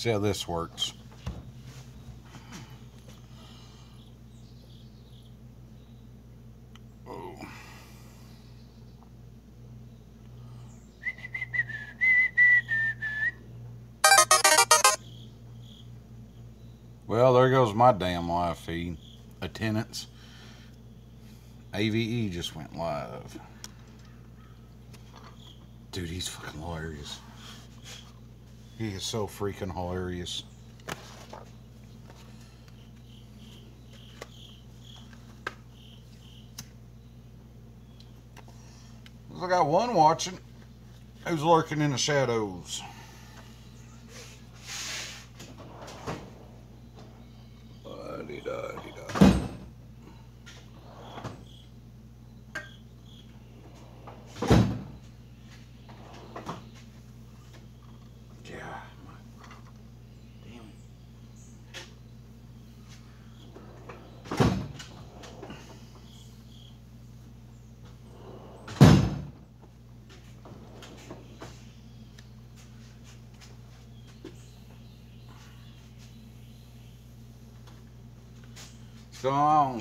See how this works. Oh. Well, there goes my damn live feed. Attendance. AVE just went live. Dude, he's fucking hilarious. He is so freaking hilarious. I got one watching who's lurking in the shadows.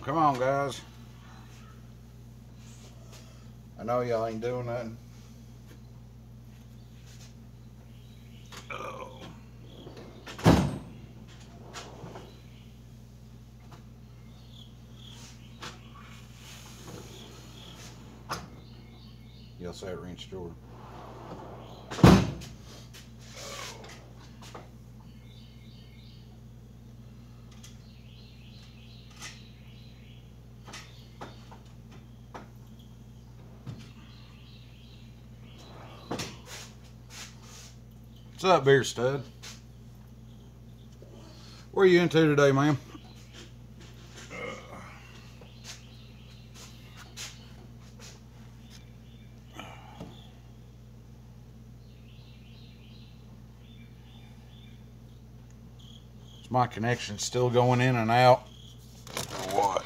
Come on, guys. I know y'all ain't doing nothing. Oh. Y'all say it wrench door. What's up, beer stud? What are you into today, ma'am? Is my connection still going in and out? Or what?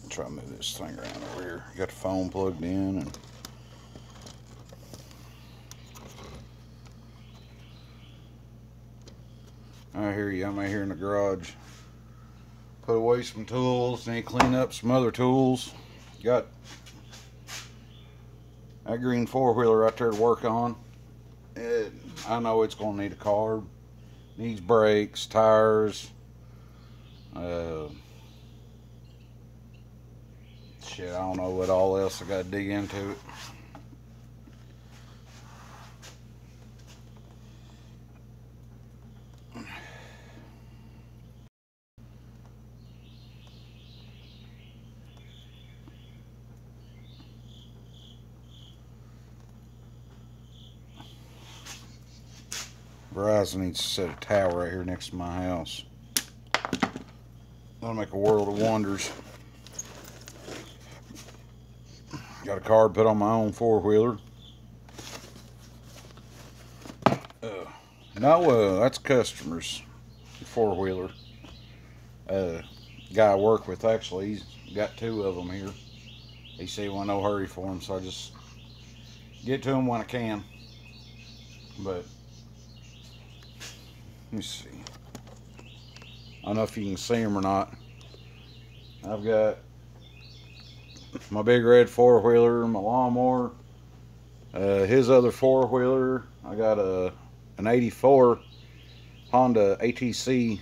Try to move this thing around over here. Got the phone plugged in and I hear you. I'm out here in the garage. Put away some tools, then clean up some other tools. Got that green four-wheeler right there to work on. I know it's gonna need a carb. Needs brakes, tires. Shit, I don't know what all else I gotta dig into it. Verizon needs to set a tower right here next to my house. That'll make a world of wonders. Got a card put on my own four-wheeler. No, that's customers. Four-wheeler. Guy I work with, actually, he's got two of them here. He said he wasn't no hurry for them, so I just get to them when I can. But let me see. I don't know if you can see them or not. I've got my big red four-wheeler, my lawnmower, his other four-wheeler. I got an 84 Honda ATC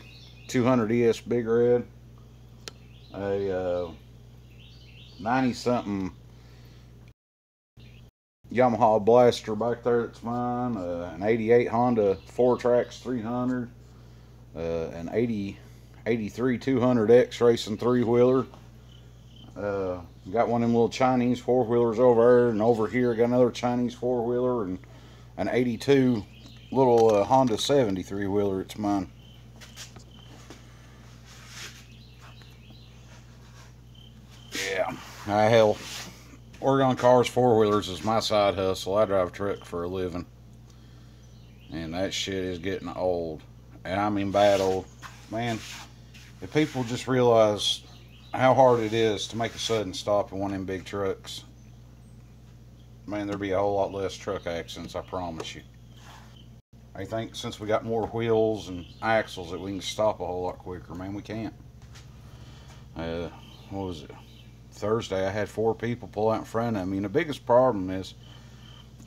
200 ES Big Red, a 90-something Yamaha Blaster back there, that's mine, an 88 Honda 4Trax 300, an 83 200X Racing 3-wheeler. Got one of them little Chinese four-wheelers over there, and over here got another Chinese four-wheeler, and an 82 little Honda 73-wheeler, it's mine. Yeah, hell, working on cars, four-wheelers is my side hustle. I drive a truck for a living, and that shit is getting old, and I mean bad old. Man, if people just realize how hard it is to make a sudden stop in one of them big trucks, man, there'd be a whole lot less truck accidents, I promise you. I think since we got more wheels and axles that we can stop a whole lot quicker. Man, we can't. What was it? Thursday, I had 4 people pull out in front of me. And the biggest problem is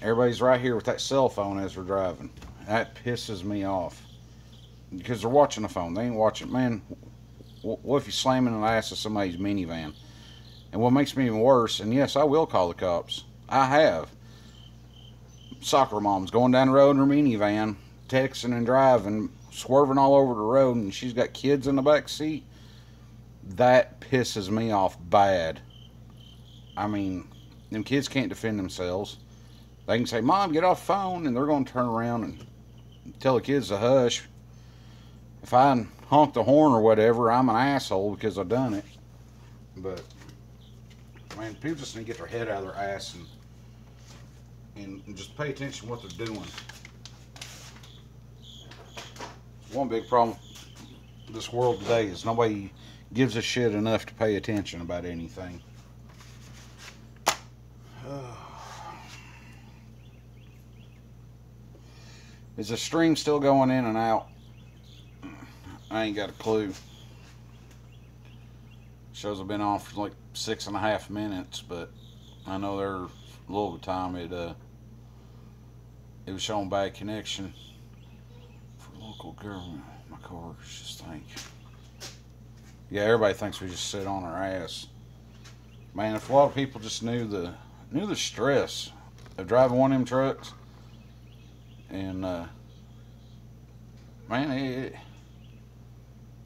everybody's right here with that cell phone as they're driving. That pisses me off. Because they're watching the phone. They ain't watching. Man, what if you slam in the ass of somebody's minivan? And what makes me even worse, and yes, I will call the cops. I have. Soccer moms going down the road in her minivan, texting and driving, swerving all over the road, and she's got kids in the back seat. That pisses me off bad. I mean, them kids can't defend themselves. They can say, "Mom, get off the phone," and they're going to turn around and tell the kids to hush. If I honk the horn or whatever, I'm an asshole because I've done it. But, man, people just need to get their head out of their ass and just pay attention to what they're doing. One big problem in this world today is nobody gives a shit enough to pay attention about anything. Is the stream still going in and out? I ain't got a clue. Shows have been on for like 6.5 minutes, but I know there a little time it was showing bad connection for local government. My coworkers just think. Yeah, everybody thinks we just sit on our ass. Man, if a lot of people just knew the stress of driving one of them trucks, and man,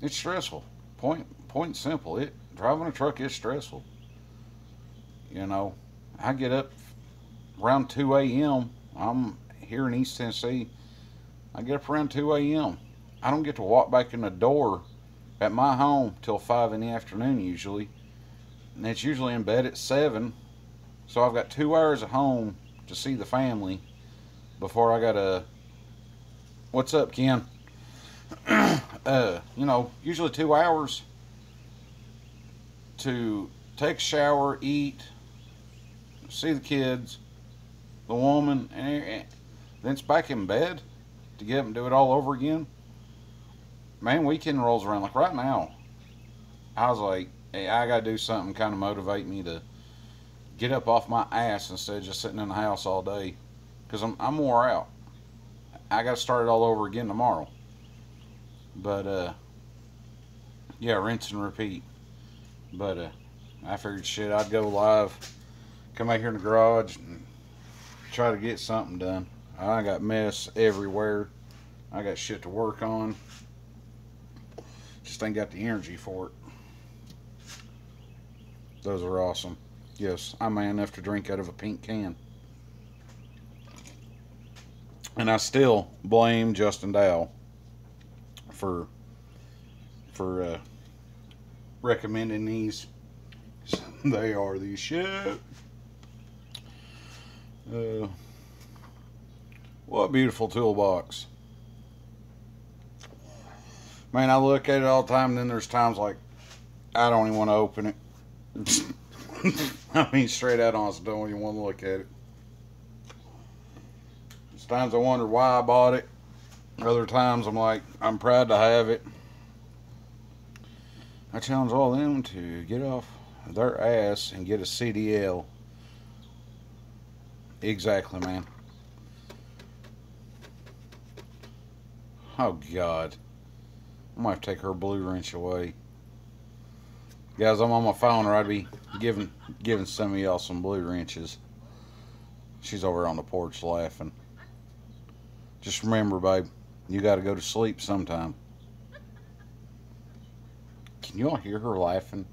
it's stressful. Point simple. Driving a truck is stressful. You know, I get up around 2 a.m. I'm here in East Tennessee. I get up around 2 a.m. I don't get to walk back in the door at my home till 5 in the afternoon usually. And it's usually in bed at 7. So I've got 2 hours at home to see the family before I gotta... What's up, Ken? You know, usually 2 hours to take a shower, eat, see the kids, the woman, and then it's back in bed to get up and do it all over again. Man, weekend rolls around. Like right now, I was like, hey, I gotta do something kind of motivate me to get up off my ass instead of just sitting in the house all day, because I'm wore out. I gotta start it all over again tomorrow. But yeah, rinse and repeat. But I figured shit, I'd go live, come out here in the garage and try to get something done. I got mess everywhere. I got shit to work on. Just ain't got the energy for it. Those are awesome. Yes, I'm man enough to drink out of a pink can. And I still blame Justin Dow for recommending these. They are the shit. What a beautiful toolbox. Man, I look at it all the time, and then there's times like I don't even want to open it. I mean, straight out honest, don't even want to look at it. There's times I wonder why I bought it. Other times I'm like, I'm proud to have it. I challenge all of them to get off their ass and get a CDL. Exactly, man. Oh, God. I might have to take her blue wrench away. Guys, I'm on my phone, or I'd be giving some of y'all some blue wrenches. She's over on the porch laughing. Just remember, babe, you got to go to sleep sometime. Can you all hear her laughing?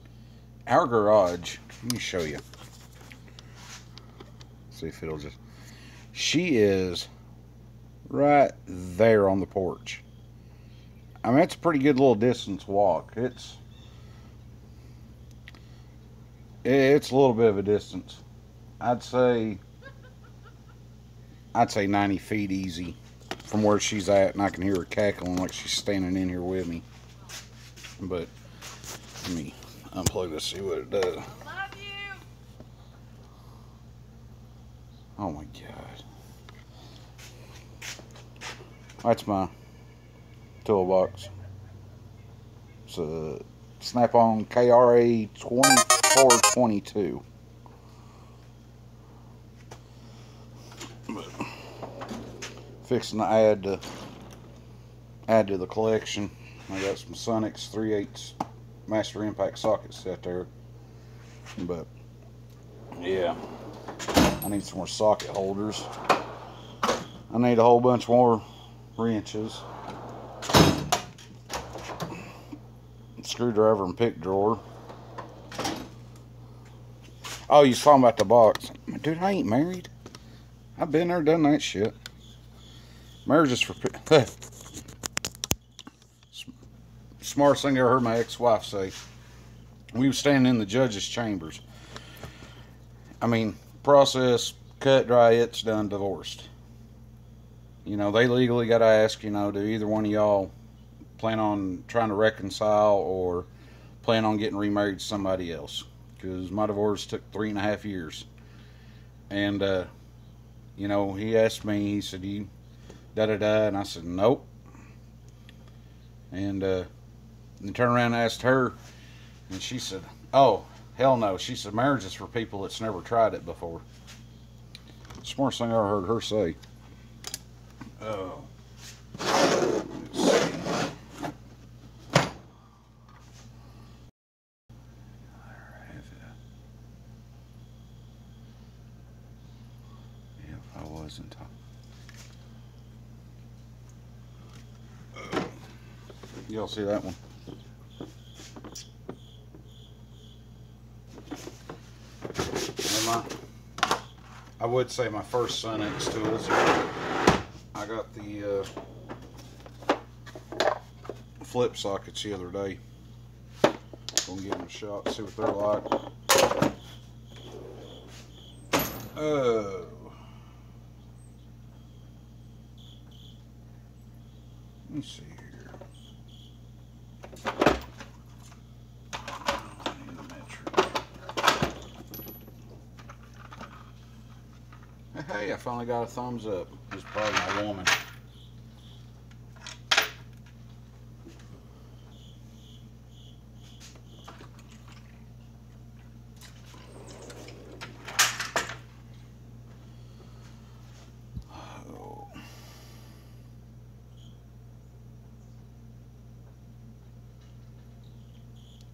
Our garage, let me show you. See if it'll just... She is right there on the porch. I mean, it's a pretty good little distance walk. It's a little bit of a distance. I'd say 90 feet easy from where she's at, and I can hear her cackling like she's standing in here with me. But let me unplug this, see what it does. Love you. Oh my God. That's my toolbox. It's a Snap-on KRA 2422. Fixing to add to the collection. I got some Sonix 3/8 Master Impact sockets set there, but yeah, I need some more socket holders. I need a whole bunch more wrenches, screwdriver and pick drawer. Oh, you talking about the box? Dude, I ain't married. I've been there, done that shit. Marriage is for smartest thing I ever heard my ex-wife say. We were standing in the judge's chambers. I mean, process, cut, dry, it's done, divorced. You know, they legally got to ask, you know, do either one of y'all plan on trying to reconcile or plan on getting remarried to somebody else? Because my divorce took 3.5 years. And, you know, he asked me, he said, you da-da-da, and I said, nope. And turned around and asked her, and she said, oh, hell no. She said, marriage is for people that's never tried it before. Smartest thing I ever heard her say. Oh. Let's see. If I wasn't talking. Y'all see that one? I would say my first Sonix tools. I got the flip sockets the other day. Gonna give them a shot, see what they're like. Oh. Let me see here. Hey, I finally got a thumbs up. Just probably my woman. Oh.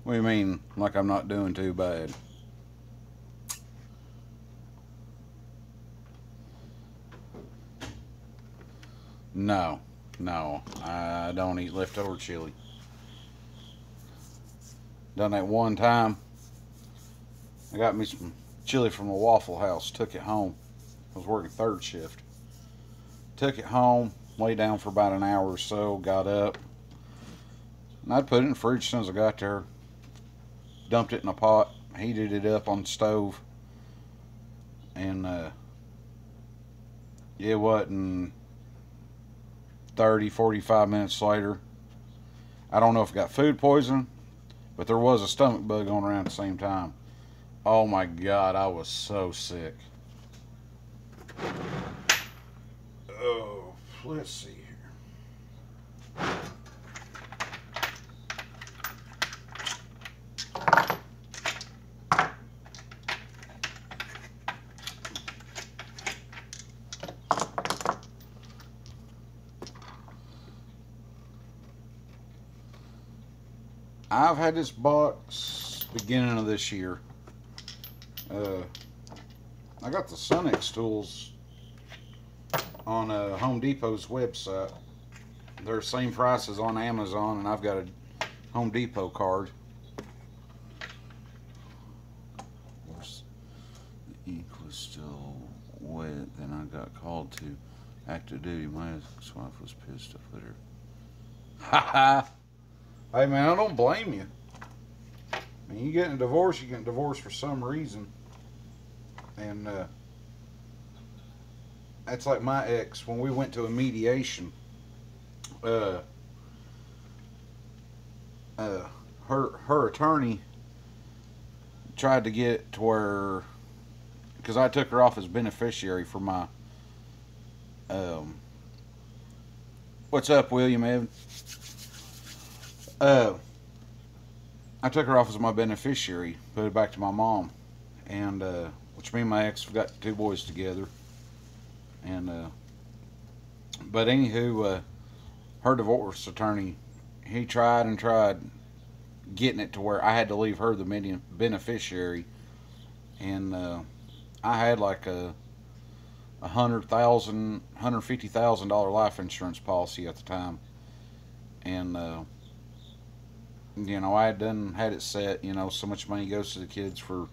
What do you mean, like I'm not doing too bad? No, I don't eat leftover chili. Done that one time. I got me some chili from a Waffle House, took it home. I was working third shift. Took it home, lay down for about an hour or so, got up. And I'd put it in the fridge as soon as I got there. Dumped it in a pot, heated it up on the stove. And it wasn't 30, 45 minutes later. I don't know if I got food poisoning, but there was a stomach bug going around at the same time. Oh my God, I was so sick. Oh, let's see here. I've had this box beginning of this year. I got the Sonix tools on Home Depot's website. They're the same price as on Amazon, and I've got a Home Depot card. Of course, the ink was still wet. Then I got called to active duty. My ex-wife was pissed. I put her. Ha ha! Hey man, I don't blame you. I mean, you getting a divorce, you get a divorce for some reason. And that's like my ex, when we went to a mediation, her attorney tried to get it to where, because I took her off as beneficiary for my What's up, William Evan? I took her off as my beneficiary, put it back to my mom, and which me and my ex have got 2 boys together. And but anywho, her divorce attorney, he tried and tried getting it to where I had to leave her the beneficiary, and I had like a $150,000 life insurance policy at the time, and you know, I had it set, you know, so much money goes to the kids for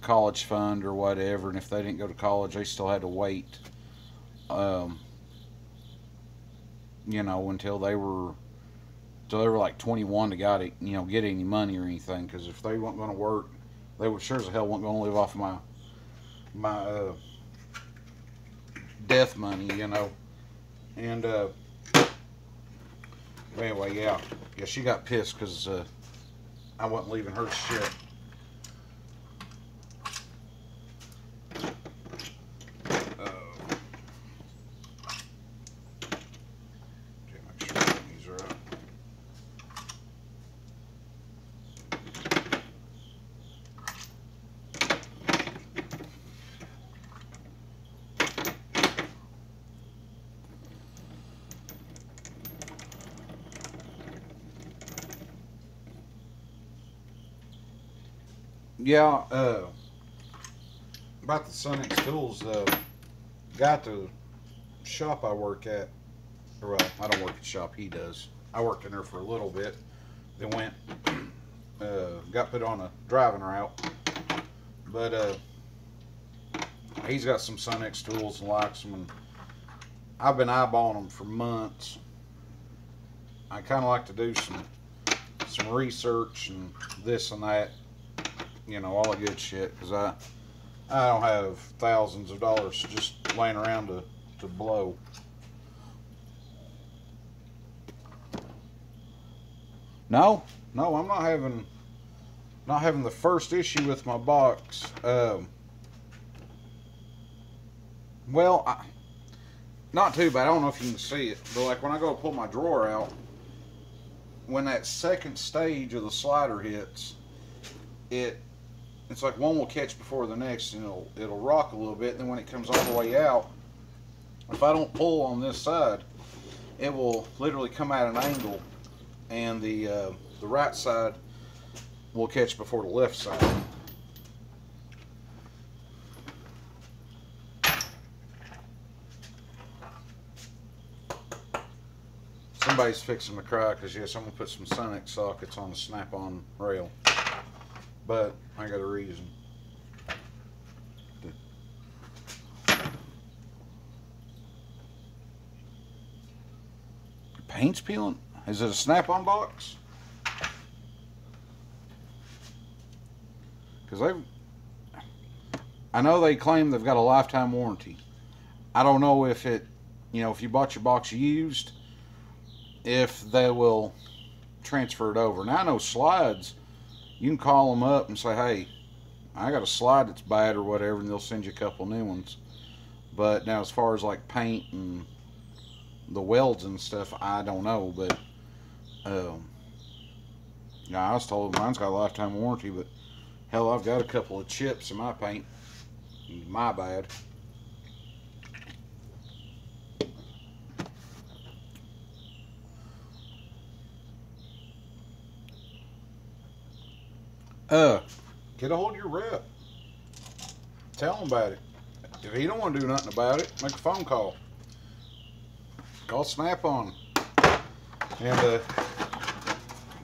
college fund or whatever, and if they didn't go to college, they still had to wait, you know, until they were like 21 to get any money or anything, because if they weren't going to work, they would sure as hell weren't going to live off of my death money, you know. And anyway, yeah, she got pissed because I wasn't leaving her shit. Make sure these are up. Yeah, about the Sunex Tools, guy at the shop I work at, or well, I don't work at the shop, he does. I worked in there for a little bit, then went, got put on a driving route, but he's got some Sunex Tools and likes them, and I've been eyeballing them for months. I kind of like to do some research and this and that, you know, all the good shit, because I don't have thousands of dollars just laying around to blow. No, I'm not having the first issue with my box. Well, not too bad. I don't know if you can see it, but like when I go to pull my drawer out, when that second stage of the slider hits, it's like one will catch before the next, and it'll rock a little bit. And then when it comes all the way out, if I don't pull on this side, it will literally come at an angle, and the right side will catch before the left side. Somebody's fixing to cry because yes, I'm gonna put some Sunex sockets on the snap-on rail, but I got a reason. Paint's peeling? Is it a snap-on box? Because I know they claim they've got a lifetime warranty. I don't know if if you bought your box used, if they will transfer it over. Now I know slides, you can call them up and say, hey, I got a slide that's bad or whatever, and they'll send you a couple new ones. But now as far as like paint and the welds and stuff, I don't know. But yeah, I was told mine's got a lifetime warranty, but hell, I've got a couple of chips in my paint. My bad. Get a hold of your rep. Tell him about it. If he don't want to do nothing about it, make a phone call. Call Snap-on. And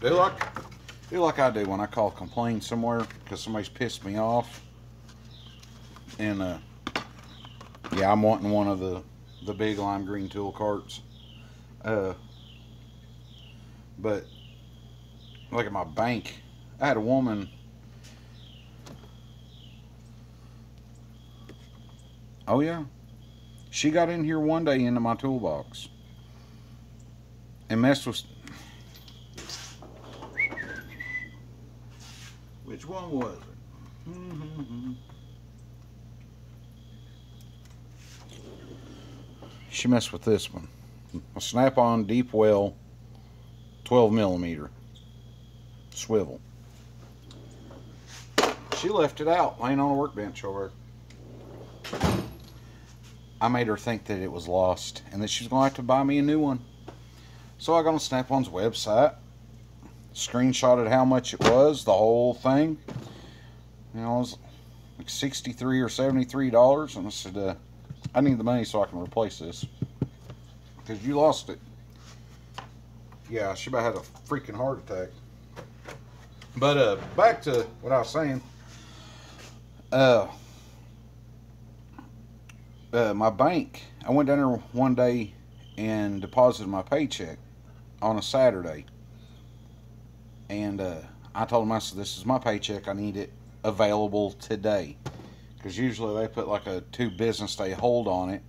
do like I do when I call complain somewhere because somebody's pissed me off. And yeah, I'm wanting one of the big lime green tool carts. But look at my bank. I had a woman. Oh yeah, she got in here one day into my toolbox and messed with. Which one was it? She messed with this one. a Snap-on deep well 12 millimeter swivel. She left it out laying on a workbench over there. I made her think that it was lost and that she was going to have to buy me a new one. So I got on Snap-on's website, screenshotted how much it was, the whole thing. You know, it was like $63 or $73, and I said, I need the money so I can replace this, because you lost it. Yeah, she about had a freaking heart attack. But back to what I was saying. My bank, I went down there one day and deposited my paycheck on a Saturday. And I told them, I said, this is my paycheck. I need it available today. Because usually they put like a 2 business day hold on it.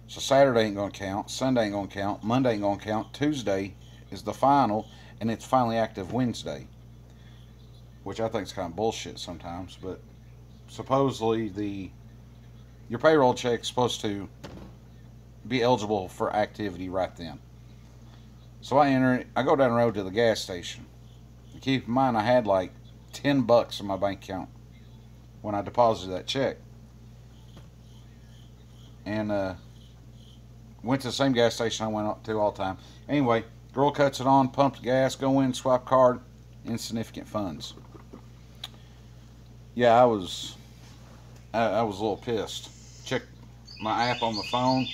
So Saturday ain't going to count. Sunday ain't going to count. Monday ain't going to count. Tuesday is the final. And it's finally active Wednesday. Which I think is kind of bullshit sometimes. But supposedly your payroll check is supposed to be eligible for activity right then. So I enter it. I go down the road to the gas station. And keep in mind I had like $10 in my bank account when I deposited that check. And went to the same gas station I went to all the time. Anyway, girl cuts it on, pumps gas, go in, swipe card, insignificant funds. Yeah, I was a little pissed. Checked my app on the phone.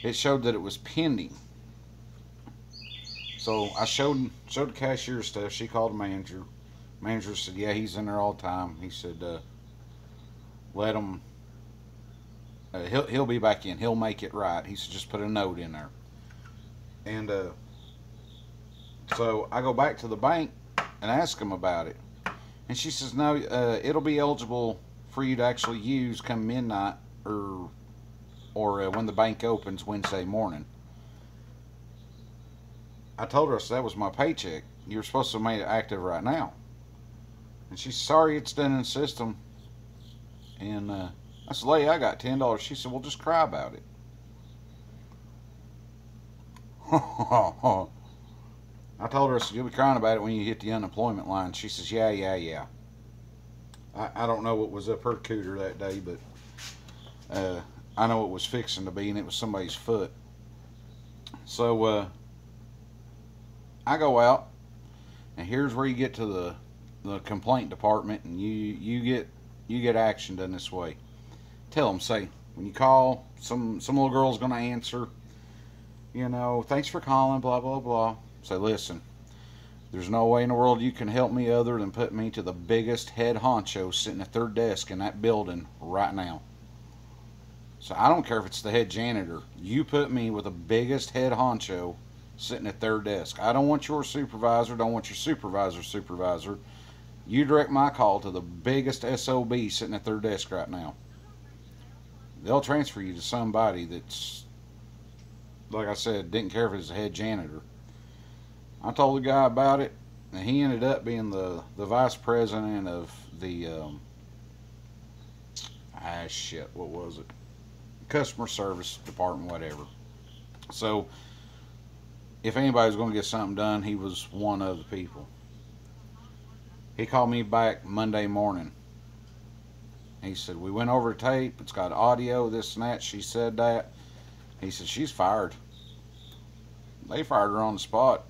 It showed that it was pending. So I showed the cashier stuff. She called the manager. Manager said, yeah, he's in there all the time. He said, let him, he'll be back in. He'll make it right. He said, just put a note in there. And so I go back to the bank and ask him about it. And she says, no, it'll be eligible for you to actually use come midnight or when the bank opens Wednesday morning. I told her, so that was my paycheck. You were supposed to have made it active right now. And she's sorry, it's done in the system. And I said, lady, I got $10. She said, well, just cry about it. I told her, I said, you'll be crying about it when you hit the unemployment line. She says, yeah. I don't know what was up her cooter that day, but I know it was fixing to be, and it was somebody's foot. So I go out, and here's where you get to the complaint department, and you get action done this way. Tell them, say, when you call, some little girl's gonna answer, you know, thanks for calling, blah blah blah. Say, listen, there's no way in the world you can help me other than put me to the biggest head honcho sitting at their desk in that building right now. So I don't care if it's the head janitor. You put me with the biggest head honcho sitting at their desk. I don't want your supervisor, don't want your supervisor's supervisor. You direct my call to the biggest SOB sitting at their desk right now. They'll transfer you to somebody that's, like I said, didn't care if it was the head janitor. I told the guy about it, and he ended up being the vice president of the, what was it? Customer service department, whatever. So, if anybody's going to get something done, he was one of the people. He called me back Monday morning. He said, we went over tape, it's got audio, this and that, she said that. He said, she's fired. They fired her on the spot.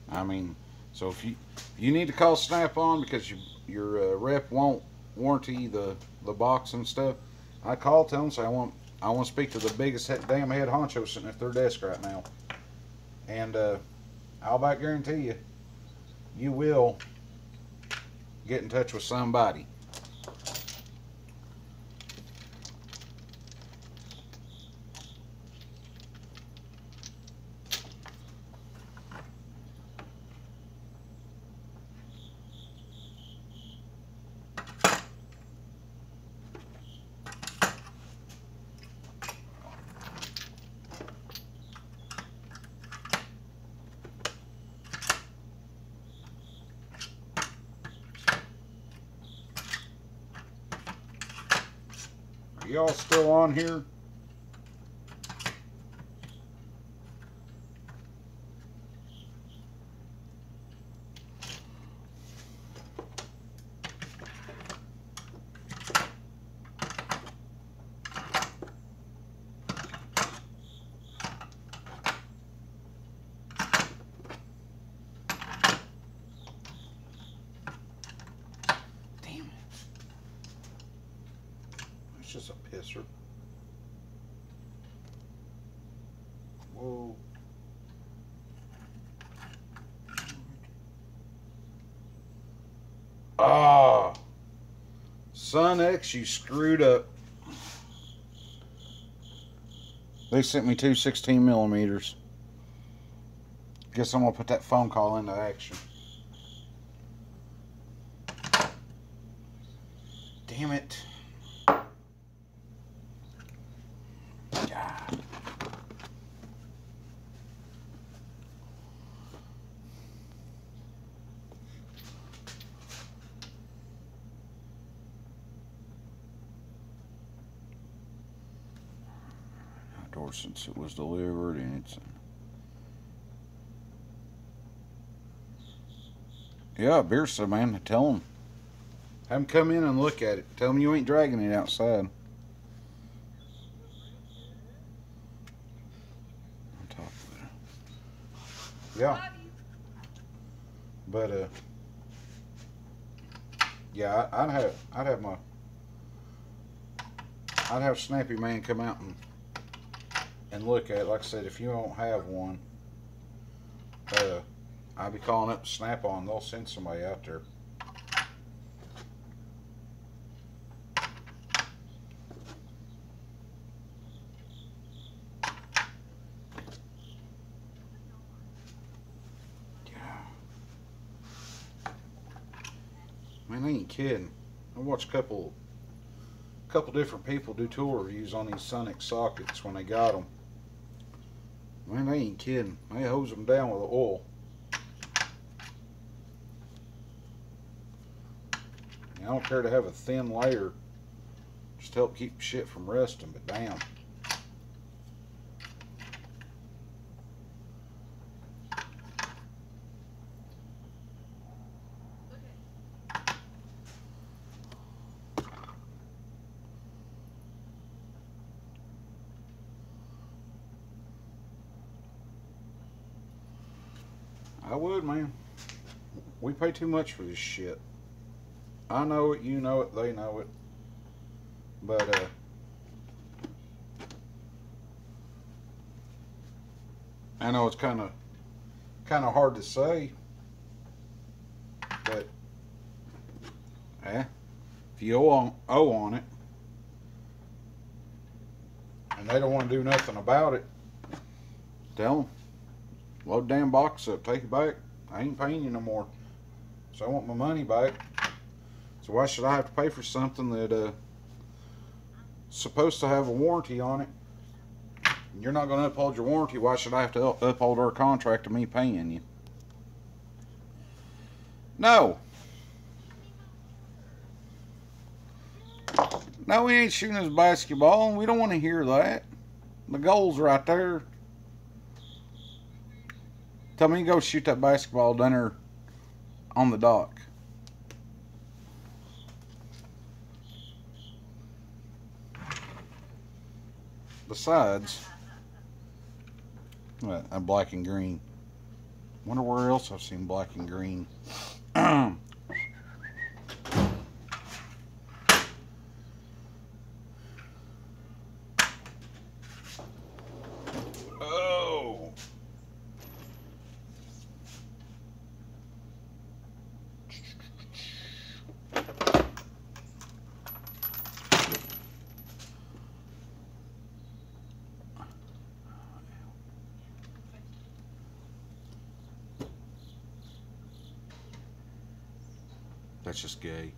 I mean, so if you need to call Snap-on because your rep won't warranty the box and stuff, I call, tell them, say I want to speak to the biggest damn head honcho sitting at their desk right now. And I'll about guarantee you will get in touch with somebody. Y'all still on here? just a pisser. Whoa. Ah. Sun-X, you screwed up. They sent me two 16 millimeters. Guess I'm gonna put that phone call into action. Damn it. God. Outdoor since it was delivered and it's... Yeah, Beersa, man. Tell them. Have them come in and look at it. Tell them you ain't dragging it outside. On top of it. Yeah. But yeah, I'd have Snappy Man come out and look at it. Like I said, if you don't have one, I'll be calling up Snap-on. They'll send somebody out there. Man, I ain't kidding. I watched a couple different people do tool reviews on these Sun-X sockets when they got them. Man, they ain't kidding. They hose them down with the oil. I don't care to have a thin layer, just to help keep shit from rusting, but damn. I would, man. We pay too much for this shit. I know it, you know it, they know it. But I know it's kind of hard to say. But if you owe on it, and they don't want to do nothing about it, tell them. Load the damn box up, take it back. I ain't paying you no more. So I want my money back. So why should I have to pay for something that supposed to have a warranty on it? You're not going to uphold your warranty. Why should I have to uphold our contract of me paying you? No. No, we ain't shooting his basketball, and we don't want to hear that. The goal's right there. Tell me to go shoot that basketball down there on the dock. Besides, I'm black and green. Wonder where else I've seen black and green. Oh. That's just gay.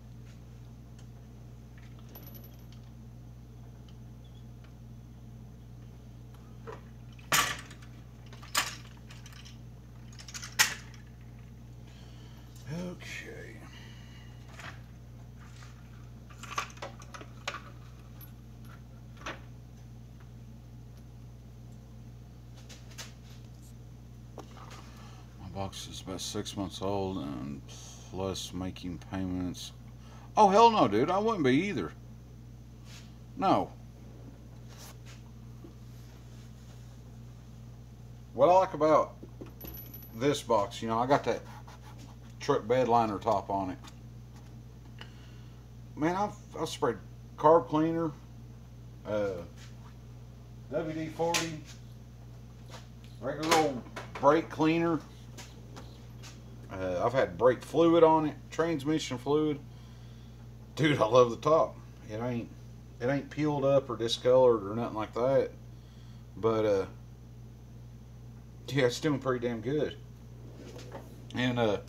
Okay. My box is about 6 months old and plus making payments. Oh, hell no, dude. I wouldn't be either. No. What I like about this box, you know, I got that truck bed liner top on it. Man, I've sprayed carb cleaner, WD-40, regular old brake cleaner. I've had brake fluid on it, transmission fluid. Dude, I love the top. It ain't peeled up or discolored or nothing like that. But yeah, it's doing pretty damn good. And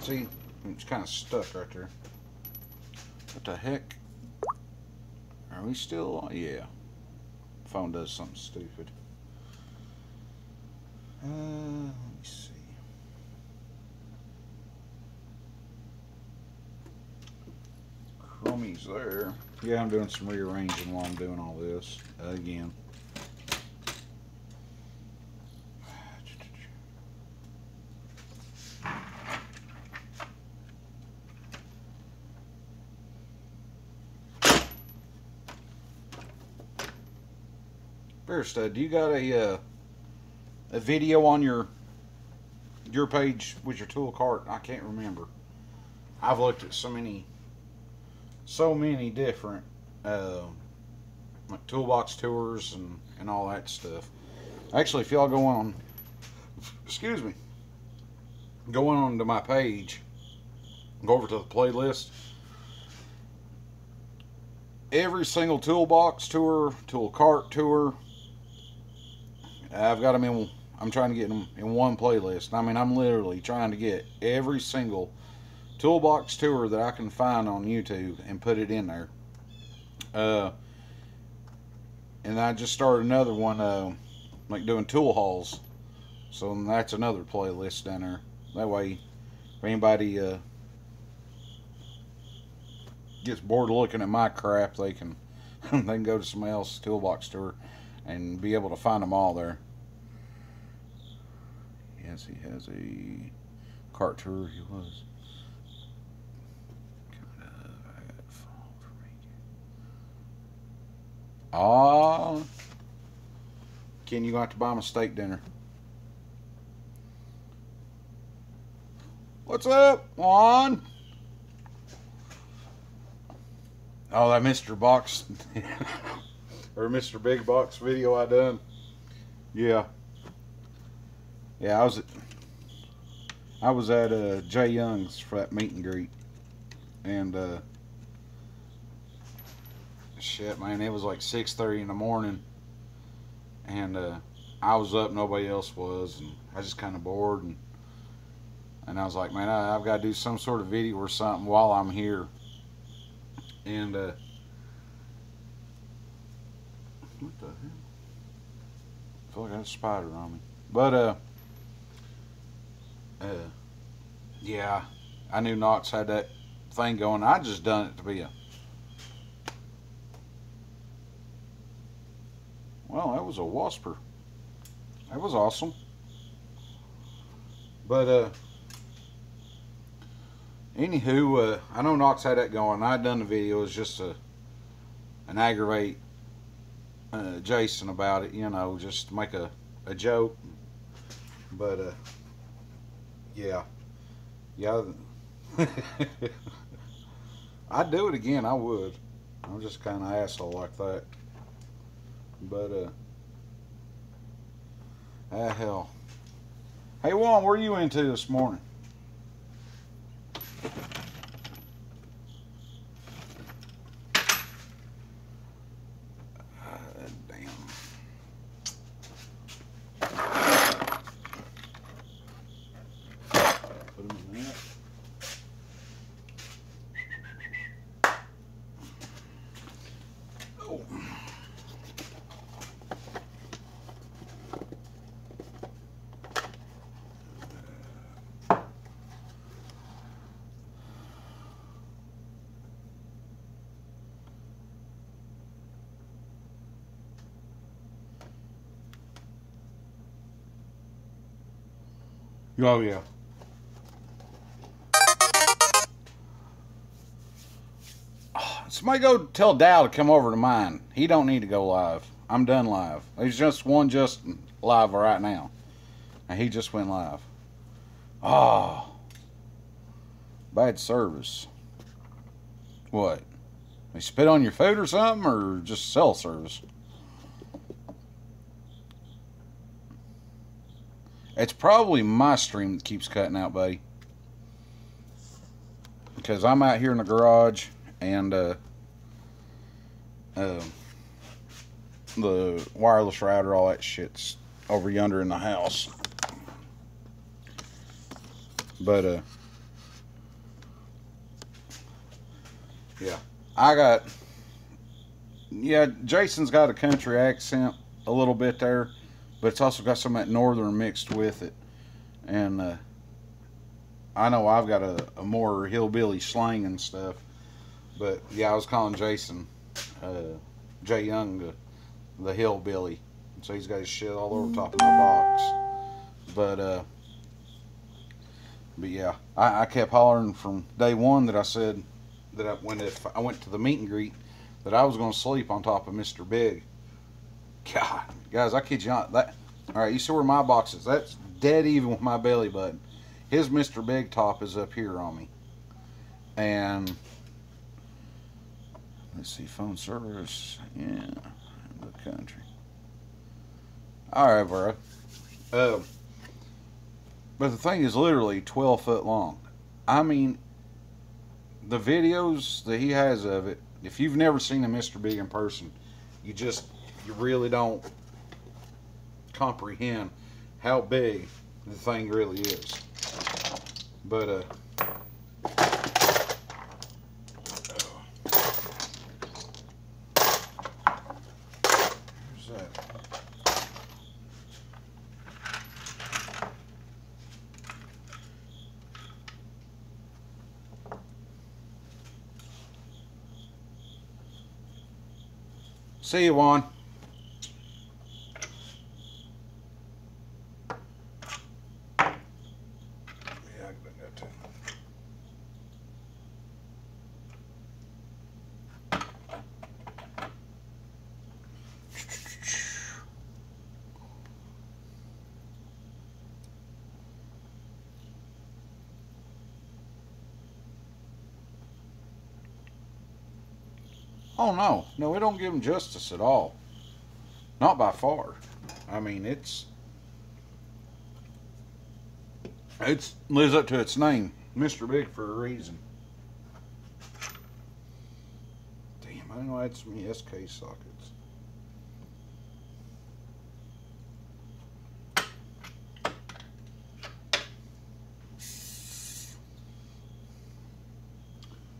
see, it's kind of stuck right there. What the heck? Are we still on? Yeah. Phone does something stupid. Let me see. Chromie's there. Yeah, I'm doing some rearranging while I'm doing all this again. Bear Stud, do you got a video on your page with your tool cart? I can't remember. I've looked at so many different like toolbox tours and all that stuff. Actually, if y'all go on, excuse me, going on to my page, go over to the playlist. Every single toolbox tour, tool cart tour, I've got them in. I'm trying to get them in one playlist. I mean, I'm literally trying to get every single toolbox tour that I can find on YouTube and put it in there. And I just started another one, like doing tool hauls. So that's another playlist down there. That way, if anybody gets bored of looking at my crap, they can they can go to somebody else's toolbox tour and be able to find them all there. Yes, he has a cart tour. He was kind of. I got a fall for me. Ken, you gonna have to buy him a steak dinner. What's up, Juan? Oh, that Mr. Box or Mr. Big Box video I done. Yeah. Yeah, I was at Jay Young's for that meet and greet. And shit, man, it was like 6:30 in the morning. And I was up, nobody else was, and I was just kind of bored, and I was like, man, I've got to do some sort of video or something while I'm here. And what the hell? I feel like I had a spider on me. But yeah, I knew Knox had that thing going. I just done it to be a. Well, that was a wasper. That was awesome. But anywho, I know Knox had that going. I done the video as just an aggravate Jason about it, you know, just to make a joke. But yeah, I'd do it again. I would. I'm just kind of asshole like that. But hell. Hey Juan, where are you into this morning? Damn. Put them in that. Oh. Oh yeah. Somebody go tell Dow to come over to mine. He don't need to go live. I'm done live. There's just one Justin live right now. And he just went live. Oh. Bad service. What? They spit on your food or something, or just cell service? It's probably my stream that keeps cutting out, buddy. Because I'm out here in the garage, and the wireless router, all that shit's over yonder in the house. But yeah, Jason's got a country accent a little bit there, but it's also got some of that northern mixed with it. And I know I've got a more hillbilly slang and stuff. But yeah, I was calling Jason, Jay Young, the hillbilly. So he's got his shit all over the top of my box. But yeah, I kept hollering from day one that I said that if I went to the meet and greet, that I was going to sleep on top of Mr. Big. God, guys, I kid you not. All right, you see where my box is? That's dead even with my belly button. His Mr. Big top is up here on me. And let's see, phone service. Yeah, in the country. All right, bro. But the thing is literally 12 foot long. I mean, the videos that he has of it, if you've never seen a Mr. Big in person, you really don't comprehend how big the thing really is. But where's that? See you, Juan. Oh no, it don't give him justice at all. Not by far. I mean, it's lives up to its name, Mr. Big, for a reason. Damn, I didn't know I had so many SK sockets.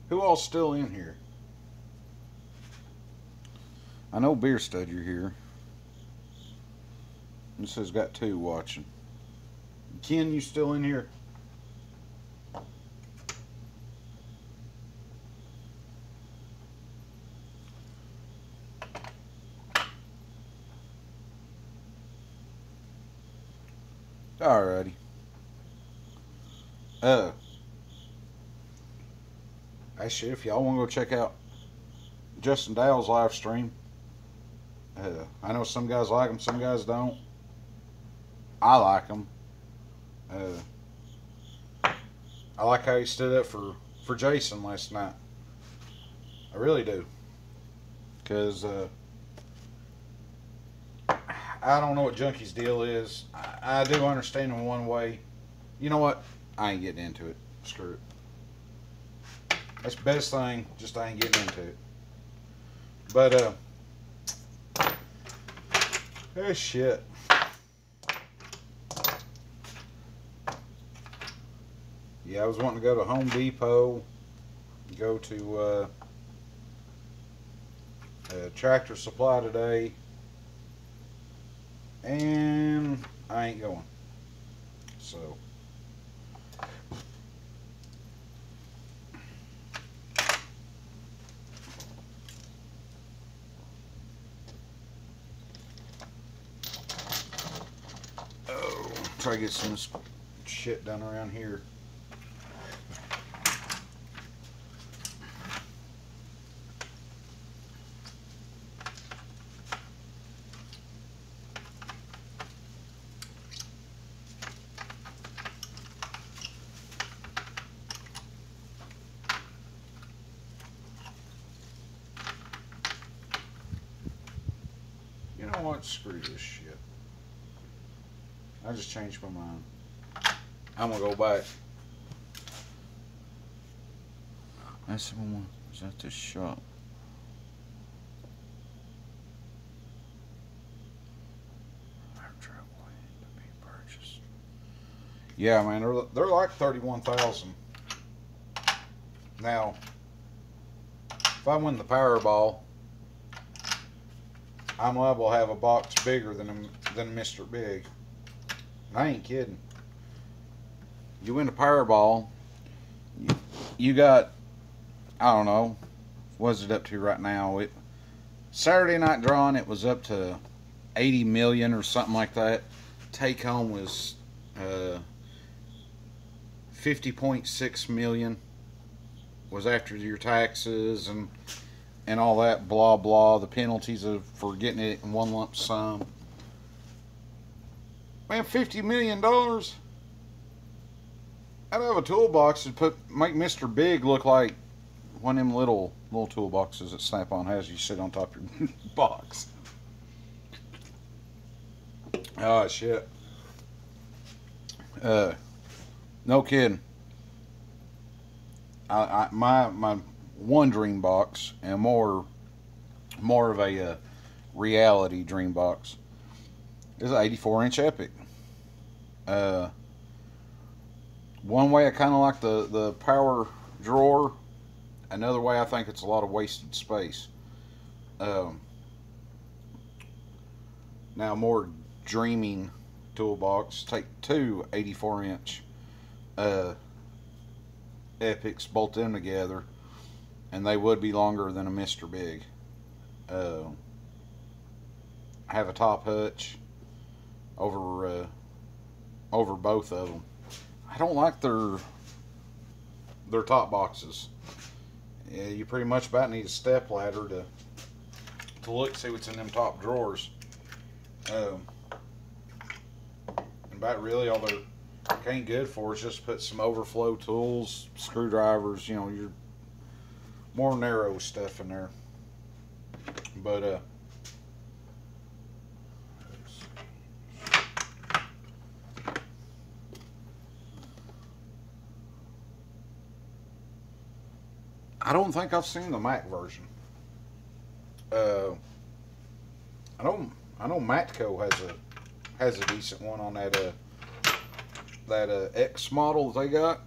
Who all's still in here? I know Beer Stud, you're here. It says got 2 watching. Ken, you still in here? Alrighty. Actually, if y'all want to go check out Justin Dow's live stream, I know some guys like them, some guys don't. I like them. I like how he stood up for Jason last night. I really do. Because I don't know what Junkie's deal is. I do understand in one way. You know what? I ain't getting into it. Screw it. That's the best thing. Just I ain't getting into it. But oh shit. Yeah, I was wanting to go to Home Depot, go to Tractor Supply today, and I ain't going. So try to get some shit done around here. screw this shit. I just changed my mind. I'm gonna go back. That's the one. Is that this shop? Yeah, man, they're like 31,000. Now, if I win the Powerball, I'm liable to have a box bigger than Mr. Big. And I ain't kidding. You win the Powerball, you got, I don't know, what's it up to right now? Saturday night drawing, it was up to 80 million or something like that. Take home was 50.6 million. Was after your taxes and all that blah blah, the penalties for getting it in one lump sum. Man, $50 million. I'd have a toolbox and make Mr. Big look like one of them little toolboxes that Snap-on has. You sit on top of your box. Oh shit. No kidding. My one dream box, and more of a reality dream box, is an 84-inch Epic. One way I kind of like the power drawer. Another way I think it's a lot of wasted space. Now more dreaming toolbox. Take two 84-inch Epics, bolt them together, and they would be longer than a Mr. Big. Have a top hutch over both of them. I don't like their top boxes. Yeah, you pretty much about need a step ladder to look, see what's in them top drawers. And about really all they're ain't good for is just put some overflow tools, screwdrivers, you know, your more narrow stuff in there. But I don't think I've seen the Mac version. I know Matco has a decent one on that X model that they got.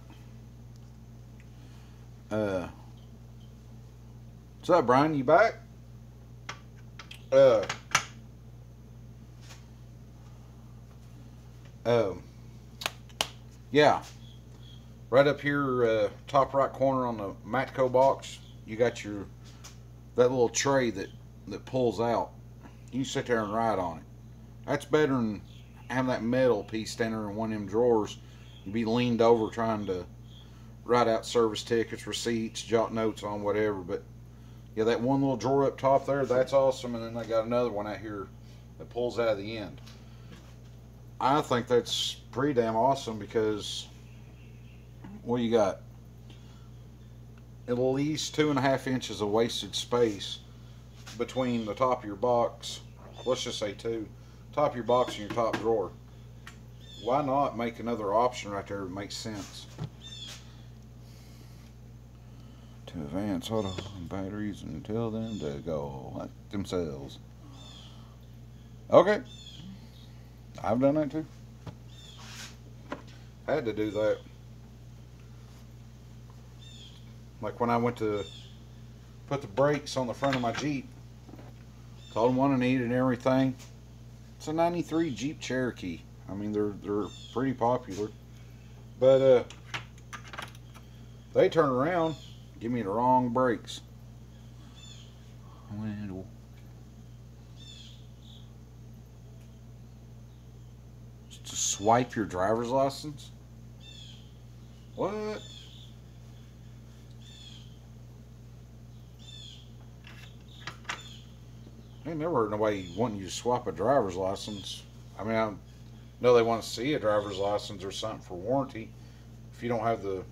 What's up, Brian? You back? Yeah. Right up here, top right corner on the Matco box, you got that little tray that pulls out. You can sit there and write on it. That's better than having that metal piece standing in one of them drawers and be leaned over trying to write out service tickets, receipts, jot notes on whatever. But yeah, that one little drawer up top there, that's awesome. And then they got another one out here that pulls out of the end. I think that's pretty damn awesome because, well, you got at least 2.5 inches of wasted space between the top of your box. Let's just say 2. Top of your box and your top drawer. Why not make another option right there that makes sense? To advance auto batteries and tell them to go like themselves. Okay. I've done that too. Had to do that. Like when I went to put the brakes on the front of my Jeep. Told them what I needed and everything. It's a 93 Jeep Cherokee. I mean, they're pretty popular. But they turn around, give me the wrong brakes. To swipe your driver's license? What? I ain't never heard nobody wanting you to swap a driver's license. I mean, I know they want to see a driver's license or something for warranty if you don't have the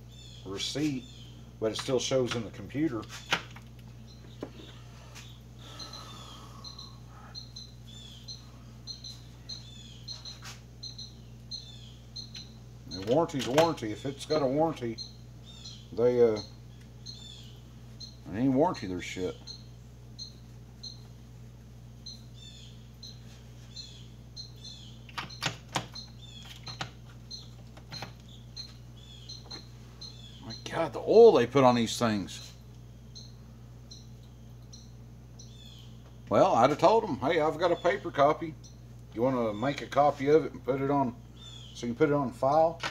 receipt, but it still shows in the computer. Warranty's a warranty. If it's got a warranty, they ain't warranty their shit. My God, the oil they put on these things. Well, I'd have told them, hey, I've got a paper copy. You want to make a copy of it and put it on, so you can put it on file?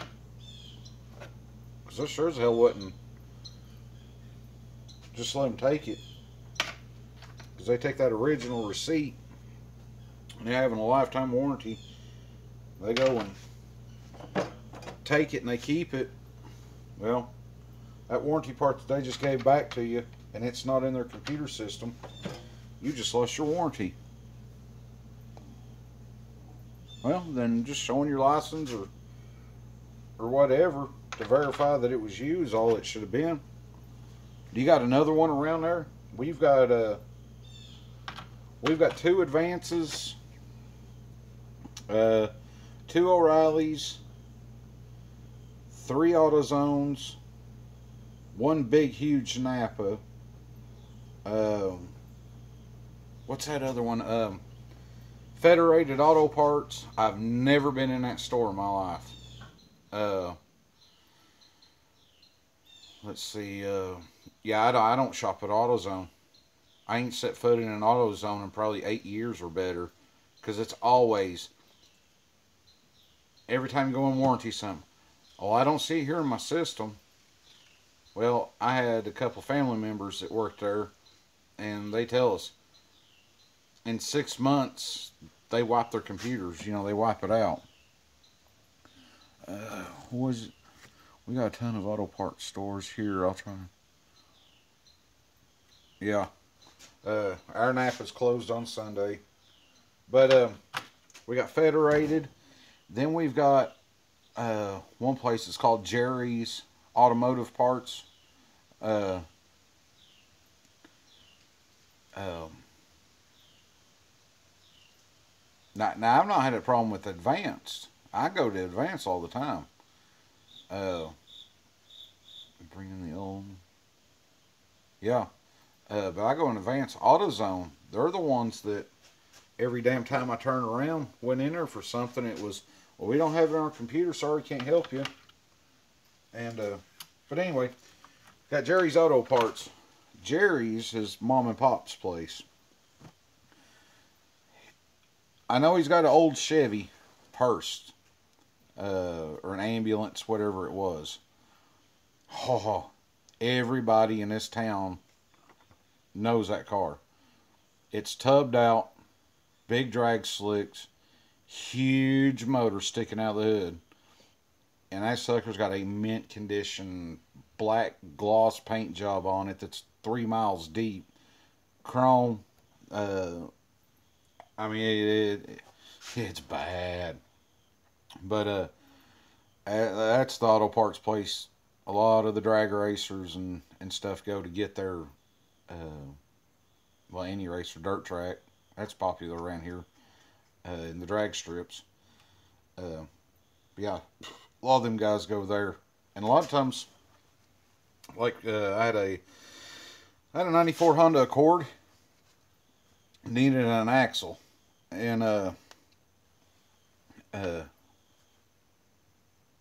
Because I sure as hell wouldn't just let them take it. Because they take that original receipt, and they're having a lifetime warranty. They go and take it and they keep it. Well, that warranty part that they just gave back to you, and it's not in their computer system, you just lost your warranty. Well, then just showing your license or whatever to verify that it was you is all it should have been. Do you got another one around there? We've got 2 Advances, 2 O'Reillys, 3 AutoZones, 1 big huge Napa. What's that other one? Federated Auto Parts. I've never been in that store in my life. Let's see. Yeah, I don't shop at AutoZone. I ain't set foot in an AutoZone in probably 8 years or better, because it's always, every time you go in warranty something. Oh, I don't see it here in my system. Well, I had a couple family members that worked there, and they tell us in 6 months they wipe their computers. You know, they wipe it out. We got a ton of auto parts stores here. I'll try. Yeah. Our Napa's closed on Sunday. But we got Federated. Then we've got one place that's called Jerry's Automotive Parts. Now I've not had a problem with Advanced. I go to Advanced all the time. Bring in the old. Yeah. But I go in Advanced. AutoZone, they're the ones that every damn time I turn around, went in there for something, it was, well, we don't have it on our computer, sorry, can't help you. And, but anyway, got Jerry's Auto Parts. Jerry's is Mom and Pop's place. I know he's got an old Chevy Hearst, or an ambulance, whatever it was. Oh, everybody in this town knows that car. It's tubbed out, big drag slicks, huge motor sticking out of the hood, and that sucker's got a mint condition black gloss paint job on it that's 3 miles deep, chrome. I mean, it's bad. But that's the auto parts place. A lot of the drag racers and stuff go to get their, well, any racer, dirt track. That's popular around here in the drag strips. Yeah, a lot of them guys go there. And a lot of times, like I had a 94 Honda Accord, needed an axle. And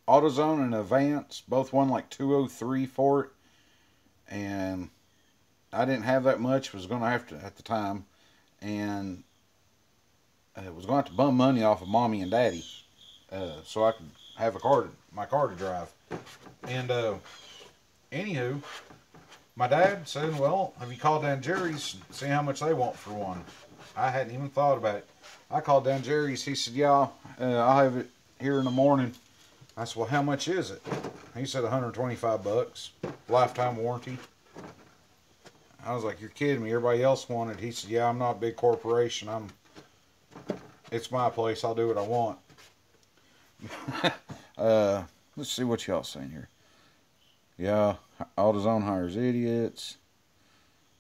AutoZone and Advance both won like $203 for it, and I didn't have that much. Was going to have to at the time, and was going to have to bum money off of Mommy and Daddy, so I could have my car to drive. And anywho, my dad said, "Well, have you called down Jerry's and see how much they want for one?" I hadn't even thought about it. I called down Jerry's. He said, "Yeah, I'll have it here in the morning." I said, "Well, how much is it?" He said, $125, lifetime warranty. I was like, "You're kidding me. Everybody else wanted." He said, "Yeah, I'm not a big corporation. It's my place. I'll do what I want." Let's see what y'all saying here. Yeah, AutoZone hires idiots.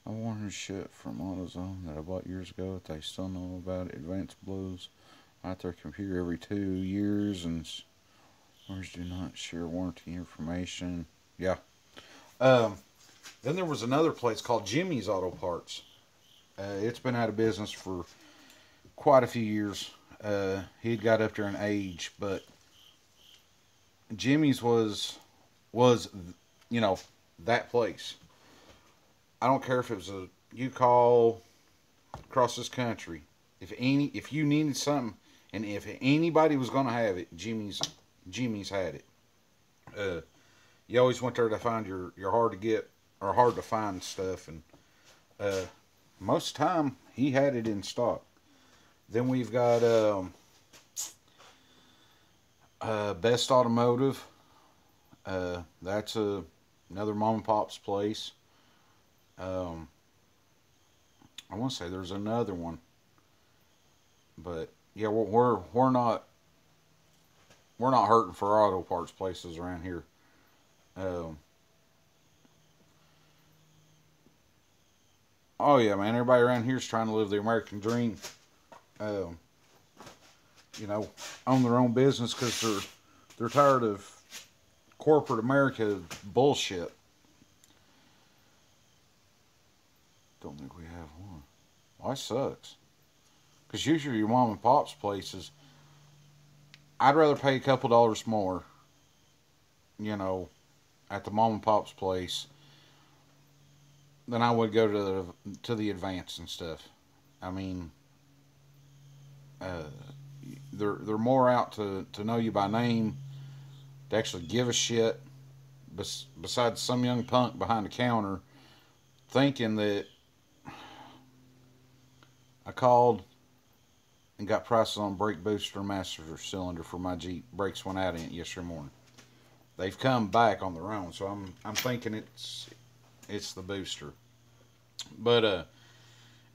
I wanted shit from AutoZone that I bought years ago that they still know about it. Advanced blows out their computer every 2 years and Ours do not share warranty information. Yeah. Um, then there was another place called Jimmy's Auto Parts. It's been out of business for quite a few years. He'd got up there in age, but Jimmy's was you know that place. I don't care if it was a you call across this country. If you needed something, and if anybody was gonna have it, Jimmy's had it. Uh, you always went there to find your hard to get or hard to find stuff, and uh, most of the time he had it in stock. Then we've got Best Automotive. That's another mom and pop's place. Um, I want to say there's another one, but yeah, we're not hurting for auto parts places around here. Um, oh yeah, man, everybody around here is trying to live the American dream. Um, you know, own their own business because they're tired of corporate America bullshit. Don't think we have one. Well, that sucks. Because usually your mom and pop's places, I'd rather pay a couple dollars more, you know, at the mom and pop's place than I would go to the Advance and stuff. I mean, uh, they're more out to know you by name, to actually give a shit. Besides some young punk behind the counter thinking that I called and got prices on brake booster and master cylinder for my Jeep. Brakes went out in it yesterday morning. They've come back on their own, so I'm thinking it's the booster. But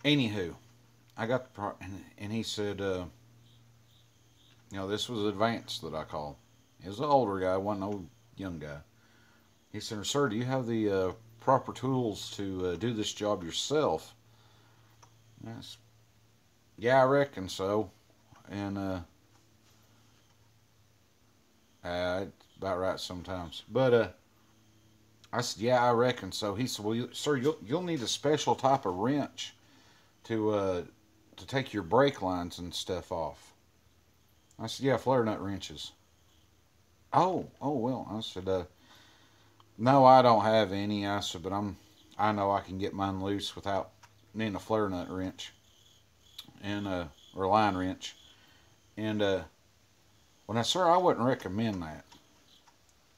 anywho, I got the and he said, this was Advance that I called. He was an older guy, wasn't an old young guy. He said, "Sir, do you have the proper tools to do this job yourself?" Yes. Yeah, I reckon so. And it's about right sometimes. But I said, "Yeah, I reckon so." He said, "Well, sir, you'll need a special type of wrench to take your brake lines and stuff off." I said, "Yeah, flare nut wrenches." Oh well. I said, "No, I don't have any." I said, "But I know I can get mine loose without needing a flare nut wrench and or line wrench." And when I said, "Sir, I wouldn't recommend that."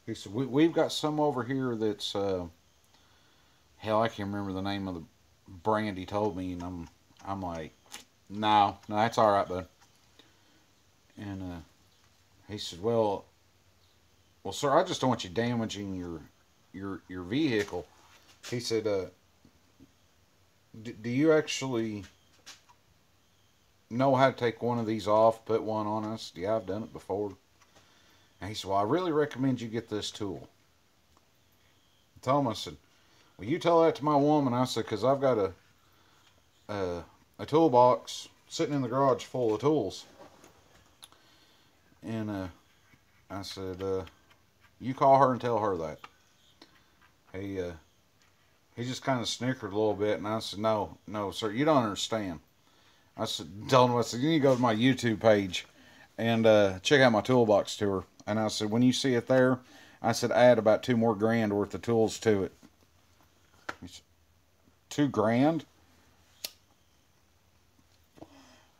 He said, "We've got some over here that's hell, I can't remember the name of the brand." He told me, and I'm like, no, that's all right, bud." And he said, "Well, sir, I just don't want you damaging your vehicle." He said, "Do you actually know how to take one of these off, put one on us?" "Yeah, I've done it before." And he said, "Well, I really recommend you get this tool." I told him, I said, "Well, you tell that to my woman." I said, "Because I've got a toolbox sitting in the garage full of tools." And I said, "You call her and tell her that." He he just kind of snickered a little bit, and I said, "No, sir, you don't understand." I said, "Told him, I said, you need to go to my YouTube page and check out my toolbox tour." And I said, "When you see it there," I said, "add about $2 more grand worth of tools to it." He said, $2 grand?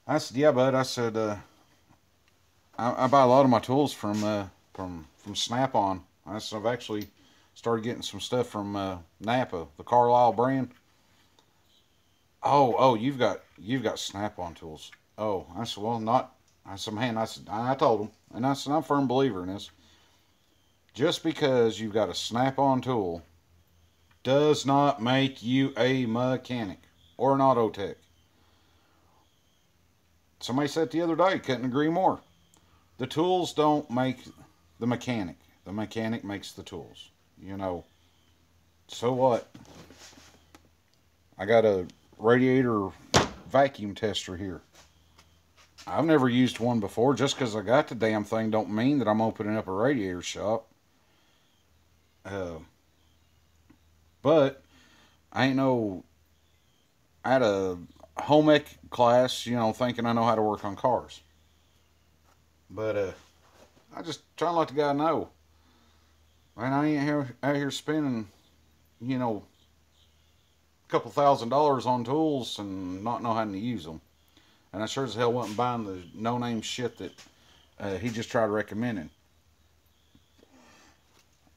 I said, "Yeah, bud." I said, I buy a lot of my tools from Snap-on. I said, "I've actually started getting some stuff from Napa, the Carlisle brand." Oh, you've got Snap-on tools. Oh, I said, "Well, not." I said, "Man," I told him, and I said, "I'm a firm believer in this. Just because you've got a Snap-on tool does not make you a mechanic or an auto tech." Somebody said the other day, couldn't agree more. The tools don't make the mechanic. The mechanic makes the tools. You know, so what? I got a radiator vacuum tester here. I've never used one before. Just because I got the damn thing don't mean that I'm opening up a radiator shop. Uh, but I ain't no. I had a home ec class, you know, thinking I know how to work on cars. But I just trying to let the guy know. Man, I ain't out here spending, you know, a couple $1,000s on tools and not know how to use them. And I sure as hell wasn't buying the no-name shit that he just tried recommending.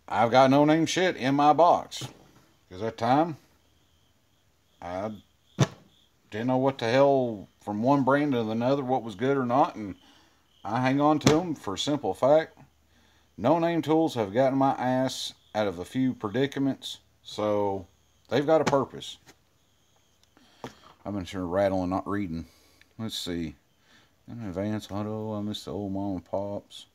I've got no-name shit in my box. Because that time, I didn't know what the hell from one brand to another, what was good or not. And I hang on to them for a simple fact. No-name tools have gotten my ass out of a few predicaments. So, they've got a purpose. I've been sure rattling, not reading. Let's see. Advance Auto, I miss the old mom and pops.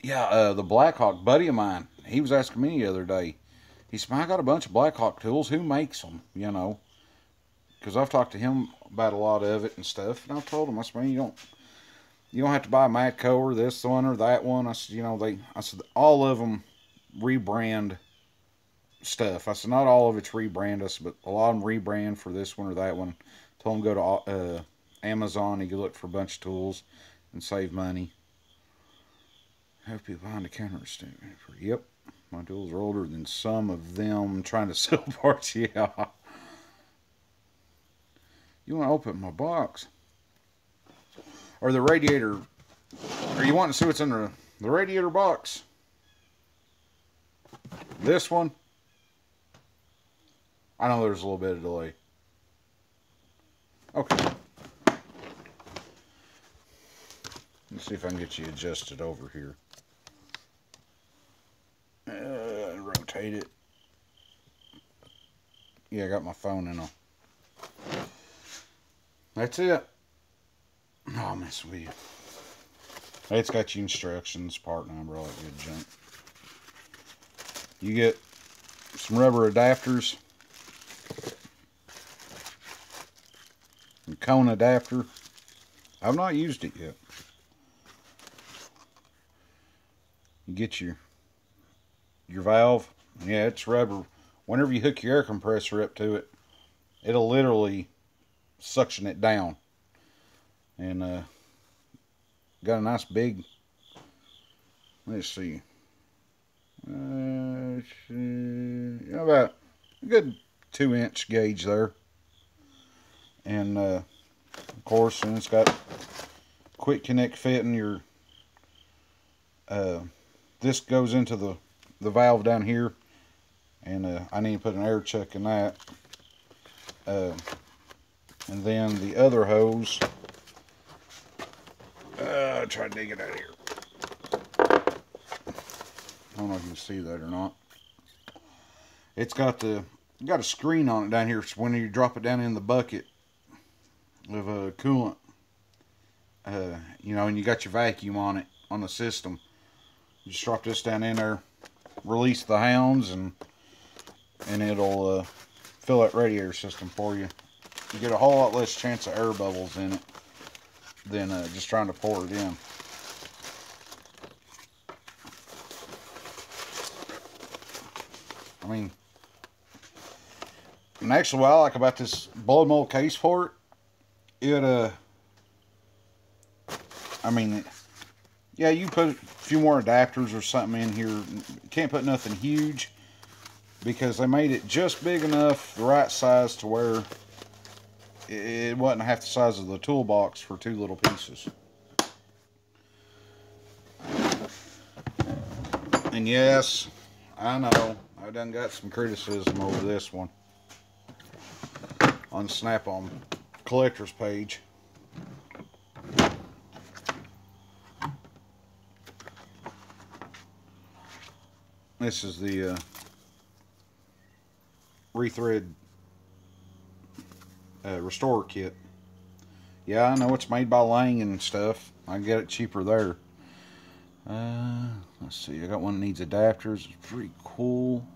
Yeah, the Blackhawk buddy of mine, he was asking me the other day. He said, I got a bunch of Blackhawk tools. Who makes them? You know, because I've talked to him about a lot of it and stuff. And I've told him, I said, man, you don't have to buy Matco or this one or that one. I said, you know, I said, all of them rebrand stuff. I said, not all of it's rebrand us, but a lot of them rebrand for this one or that one. Told him go to Amazon. He could look for a bunch of tools and save money. Have people behind the counter stand. Yep, my tools are older than some of them trying to sell parts. Yeah. You want to open my box? Or the radiator? Or you want to see what's in the radiator box? This one? I know there's a little bit of delay. Okay. Let's see if I can get you adjusted over here. Rotate it. Yeah, I got my phone in on. That's it. No, I'll mess with you. It's got your instructions, part number, all that good junk. You get some rubber adapters. And cone adapter. I've not used it yet. You get your valve. Yeah, it's rubber. Whenever you hook your air compressor up to it, it'll literally suction it down. And got a nice big, let's see, about a good 2-inch gauge there. And of course, and it's got quick connect fit in your this goes into the valve down here, and I need to put an air check in that. And then the other hose, try to dig it out of here. I don't know if you can see that or not. It's got a screen on it down here, so when you drop it down in the bucket of coolant, you know, and you got your vacuum on it on the system. You just drop this down in there, release the hounds, and it'll fill that radiator system for you. You get a whole lot less chance of air bubbles in it than just trying to pour it in. I mean, and actually what I like about this blow mold case for it, I mean, yeah, you put a few more adapters or something in here. You can't put nothing huge because they made it just big enough, the right size to where it wasn't half the size of the toolbox for 2 little pieces. And yes, I know, I done got some criticism over this one on Snap-on collector's page. This is the rethread restorer kit. Yeah, I know it's made by Lang and stuff. I can get it cheaper there. Let's see. I got one that needs adapters. It's pretty cool.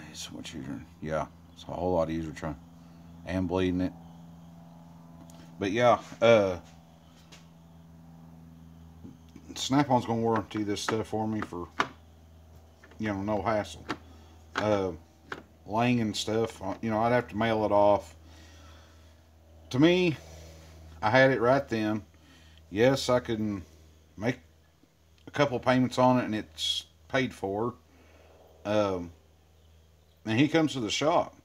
It's much easier. Yeah, it's a whole lot easier trying and bleeding it. But yeah, Snap-on's gonna warranty this stuff for me for, no hassle. Uh, Lang stuff, I'd have to mail it off. To me, I had it right then. Yes, I can make a couple payments on it and it's paid for. Um, and he comes to the shop.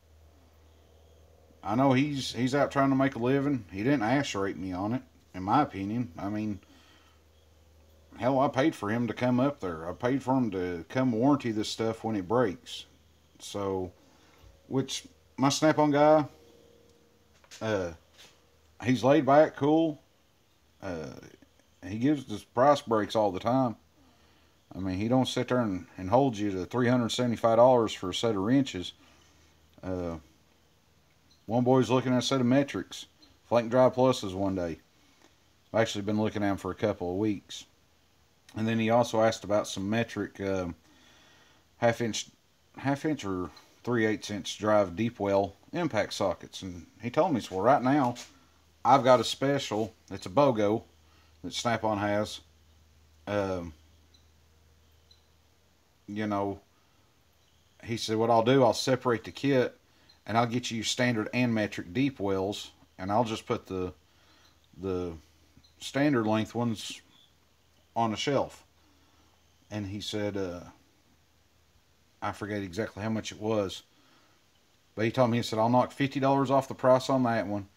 I know he's out trying to make a living. He didn't ash rate me on it, in my opinion. I mean, hell, I paid for him to come up there. I paid for him to come warranty this stuff when it breaks. So, which my Snap-on guy, uh, he's laid back, cool. Uh, he gives us price breaks all the time. I mean, he don't sit there and hold you to $375 for a set of wrenches. Uh, One boy's looking at a set of metrics. Flake Drive Pluses one day. I've actually been looking at them for a couple of weeks. And then he also asked about some metric half inch or 3/8 inch drive deep well impact sockets. And he told me, well, right now I've got a special. It's a BOGO that Snap-on has. Um, he said, what I'll do, I'll separate the kit and I'll get you standard and metric deep wells, and I'll just put the standard length ones on a shelf. And he said, I forget exactly how much it was, but he told me, he said, I'll knock $50 off the price on that one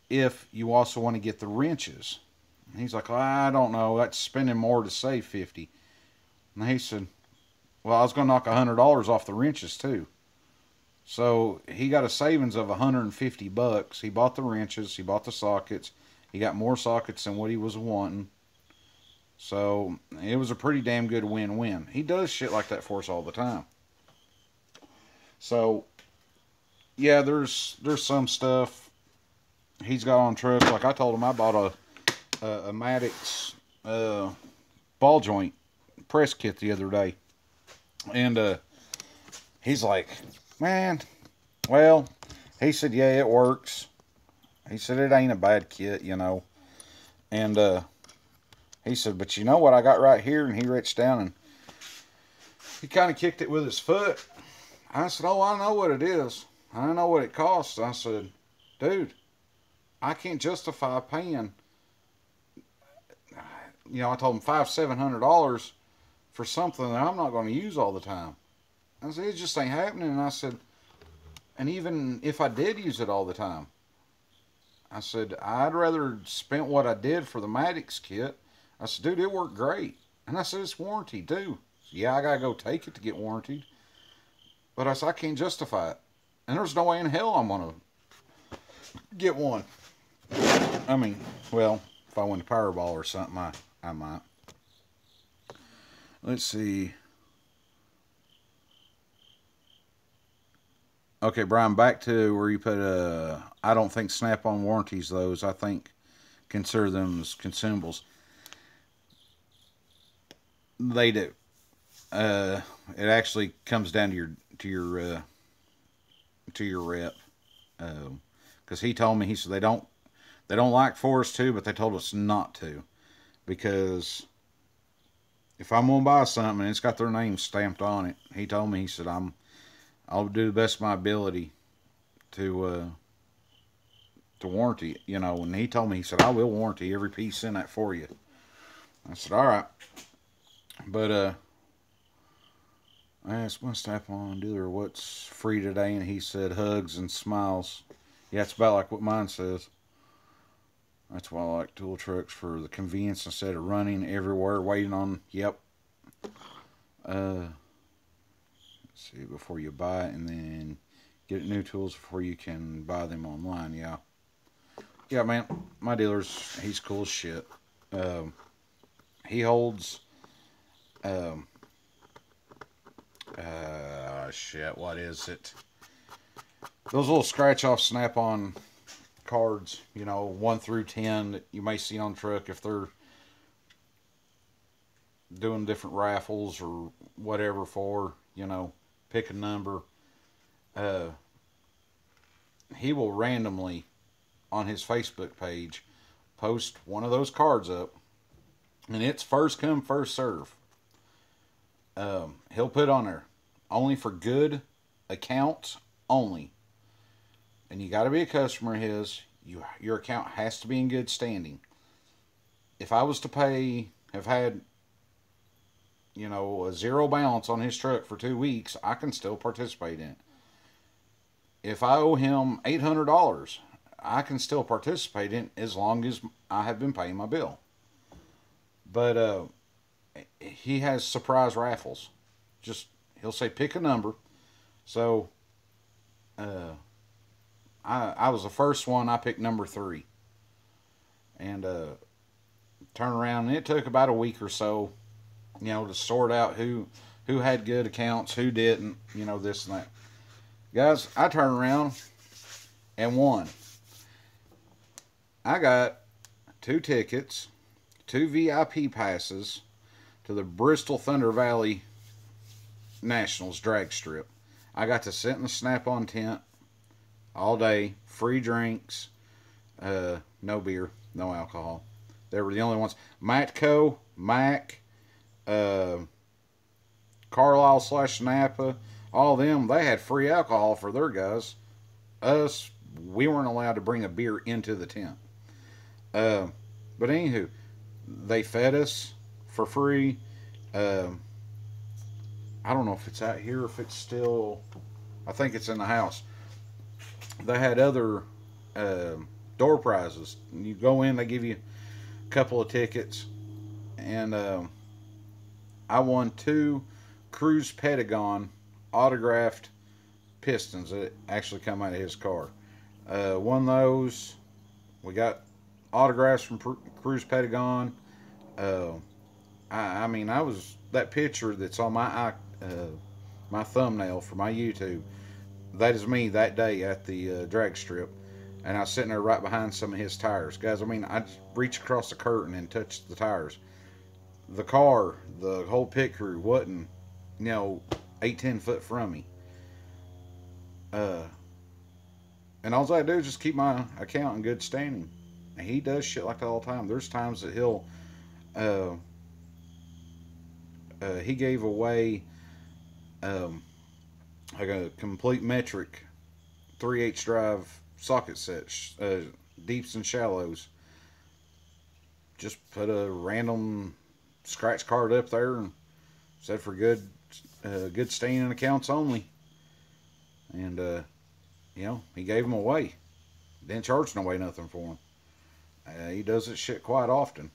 if you also want to get the wrenches. And he's like, well, I don't know, that's spending more to save 50. And he said, well, I was going to knock $100 off the wrenches too. So he got a savings of $150. He bought the wrenches, he bought the sockets, he got more sockets than what he was wanting. So it was a pretty damn good win-win. He does shit like that for us all the time. So yeah, there's some stuff he's got on truck. Like I told him, I bought a Maddox ball joint press kit the other day, and he's like, man, well, he said, yeah, it works. He said, it ain't a bad kit, And he said, but you know what I got right here? And he reached down and he kind of kicked it with his foot. I said, oh, I know what it is. I know what it costs. I said, dude, I can't justify paying, I told him $700 for something that I'm not going to use all the time. I said, it just ain't happening. And I said, and even if I did use it all the time, I said, I'd rather spent what I did for the Maddox kit. I said, dude, it worked great. And I said, it's warranted too. Yeah, I got to go take it to get warranted. But I said, I can't justify it. And there's no way in hell I'm going to get one. I mean, well, if I win the Powerball or something, I might. Let's see. Okay, Brian, back to where you put, I don't think Snap-on warranties those. I think consider them as consumables. They do. It actually comes down to your rep. Because he told me, he said they don't like for us to, but they told us not to. Because if I'm gonna buy something and it's got their name stamped on it, he told me, he said, I'll do the best of my ability to warranty it, and he told me, he said, I will warranty every piece in that for you. I said, all right. But I asked my Snap-on dealer what's free today, and he said hugs and smiles. Yeah, it's about like what mine says. That's why I like tool trucks, for the convenience instead of running everywhere waiting on. Yep. Let's see, before you buy it, and then get new tools before you can buy them online. Yeah. Yeah, man. My dealer's, he's cool as shit. He holds. Shit, what is it? Those little scratch-off Snap-on cards, 1 through 10 that you may see on truck if they're doing different raffles or whatever for, pick a number. He will randomly on his Facebook page, post one of those cards up, and it's first come, first serve. He'll put on there, only for good accounts only. And you got to be a customer of his. Your account has to be in good standing. If I was to have had, a zero balance on his truck for 2 weeks, I can still participate in it. If I owe him $800, I can still participate in it as long as I have been paying my bill. But he has surprise raffles. He'll say pick a number. So I was the first one. I picked number 3, and turn around, and it took about a week or so, to sort out who had good accounts, who didn't, this and that. Guys, I turned around and won. I got 2 tickets, 2 VIP passes to the Bristol Thunder Valley Nationals drag strip. I got to sit in the Snap-on tent all day, free drinks, no beer, no alcohol. They were the only ones. Matco, Mac, Carlisle/Napa, all of them, they had free alcohol for their guys. Us, we weren't allowed to bring a beer into the tent. But anywho, they fed us for free. I don't know if it's out here, if it's still, I think it's in the house. They had other door prizes. You go in, they give you a couple of tickets, and I won 2 Cruz Pentagon autographed Pistons that actually come out of his car. One of those, we got autographs from Cruz Pentagon. I mean, I was, that picture that's on my thumbnail for my YouTube, that is me that day at the drag strip, and I was sitting there right behind some of his tires. Guys, I mean, I just reached across the curtain and touched the tires. The car, the whole pit crew wasn't, 8-10 foot from me. And all I do is just keep my account in good standing. And he does shit like that all the time. There's times that he'll, he gave away like a complete metric 3/8 drive socket set, deeps and shallows. Just put a random scratch card up there and said for good standing accounts only. And he gave them away. Didn't charge no way nothing for them. He does this shit quite often.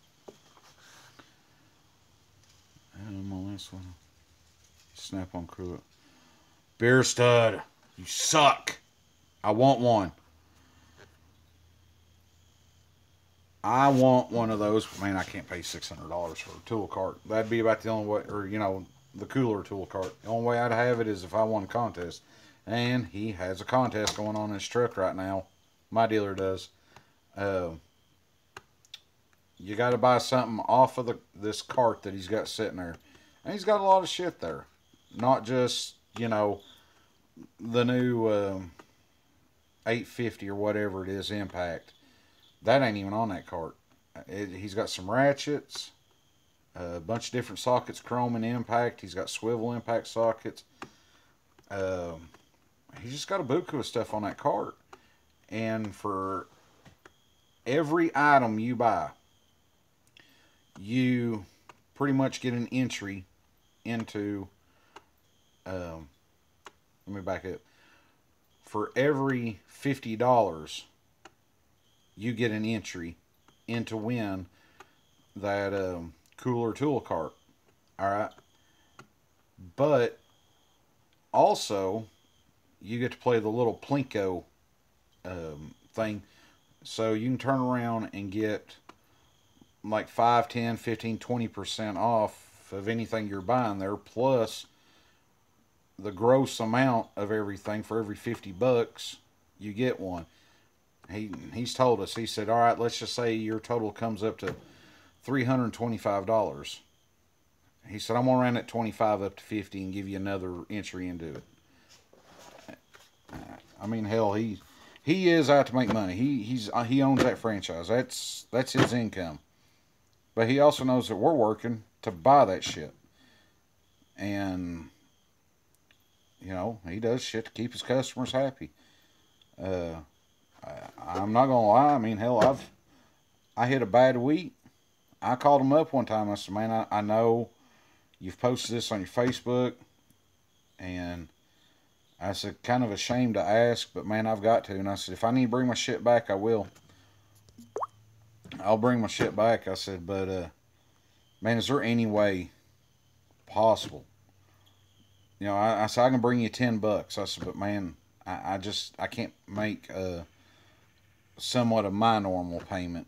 And my last one, Snap-on crew. Beer Stud, you suck. I want one. I want one of those. Man, I can't pay $600 for a tool cart. That'd be about the only way, or the cooler tool cart. The only way I'd have it is if I won a contest. And he has a contest going on in his truck right now. My dealer does. You got to buy something off of this cart that he's got sitting there. And he's got a lot of shit there. Not just, the new 850 or whatever it is, Impact. That ain't even on that cart. He's got some ratchets, a bunch of different sockets, chrome and impact. He's got swivel impact sockets. He's just got a buku of stuff on that cart. And for every item you buy, you pretty much get an entry into, let me back up. For every $50, you get an entry into win that cooler tool cart. Alright. But also, you get to play the little Plinko thing. So you can turn around and get like 5, 10, 15, 20% off of anything you're buying there, plus the gross amount of everything. For every $50 you get one. He's told us, he said, all right, let's just say your total comes up to $325. He said, I'm going to round that 25 up to 50 and give you another entry into it. I mean, hell, he he is out to make money. He owns that franchise. That's his income. But he also knows that we're working to buy that shit. And he does shit to keep his customers happy. Uh, I'm not gonna lie. I mean, hell, I hit a bad week. I called him up one time. I said, "Man, I know you've posted this on your Facebook, and I said, kind of ashamed to ask, but man, I've got to." And I said, "If I need to bring my shit back, I will. I'll bring my shit back." I said, "But man, is there any way possible?" I said, "I can bring you $10." I said, "But man, I can't make somewhat of my normal payment.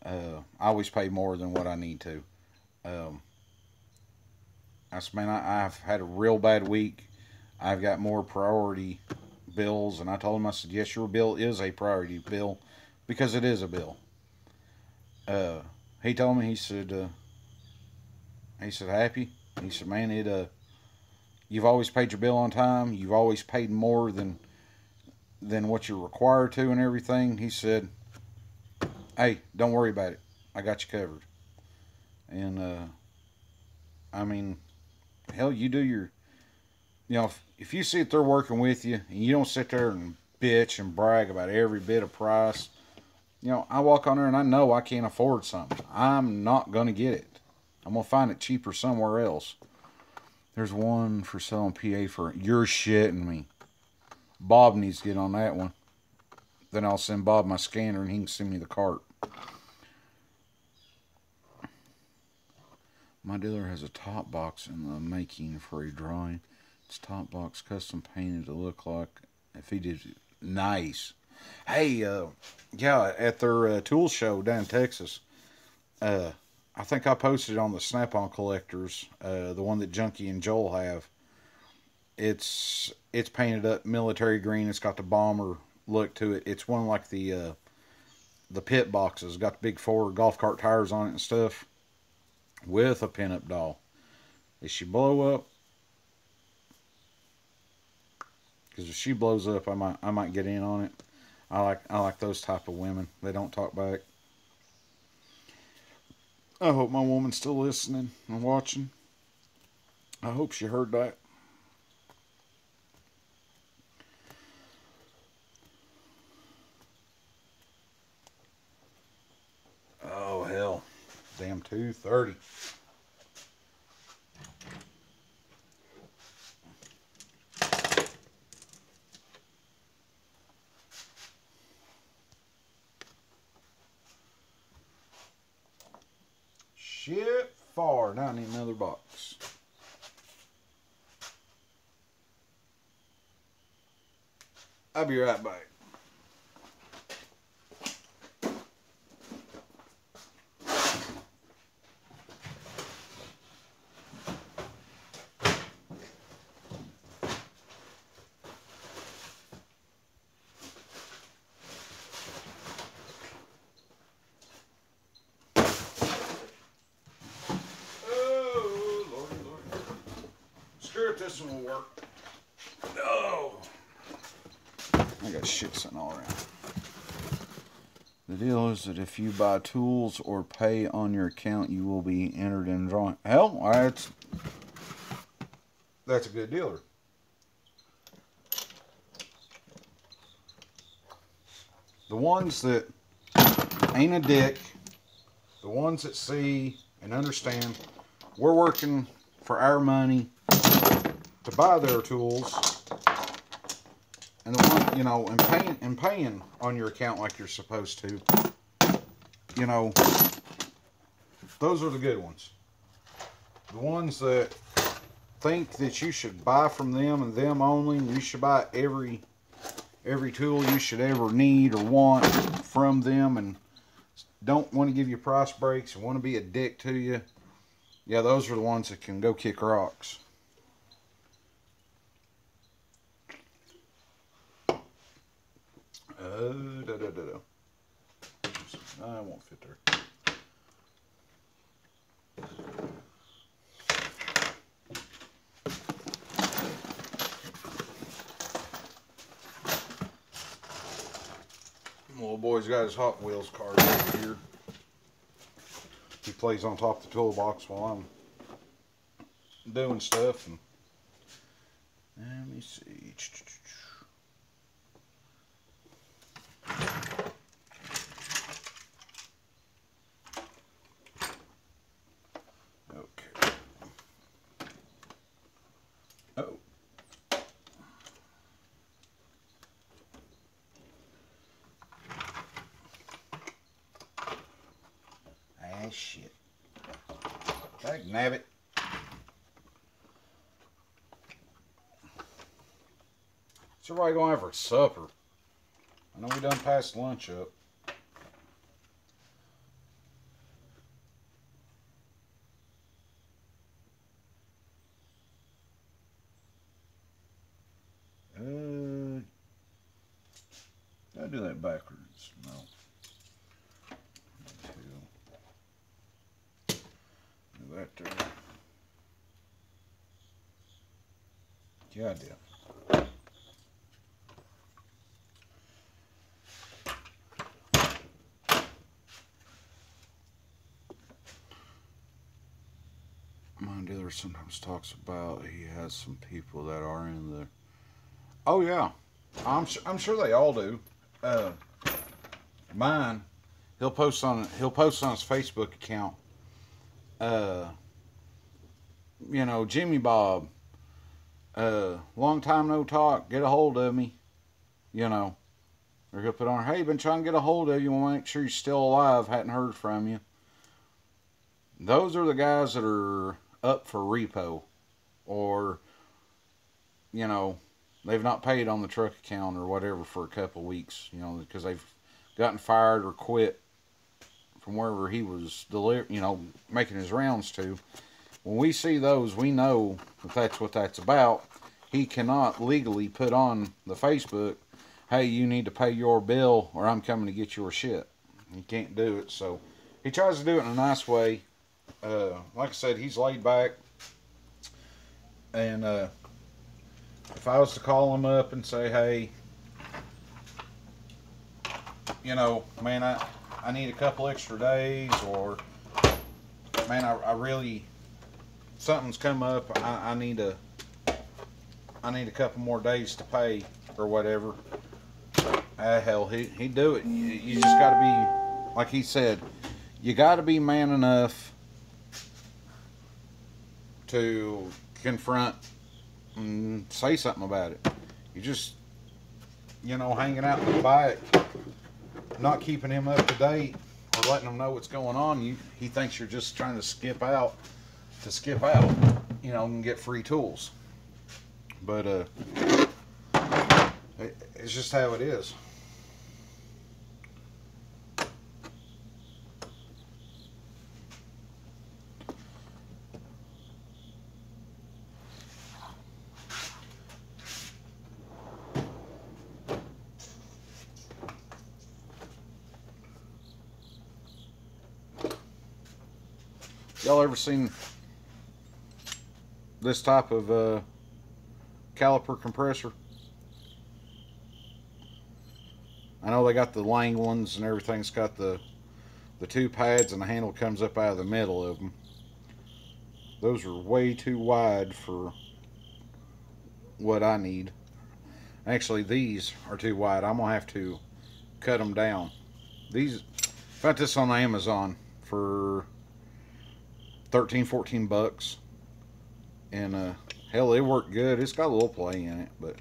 I always pay more than what I need to." I said, "Man, I've had a real bad week. I've got more priority bills." And I told him, I said, "Yes, your bill is a priority bill because it is a bill." Uh, he told me, he said, "Happy?" He said, "Man, you've always paid your bill on time. You've always paid more than what you're required to and everything." He said, "Hey, don't worry about it. I got you covered." And I mean, hell, you do your, if you see that they're working with you and you don't sit there and bitch and brag about every bit of price, I walk on there and I know I can't afford something. I'm not gonna get it. I'm gonna find it cheaper somewhere else. There's one for selling PA for, you're shitting me. Bob needs to get on that one. Then I'll send Bob my scanner and he can send me the cart. My dealer has a top box in the making for a drawing. It's top box custom painted to look like if he did nice. Hey, yeah, at their tool show down in Texas, I think I posted on the Snap-on Collectors, the one that Junkie and Joel have. It's painted up military green. It's got the bomber look to it. It's one like the pit boxes. Got the big 4 golf cart tires on it and stuff, with a pinup doll. If she blow up, because if she blows up, I might get in on it. I like those type of women. They don't talk back. I hope my woman's still listening and watching. I hope she heard that. Oh hell, damn 2:30. Shit far. Now I need another box. I'll be right back. Oh, Lordy, Lordy. Screw it, this one will work. No. I got shit sitting all around. The deal is that if you buy tools or pay on your account, you will be entered in drawing. Hell, that's a good dealer. The ones that ain't a dick, the ones that see and understand we're working for our money to buy their tools, and the one, and paying on your account like you're supposed to, those are the good ones. The ones that think that you should buy from them and them only, and you should buy every tool you should ever need or want from them, and don't want to give you price breaks and want to be a dick to you. Yeah, those are the ones that can go kick rocks. I won't fit there. boy's got his Hot Wheels cars over here. He plays on top of the toolbox while I'm doing stuff. And let me see. Okay. Oh. Ah, shit. Dag nabbit. What's everybody going to have for supper? I know we done passed lunch up. Did I do that backwards? No. Do that there. Yeah, I did. My dealer sometimes talks about he has some people that are in the. Oh yeah, I'm sure they all do. Mine, he'll post on his Facebook account. You know, Jimmy Bob. Long time no talk. Get a hold of me. You know, or he'll put on, hey, been trying to get a hold of you. Want to make sure you're still alive. Hadn't heard from you. Those are the guys that are up for repo, or you know, they've not paid on the truck account or whatever for a couple of weeks. You know, because they've gotten fired or quit from wherever he was making his rounds to. When we see those, we know that that's what that's about. He cannot legally put on the Facebook, hey, you need to pay your bill or I'm coming to get your shit. He can't do it. So he tries to do it in a nice way. Like I said, he's laid back. And if I was to call him up and say, hey, you know, man, I need a couple extra days, or man, I really, something's come up, I need a couple more days to pay or whatever. Hell, he'd do it. You just got to be, like he said, you got to be man enough to confront and say something about it. You just, you know, hanging out in the bike, not keeping him up to date or letting him know what's going on. He thinks you're just trying to skip out, you know, and get free tools. But it's just how it is. Y'all ever seen this type of caliper compressor? I know they got the Lang ones and everything's got the two pads and the handle comes up out of the middle of them. Those are way too wide for what I need. Actually, these are too wide. I'm gonna have to cut them down. These, got this on Amazon for 13, 14 bucks. And hell, it worked good. It's got a little play in it, but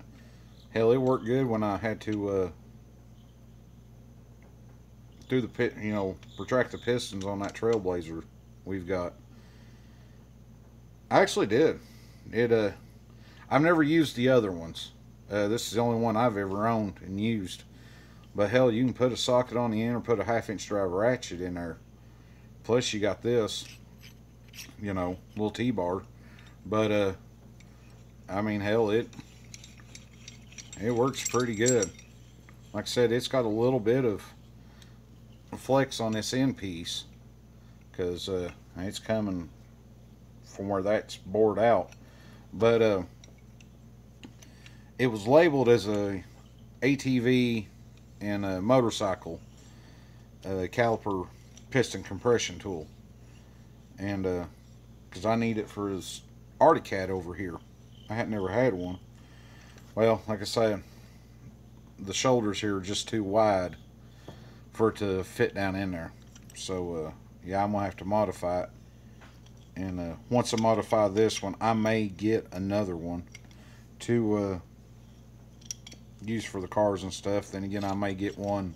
hell, it worked good when I had to do the pit, you know, retract the pistons on that Trailblazer we've got. I actually did. I've never used the other ones. This is the only one I've ever owned and used. But hell, you can put a socket on the end or put a 1/2-inch drive ratchet in there. Plus, you got this, you know, little T-bar. But I mean, hell, it works pretty good. Like I said, it's got a little bit of flex on this end piece because it's coming from where that's bored out. But it was labeled as a ATV and a motorcycle caliper piston compression tool, and because I need it for his Arctic Cat over here. I had never had one. Well, like I said, the shoulders here are just too wide for it to fit down in there. So yeah, I'm gonna have to modify it. And once I modify this one, I may get another one to use for the cars and stuff. Then again, I may get one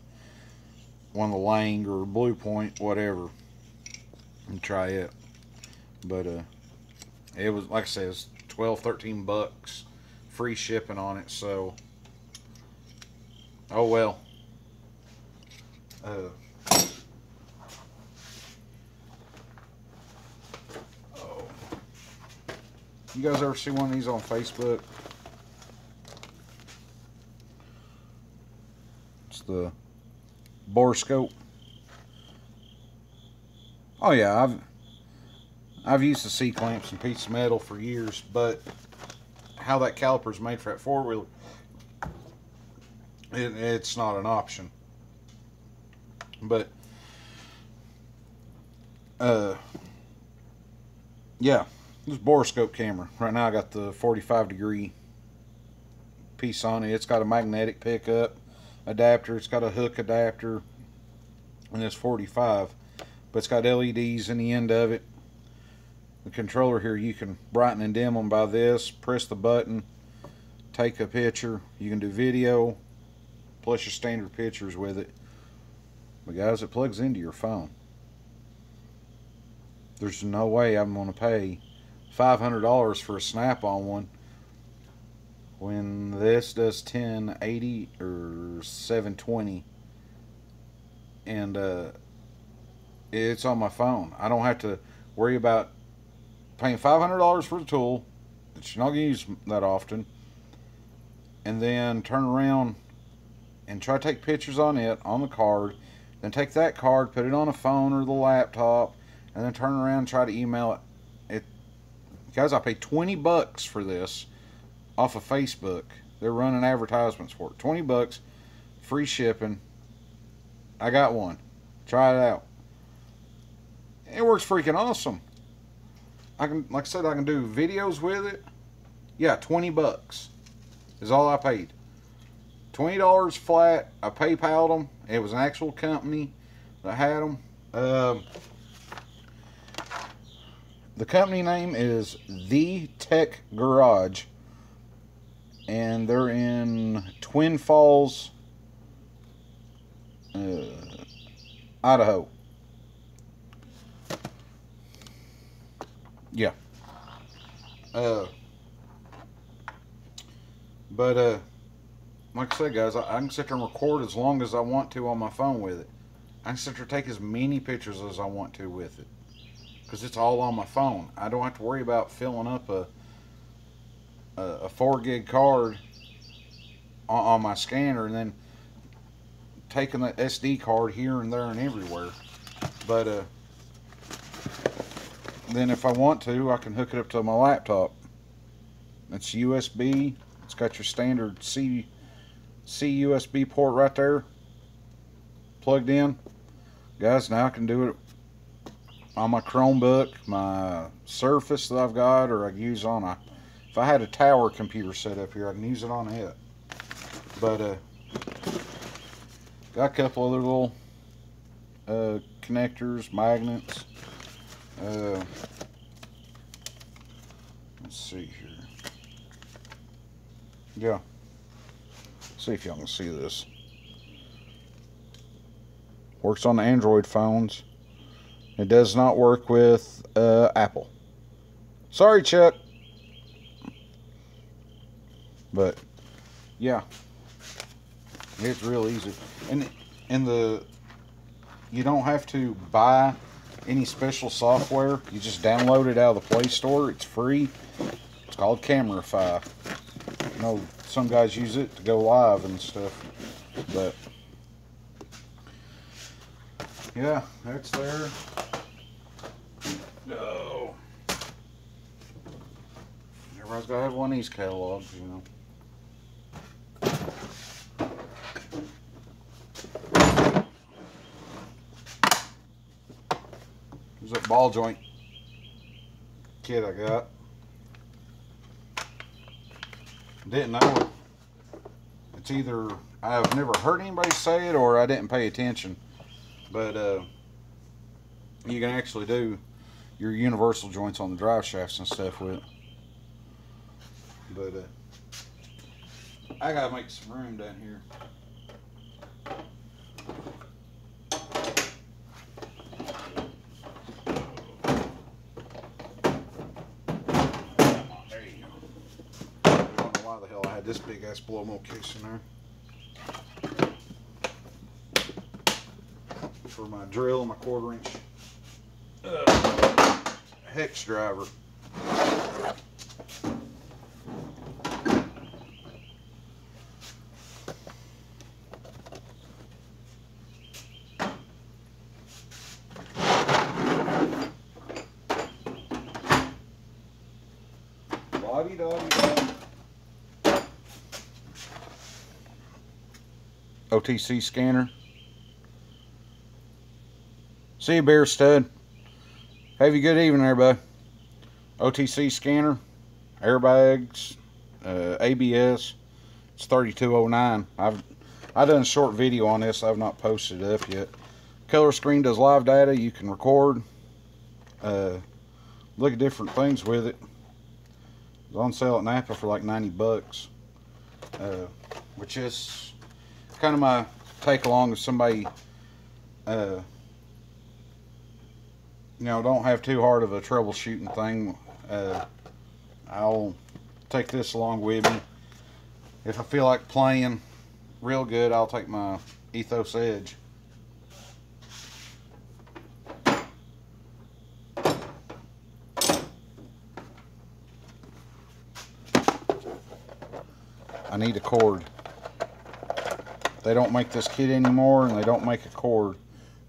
of the Lang or Blue Point, whatever, and try it. But it was, like I said, it's 12-13 bucks, free shipping on it. So oh well. You guys ever see one of these on Facebook? It's the borescope. Oh yeah, I've used the C-clamps and piece of metal for years, but how that caliper is made for that four-wheeler, it's not an option. But yeah, this borescope camera. Right now I got the 45-degree piece on it. It's got a magnetic pickup adapter. It's got a hook adapter, and it's 45. But it's got LEDs in the end of it. The controller here, you can brighten and dim them by this. Press the button, take a picture. You can do video, plus your standard pictures with it. But guys, it plugs into your phone. There's no way I'm going to pay $500 for a Snap-on one when this does 1080 or 720, and it's on my phone. I don't have to worry about paying $500 for the tool that you're not going to use that often, and then turn around and try to take pictures on it, on the card, then take that card, put it on a phone or the laptop, and then turn around and try to email it. Guys, I paid 20 bucks for this off of Facebook. They're running advertisements for it. 20 bucks, free shipping. I got one. Try it out. It works freaking awesome. I can, like I said, I can do videos with it. Yeah, 20 bucks is all I paid. $20 flat. I PayPal'd them. It was an actual company that had them. The company name is The Tech Garage, and they're in Twin Falls, Idaho. Yeah. But like I said, guys, I can sit there and record as long as I want to on my phone with it. I can sit there and take as many pictures as I want to with it, because it's all on my phone. I don't have to worry about filling up a 4 gig card on my scanner and then taking the SD card here and there and everywhere. But then if I want to, I can hook it up to my laptop. It's USB. It's got your standard C USB port right there, plugged in. Guys, now I can do it on my Chromebook, my Surface that I've got, or I can use on a, if I had a tower computer set up here, I can use it on it. But got a couple other little connectors, magnets. Let's see here. Yeah. See if y'all can see this. Works on the Android phones. It does not work with Apple. Sorry, Chuck. But yeah, it's real easy, and you don't have to buy any special software. You just download it out of the Play Store. It's free. It's called Camerify. You know, some guys use it to go live and stuff, but yeah, that's there. No. Everybody's got to have one of these catalogs, you know. ball joint kit I got. Didn't know it. It's either I've never heard anybody say it or I didn't pay attention. But you can actually do your universal joints on the drive shafts and stuff with it. But I gotta make some room down here. There you go. I don't know why the hell I had this big ass blow mold case in there. For my drill and my 1/4 inch hex driver. OTC scanner. See you, Bear Stud. Have a good evening, everybody. OTC scanner, airbags, ABS. It's 3209. I've done a short video on this. I've not posted it up yet. Color screen does live data. You can record, look at different things with it. It's on sale at Napa for like 90 bucks, which is kind of my take along if somebody you know, don't have too hard of a troubleshooting thing. I'll take this along with me. If I feel like playing real good, I'll take my Ethos Edge. I need a cord. They don't make this kit anymore, and they don't make a cord.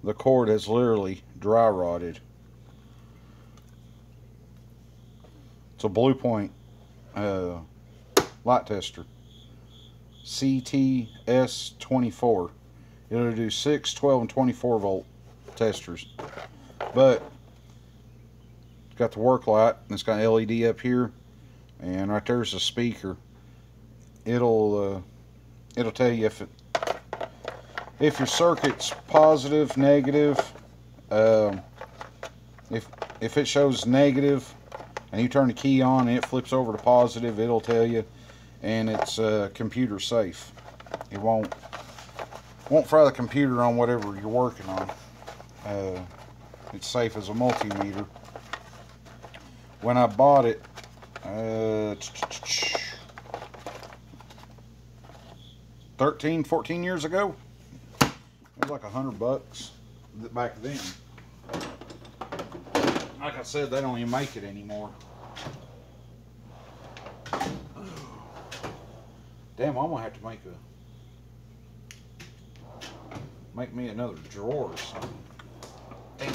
The cord has literally dry rotted. It's a Blue Point light tester. CTS24. It'll do 6, 12, and 24 volt testers. But it's got the work light, and it's got an LED up here, and right there's a speaker. It'll tell you if your circuit's positive, negative. If it shows negative and you turn the key on and it flips over to positive, it'll tell you, and it's computer safe. It won't fry the computer on whatever you're working on. It's safe as a multimeter. When I bought it, 13, 14 years ago, it was like $100 back then. Like I said, they don't even make it anymore. Damn, I'm gonna have to make me another drawer or something. Damn.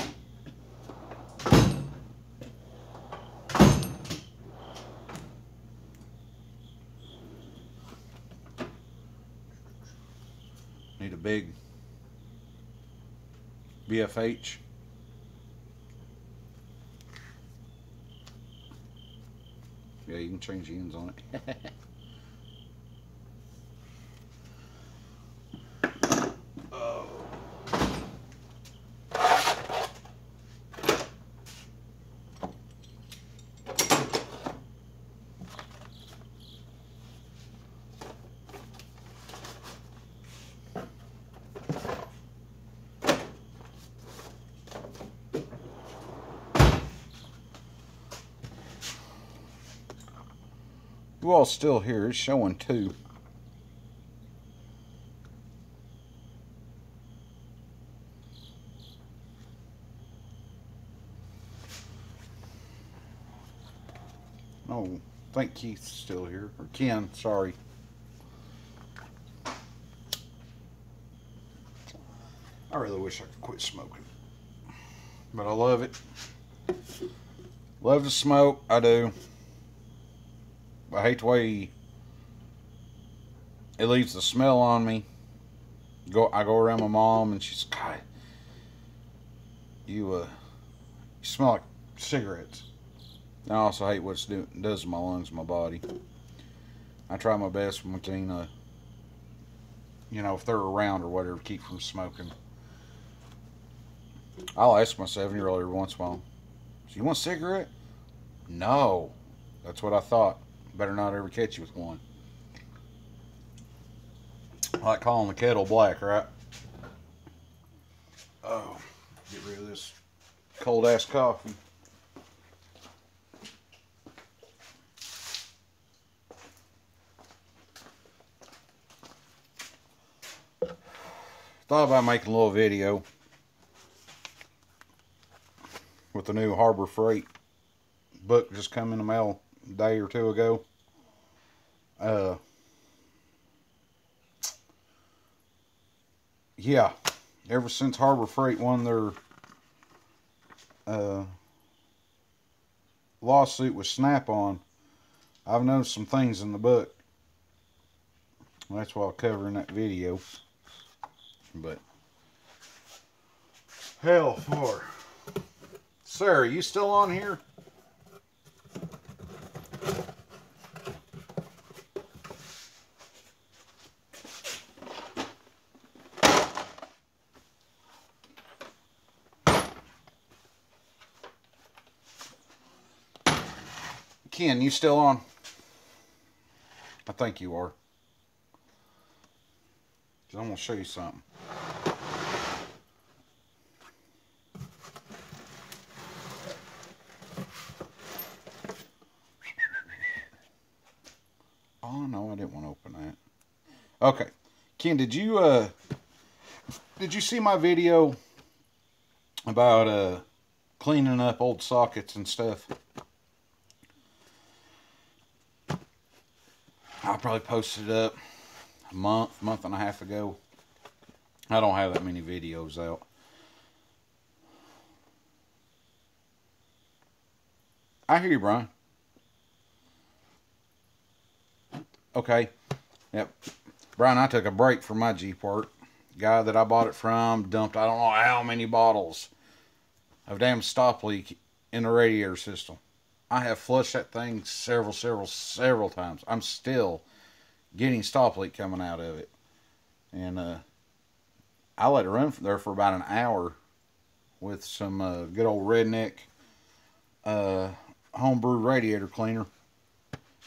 Need a big BFH. Yeah, you can change the ends on it. Oh. You all still here? It's showing 2. Oh, I think Keith's still here. Or Ken, sorry. I really wish I could quit smoking. But I love it. Love to smoke, I do. I hate the way it leaves the smell on me. I go around my mom and she's, God, you You smell like cigarettes. I also hate what it does to my lungs and my body. I try my best when Tina, if they're around or whatever, to keep from smoking. I'll ask my 7-year-old every once in a while, "So you want a cigarette?" "No." That's what I thought. Better not ever catch you with one. I like calling the kettle black, right? Oh, get rid of this cold ass coffee. Thought about making a little video with the new Harbor Freight book just come in the mail a day or two ago. Yeah, ever since Harbor Freight won their lawsuit with Snap-on, I've noticed some things in the book. That's what I'll cover in that video. But hell for Sarah, you still on here? Ken, you still on? I think you are. I'm going to show you something. Oh, no, I didn't want to open that. Okay. Ken, did you see my video about cleaning up old sockets and stuff? I probably posted it up a month and a half ago. I don't have that many videos out. I hear you, Brian. Okay. Yep. Brian, I took a break from my Jeep work. Guy that I bought it from dumped I don't know how many bottles of damn stop leak in the radiator system. I have flushed that thing several times. I'm still getting stop leak coming out of it. And I let it run there for about an hour with some good old redneck homebrew radiator cleaner.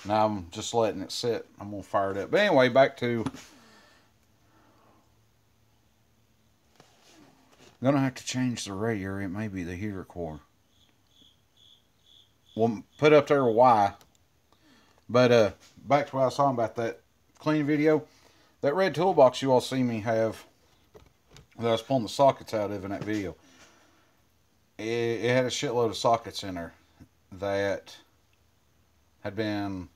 Now I'm just letting it sit. I'm going to fire it up. But anyway, back to... I'm going to have to change the radiator. It may be the heater core. We'll put up there why. But back to what I was talking about, that clean video. That red toolbox you all see me have, that I was pulling the sockets out of in that video, it had a shitload of sockets in there that had been,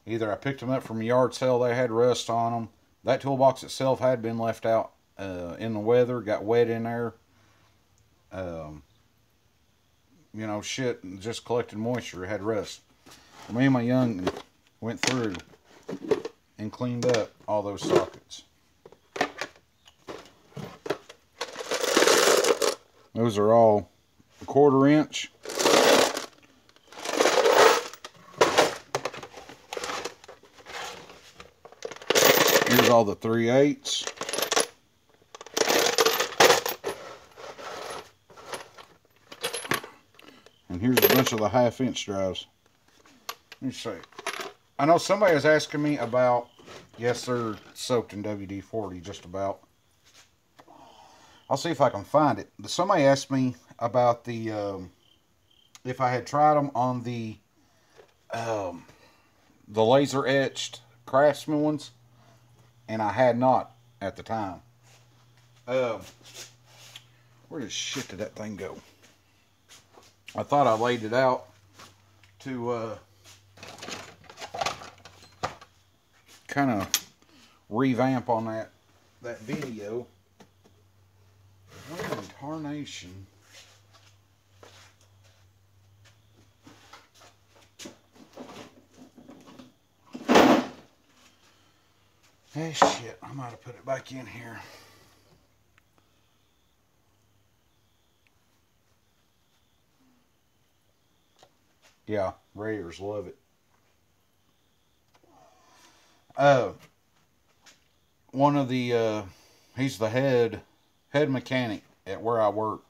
either I picked them up from a yard sale, they had rust on them. That toolbox itself had been left out in the weather, got wet in there. Shit just collected moisture, it had rust. Me and my young went through and cleaned up all those sockets. Those are all 1/4 inch. Here's all the 3/8. And here's a bunch of the 1/2 inch drives. Let me see. I know somebody was asking me about, yes, they're soaked in WD-40 just about. I'll see if I can find it. Somebody asked me about the, if I had tried them on the laser etched Craftsman ones, and I had not at the time. Where the shit did that thing go? I thought I laid it out to kind of revamp on that video. What in tarnation? Hey, shit, I might have put it back in here. Yeah, radiators love it. One of the he's the head mechanic at where I work.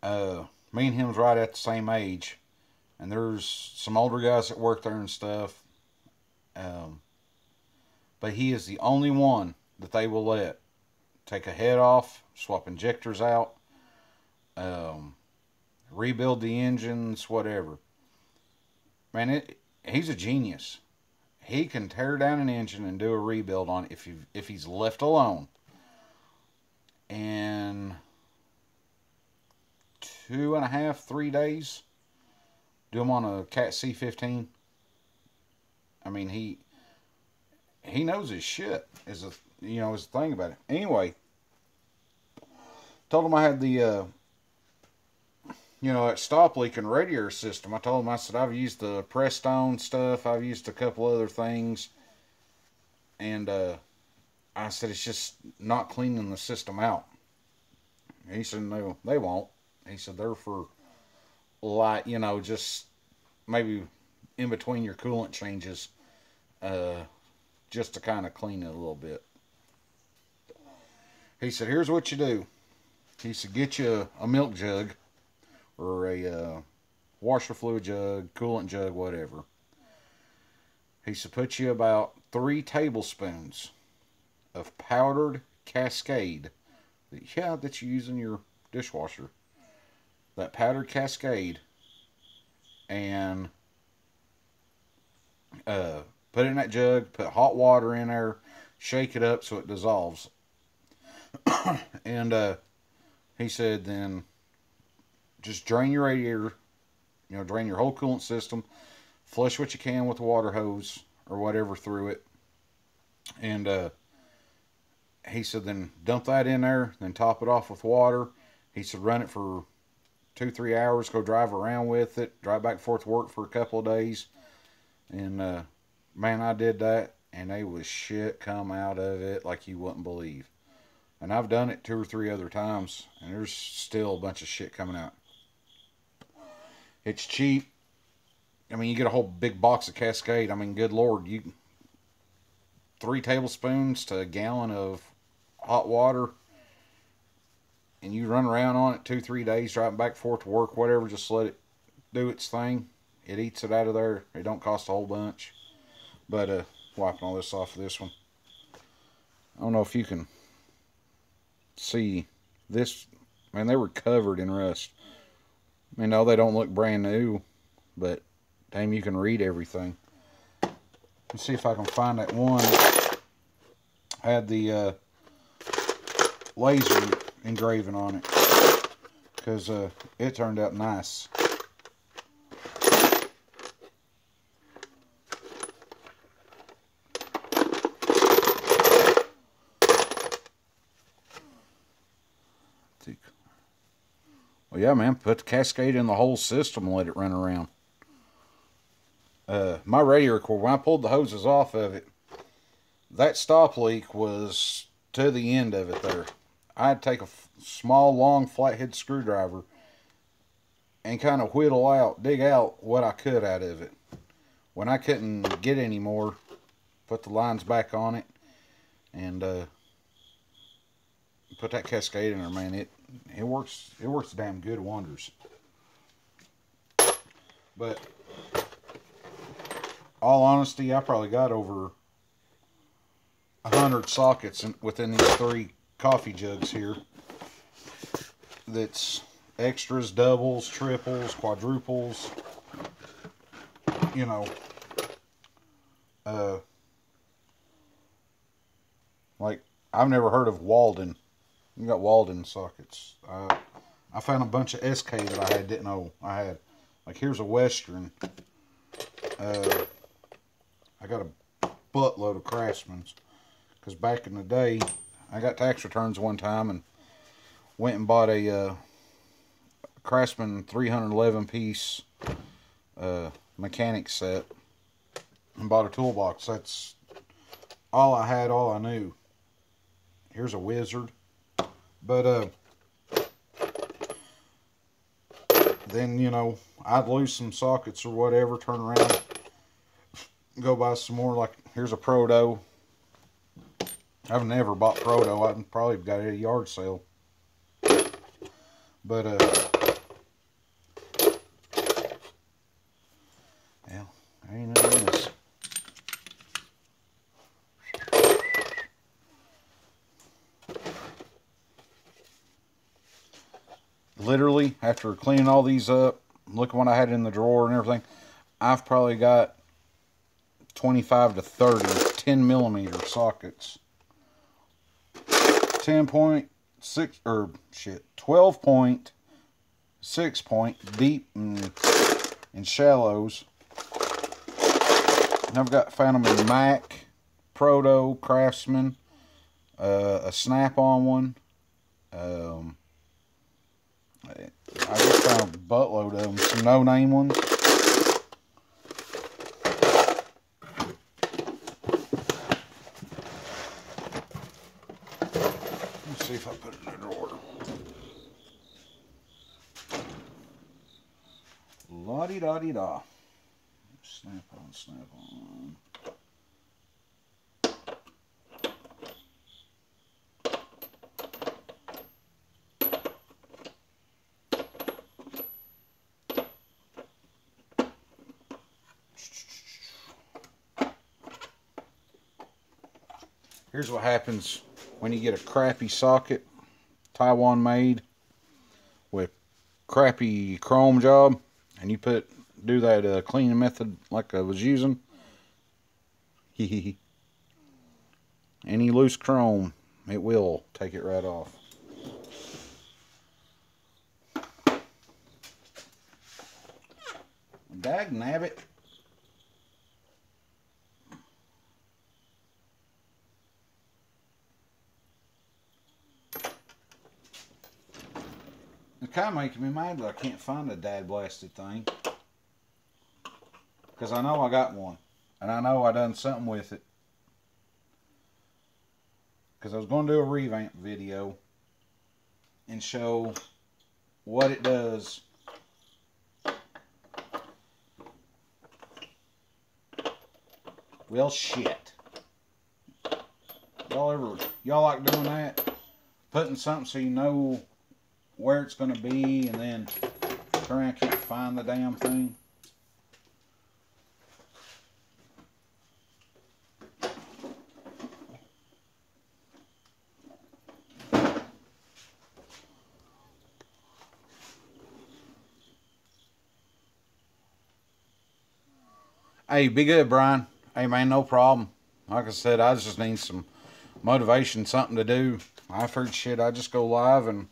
Me and him's right at the same age, and there's some older guys that work there and stuff. Um, but he is the only one that they will let take a head off, swap injectors out, um, rebuild the engines, whatever. Man, he's a genius. He can tear down an engine and do a rebuild on it if he's left alone. And 2.5, 3 days, do them on a Cat C15. I mean, he knows his shit. Is the thing about it. Anyway, told him I had the that stop leak and radiator system. I told him, I said, I've used the Prestone stuff. I've used a couple other things. And I said, it's just not cleaning the system out. He said, no, they won't. He said, they're for light, just maybe in between your coolant changes, just to kind of clean it a little bit. He said, here's what you do. He said, get you a milk jug or a washer fluid jug, coolant jug, whatever. He said, put you about 3 tablespoons of powdered Cascade. That you use in your dishwasher. That powdered Cascade. And put it in that jug, put hot water in there, shake it up so it dissolves. And he said, then just drain your radiator, drain your whole coolant system, flush what you can with the water hose or whatever through it. And he said, then dump that in there, then top it off with water. He said, run it for 2-3 hours, go drive around with it, drive back and forth to work for a couple of days. And man, I did that, and there was shit come out of it like you wouldn't believe. And I've done it 2 or 3 other times, and there's still a bunch of shit coming out. It's cheap. I mean, you get a whole big box of Cascade. I mean, good Lord, 3 tablespoons to a gallon of hot water, and you run around on it 2-3 days, driving back and forth to work, whatever. Just let it do its thing. It eats it out of there. It don't cost a whole bunch. But wiping all this off of this one. I don't know if you can see this. Man, they were covered in rust. I mean, no, they don't look brand new, but damn, you can read everything. Let's see if I can find that one that had the laser engraving on it, because it turned out nice. Well, yeah, man, put the Cascade in the whole system and let it run around. My radiator core, when I pulled the hoses off of it, that stop leak was to the end of it there. I had to take a small, long, flathead screwdriver and kind of dig out what I could out of it. When I couldn't get any more, put the lines back on it and put that Cascade in there, man. It works damn good wonders. But all honesty, I probably got over 100 sockets within these 3 coffee jugs here. That's extras, doubles, triples, quadruples. Like, I've never heard of Walden. You got Walden sockets. I found a bunch of SK that I didn't know I had. Like, here's a Western. I got a buttload of Craftsman's. Because back in the day, I got tax returns one time and went and bought a Craftsman 311 piece mechanic set. And bought a toolbox. That's all I had, all I knew. Here's a Wizard. But then, I'd lose some sockets or whatever, turn around, go buy some more. Like, here's a Proto. I've never bought Proto. I've probably got it at a yard sale. But, well, ain't no this. Literally, after cleaning all these up, looking what I had in the drawer and everything, I've probably got 25 to 30 10mm sockets. 10.6 or shit, 12.6 point deep and shallows. And I've got found them in Mac, Proto, Craftsman, a Snap-on one. I just found a buttload of them. Some no-name ones. Let's see if I put it in a drawer. La-di-da-di-da. Snap-on, Snap-on. Here's what happens when you get a crappy socket, Taiwan made, with crappy chrome job, and you do that cleaning method like I was using. Any loose chrome, it will take it right off. Dag nabbit. It's kind of making me mad that I can't find a dad blasted thing. Because I know I got one. And I know I done something with it. Because I was going to do a revamp video and show what it does. Well, shit. Y'all like doing that? Putting something so you know where it's going to be, and then turn around and can't find the damn thing. Hey, be good, Brian. Hey, man, no problem. Like I said, I just need some motivation, something to do. I figured, shit, I just go live and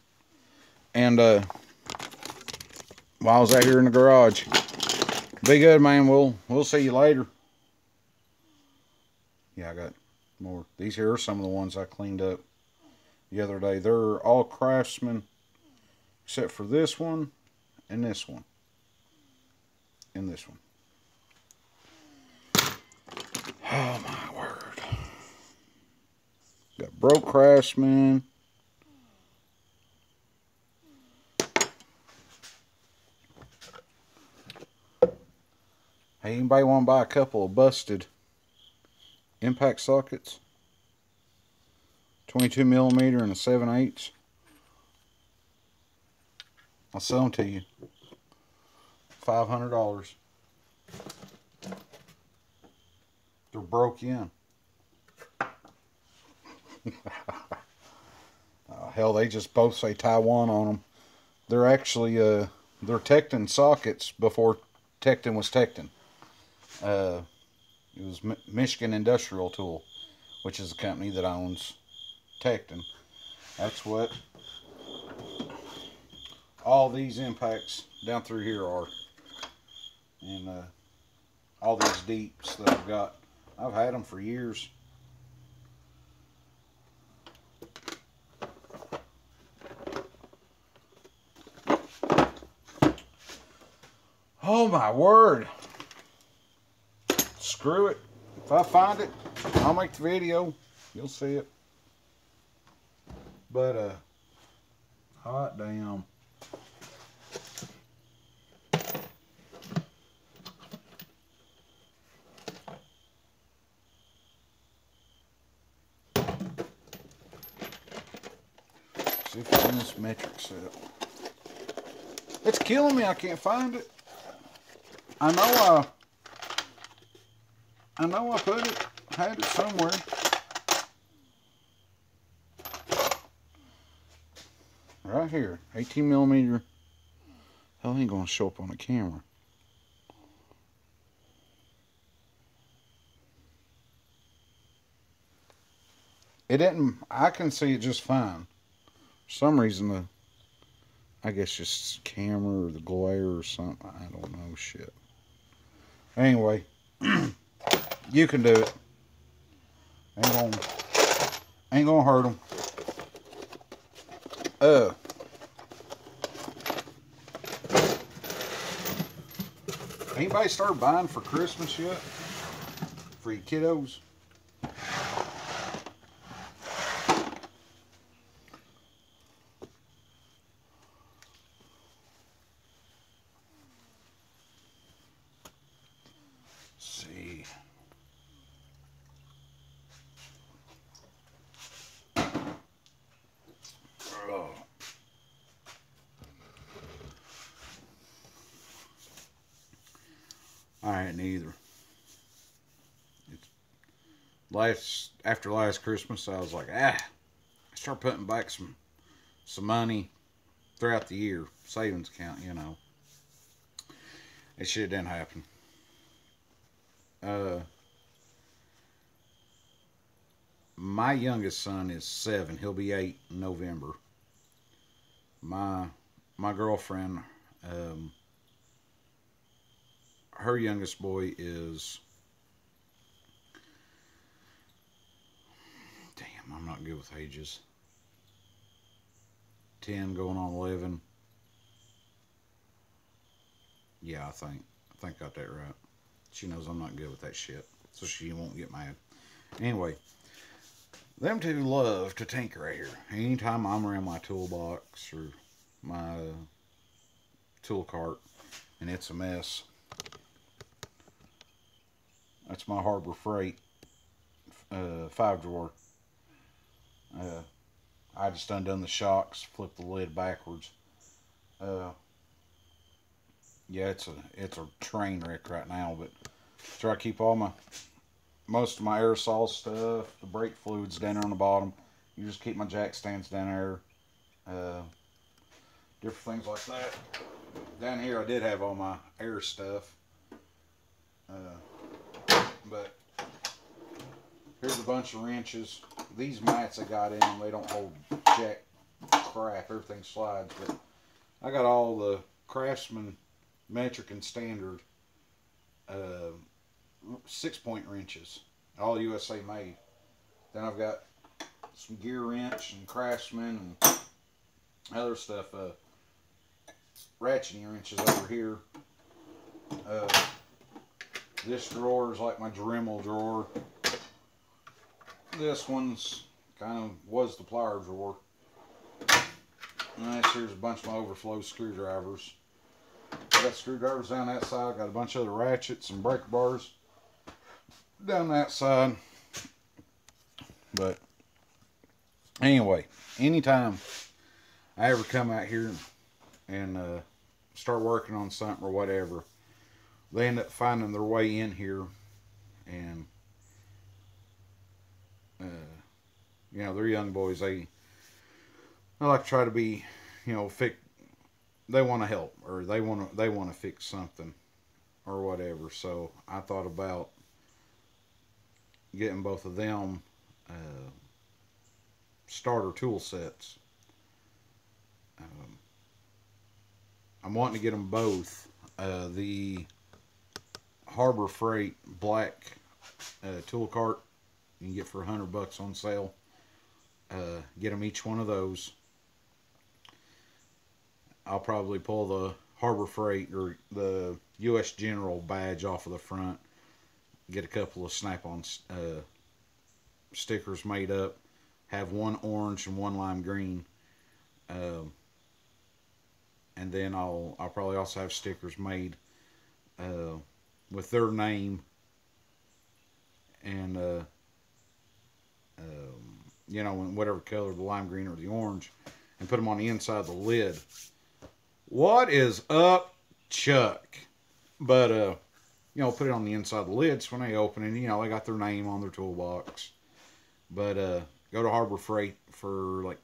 while I was out here in the garage. Be good, man. We'll see you later. Yeah, I got more. These here are some of the ones I cleaned up the other day. They're all Craftsman except for this one and this one and this one. Oh my word. Got broke Craftsman. Hey, anybody want to buy a couple of busted impact sockets? 22mm and a 7/8. I'll sell them to you. $500. They're broke in. Hell, they just both say Taiwan on them. They're actually they're Tekton sockets before Tekton was Tekton. It was Michigan Industrial Tool, which is a company that owns Tekton. That's what all these impacts down through here are. And all these deeps that I've got, I've had them for years. Oh my word. Screw it. If I find it, I'll make the video. You'll see it. But hot damn. See if it's in this metric set. It's killing me. I can't find it. I know I put it. Had it somewhere. Right here. 18 millimeter. Hell, ain't gonna show up on the camera. It didn't. I can see it just fine. For some reason, I guess just camera or the glare or something. I don't know. Shit. Anyway, you can do it. Ain't gonna hurt them. Anybody started buying for Christmas yet? For your kiddos? See. Oh. I ain't either. After last Christmas, I was like, I start putting back some money throughout the year, savings account, you know. That shit didn't happen. My youngest son is 7. He'll be 8 in November. My girlfriend, her youngest boy is, damn, I'm not good with ages. 10 going on 11. Yeah, I think got that right. She knows I'm not good with that shit, so she won't get mad. Anyway, them two love to tinker right here. Anytime I'm around my toolbox or my tool cart and it's a mess, that's my Harbor Freight 5-drawer. I just undone the shocks, flipped the lid backwards. Yeah, it's a train wreck right now, but try to keep most of my aerosol stuff, the brake fluids down there on the bottom. You just keep my jack stands down there, different things like that. Down here, I did have all my air stuff, but here's a bunch of wrenches. These mats I got in them, they don't hold jack crap. Everything slides, but I got all the Craftsman metric and standard 6-point wrenches, all USA made. Then I've got some gear wrench and Craftsman and other stuff, ratcheting wrenches over here. This drawer is like my Dremel drawer. This one's was the plier drawer. And here's a bunch of my overflow screwdrivers. I got screwdrivers down that side. I got a bunch of other ratchets and breaker bars down that side. But anyway, anytime I ever come out here and start working on something or whatever, they end up finding their way in here, and you know, they're young boys. They like to try to be, you know, they want to help, or they want to fix something or whatever. So I thought about getting both of them starter tool sets. I'm wanting to get them both. The Harbor Freight black tool cart you can get for $100 on sale. Get them each one of those. I'll probably pull the Harbor Freight or the US General badge off of the front. Get a couple of Snap-on stickers made up. Have one orange and one lime green. And then I'll probably also have stickers made with their name and you know, in whatever color, the lime green or the orange, and put them on the inside of the lid. What is up, Chuck? But, you know, put it on the inside of the lids when they open it. You know, they got their name on their toolbox. But, go to Harbor Freight for like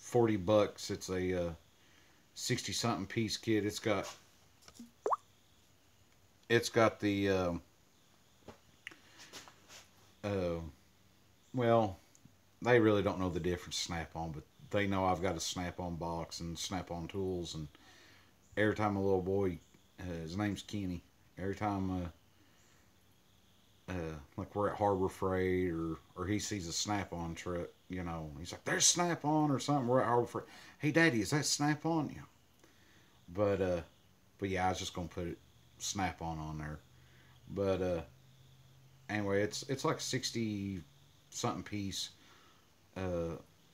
$40. It's a 60-something piece kit. It's got the, well, they really don't know the difference Snap-on, but they know I've got a Snap-on box and Snap-on tools, and every time a little boy, his name's Kenny, every time like we're at Harbor Freight or he sees a Snap-on truck, you know, he's like, there's Snap-on or something, we're at Harbor Freight, hey Daddy, is that Snap-on? Yeah. But yeah, I was just gonna put it Snap-on on there. But anyway, it's like 60 something piece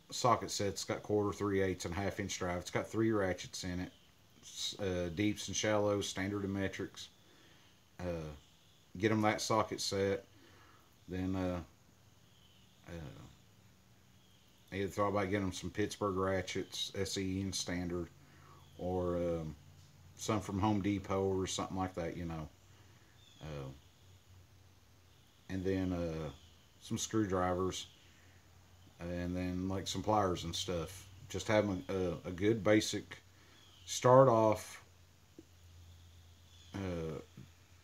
socket set. It's got 1/4, 3/8, and 1/2 inch drive. It's got 3 ratchets in it, deeps and shallows, standard and metrics. Get them that socket set, then either thought about getting them some Pittsburgh ratchets, SE and standard, or some from Home Depot or something like that, you know. And then some screwdrivers, and then like some pliers and stuff. Just having a good basic start off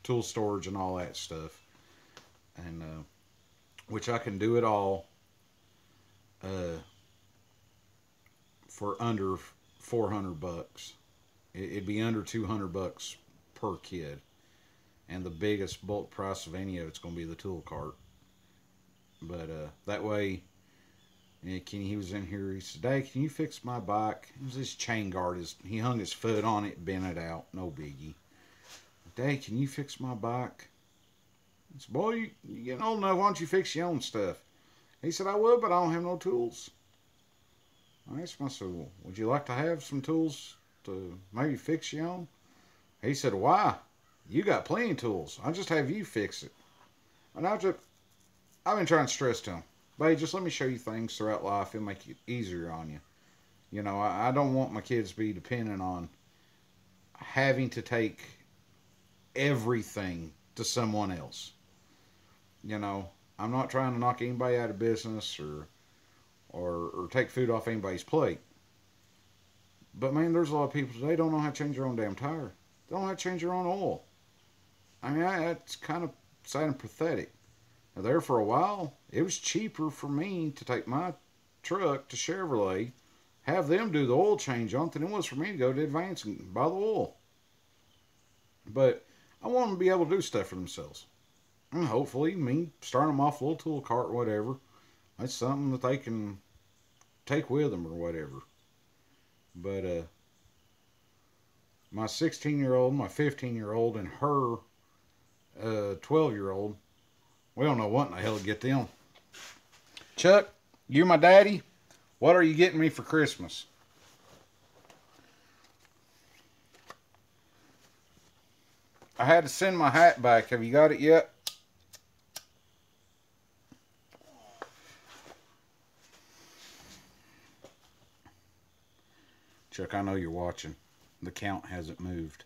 tool storage and all that stuff, and which I can do it all for under $400. It'd be under $200 per kid. And the biggest bulk price of any of it's going to be the tool cart. But that way, Kenny, he was in here. He said, Dad, can you fix my bike? It was his chain guard. He hung his foot on it, bent it out. No biggie. Dad, can you fix my bike? I said, boy, you getting old enough. Why don't you fix your own stuff? He said, I would, but I don't have no tools. I asked him, I said, well, would you like to have some tools to maybe fix your own? He said, why? You got plenty of tools. I'll just have you fix it. And I've been trying to stress to him, babe, just let me show you things throughout life. It'll make it easier on you. You know, I don't want my kids to be dependent on having to take everything to someone else. You know, I'm not trying to knock anybody out of business or take food off anybody's plate. But man, there's a lot of people today don't know how to change their own damn tire. They don't know how to change their own oil. I mean, that's kind of sad and pathetic. Now, there for a while, it was cheaper for me to take my truck to Chevrolet, have them do the oil change on it, than it was for me to go to Advance and buy the oil. But I want them to be able to do stuff for themselves. And hopefully, me starting them off a little tool cart or whatever, that's something that they can take with them or whatever. But my 16-year-old, my 15-year-old, and her 12-year-old, we don't know what in the hell to get them. Chuck, you're my daddy. What are you getting me for Christmas? I had to send my hat back. Have you got it yet? Chuck, I know you're watching. The count hasn't moved.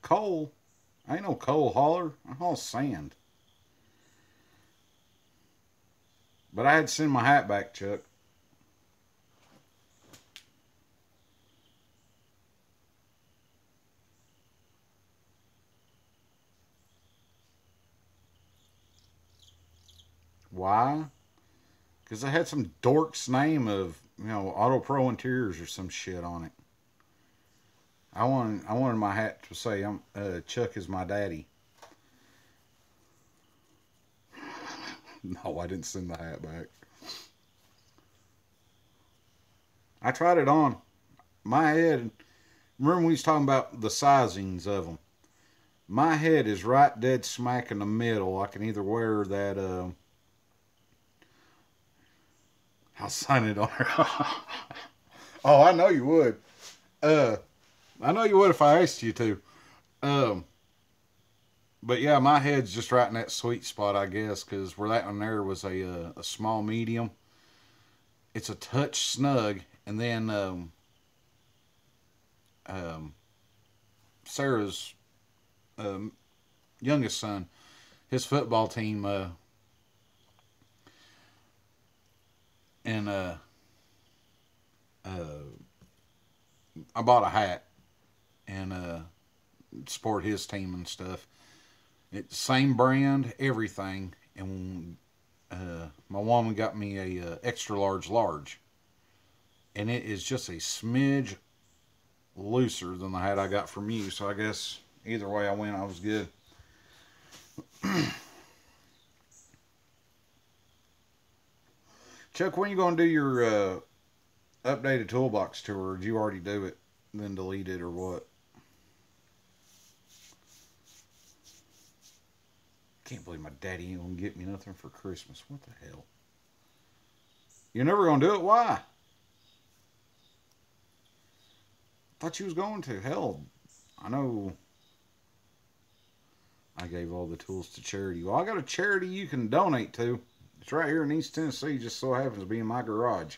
Coal? I ain't no coal hauler. I haul sand. But I had to send my hat back, Chuck. Why? Because I had some dork's name of, you know, Auto Pro Interiors or some shit on it. I wanted my hat to say Chuck is my daddy. No, I didn't send the hat back. I tried it on. My head, remember when we was talking about the sizings of them? My head is right dead smack in the middle. I can either wear that, I'll sign it on her. Oh, I know you would. I know you would if I asked you to. But yeah, my head's just right in that sweet spot, I guess, because where that one there was a small medium. It's a touch snug, and then um, Sarah's um, youngest son, his football team, and I bought a hat and support his team and stuff. It's same brand, everything, and my woman got me a extra large, and it is just a smidge looser than the hat I got from you. So I guess either way I went, I was good. Chuck, when you gonna do your updated toolbox tour? Did you already do it, then delete it, or what? Can't believe my daddy ain't gonna get me nothing for Christmas. What the hell? You're never gonna do it? Why? Thought you was going to. Hell, I know I gave all the tools to charity. Well, I got a charity you can donate to. It's right here in East Tennessee. Just so happens to be in my garage.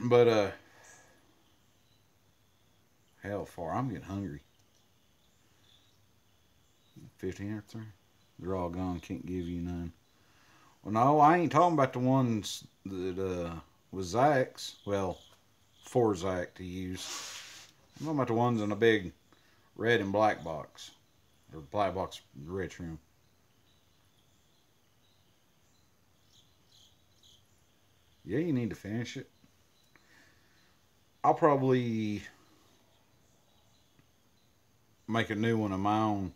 But hell, far. I'm getting hungry. 15 or 3. They're all gone. Can't give you none. Well, no, I ain't talking about the ones that was Zach's. Well, for Zach to use. I'm talking about the ones in a big red and black box. Or black box, red trim. Yeah, you need to finish it. I'll probably make a new one of my own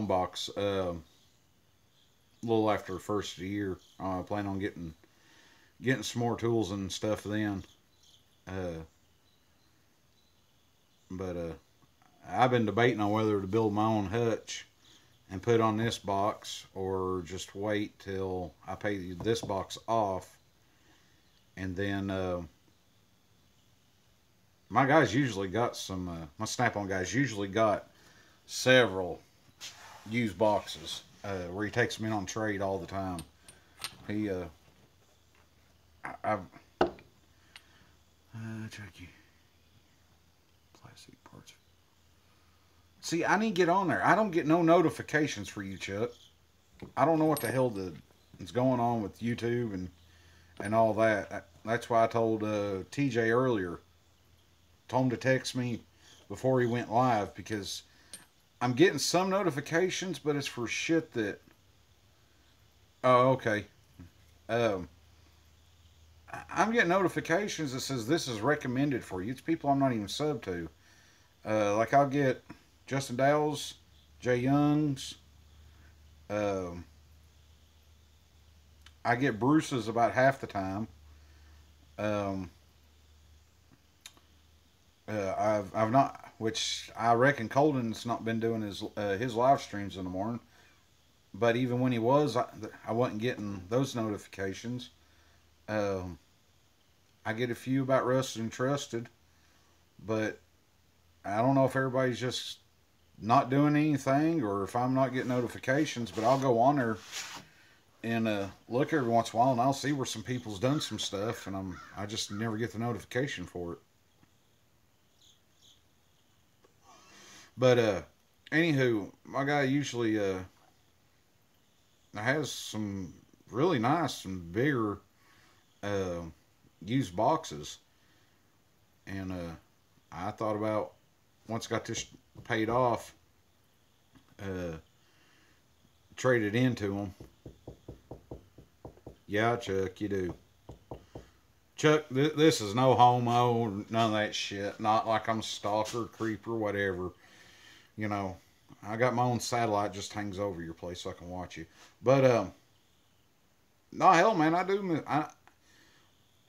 box. A little after the first of the year. I plan on getting some more tools and stuff then. Uh, but I've been debating on whether to build my own hutch and put on this box, or just wait till I pay this box off, and then my guys usually got some. My Snap-on guys usually got several used boxes where he takes them in on trade all the time. He I've check you plastic parts. See, I need to get on there. I don't get no notifications for you, Chuck. I don't know what the hell is going on with YouTube and all that. That's why I told TJ earlier. Told him to text me before he went live, because I'm getting some notifications, but it's for shit that. Oh, okay. Um, I'm getting notifications that says this is recommended for you. It's people I'm not even sub to. Like I'll get Justin Dowles, Jay Young's. Um, I get Bruce's about half the time. Um, I've not, which I reckon Colden's not been doing his live streams in the morning. But even when he was, I wasn't getting those notifications. Um, I get a few about Rusted and Trusted, but I don't know if everybody's just not doing anything or if I'm not getting notifications. But I'll go on there and look every once in a while, and I'll see where some people's done some stuff, and I just never get the notification for it. But anywho, my guy usually has some really nice and bigger uh, used boxes, and I thought about, once I got this paid off, trade it into them. Yeah, Chuck, you do. Chuck, this is no homo, none of that shit. Not like I'm a stalker, creeper, whatever. You know, I got my own satellite, just hangs over your place so I can watch you. But no, hell, man, I do.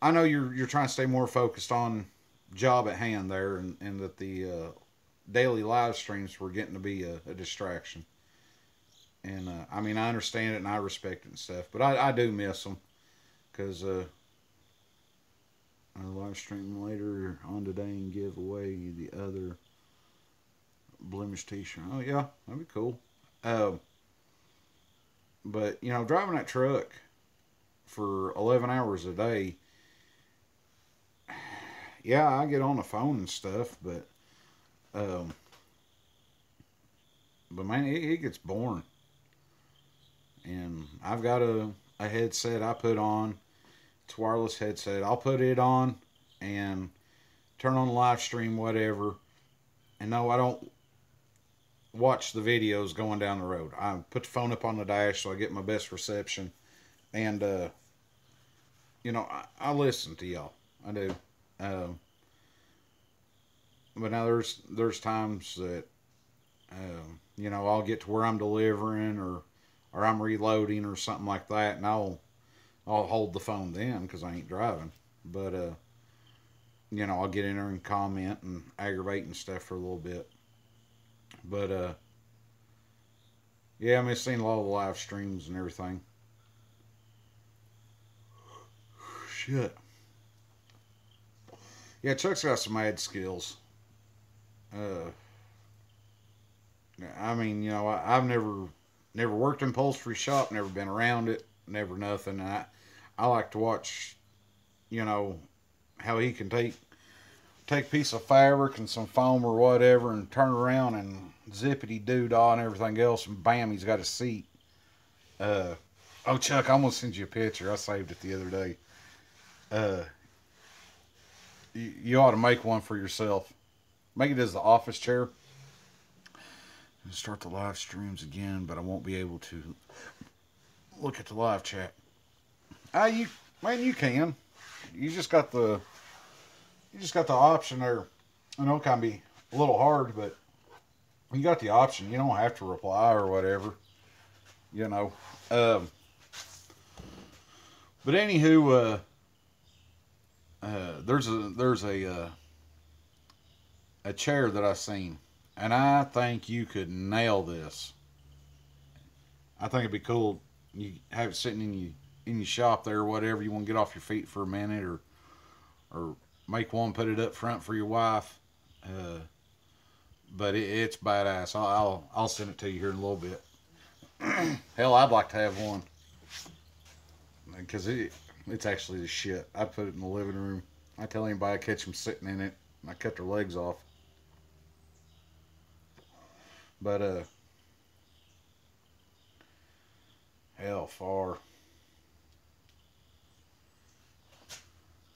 I know you're trying to stay more focused on job at hand there, and that the daily live streams were getting to be a distraction. And I mean, I understand it and I respect it and stuff, but I do miss them, because I'll live stream later on today and give away the other blemish t-shirt. Oh yeah, that'd be cool. Um, but you know, driving that truck for 11 hours a day, yeah, I get on the phone and stuff, um, but man, it gets boring. And I've got a headset I put on. It's a wireless headset. I'll put it on and turn on the live stream, whatever. And no, I don't watch the videos going down the road. I put the phone up on the dash so I get my best reception. And, you know, I listen to y'all. I do. Um, but now there's times that, you know, I'll get to where I'm delivering or I'm reloading or something like that, and I'll hold the phone then because I ain't driving. But you know, I'll get in there and comment and aggravate and stuff for a little bit. But yeah, I mean, seeing a lot of the live streams and everything. Shit. Yeah, Chuck's got some mad skills. Uh, I mean, you know, I've never worked in upholstery shop, never been around it, never nothing. I like to watch, you know, how he can take a piece of fabric and some foam or whatever and turn around and zippity doo-dah and everything else, and bam, he's got a seat. Oh, Chuck, I'm gonna send you a picture. I saved it the other day. Uh, you ought to make one for yourself. Make it as the office chair. Start the live streams again, but I won't be able to look at the live chat. You man, you can. You just got the option there. I know it can be a little hard, but you got the option. You don't have to reply or whatever. You know. But anywho, there's a chair that I seen, and I think you could nail this. I think it'd be cool. You have it sitting in your shop there, or whatever. You want to get off your feet for a minute, or make one, put it up front for your wife. But it's badass. I'll send it to you here in a little bit. Hell, I'd like to have one because it's actually the shit. I put it in the living room. I tell anybody I catch them sitting in it, and I cut their legs off. But hell, far.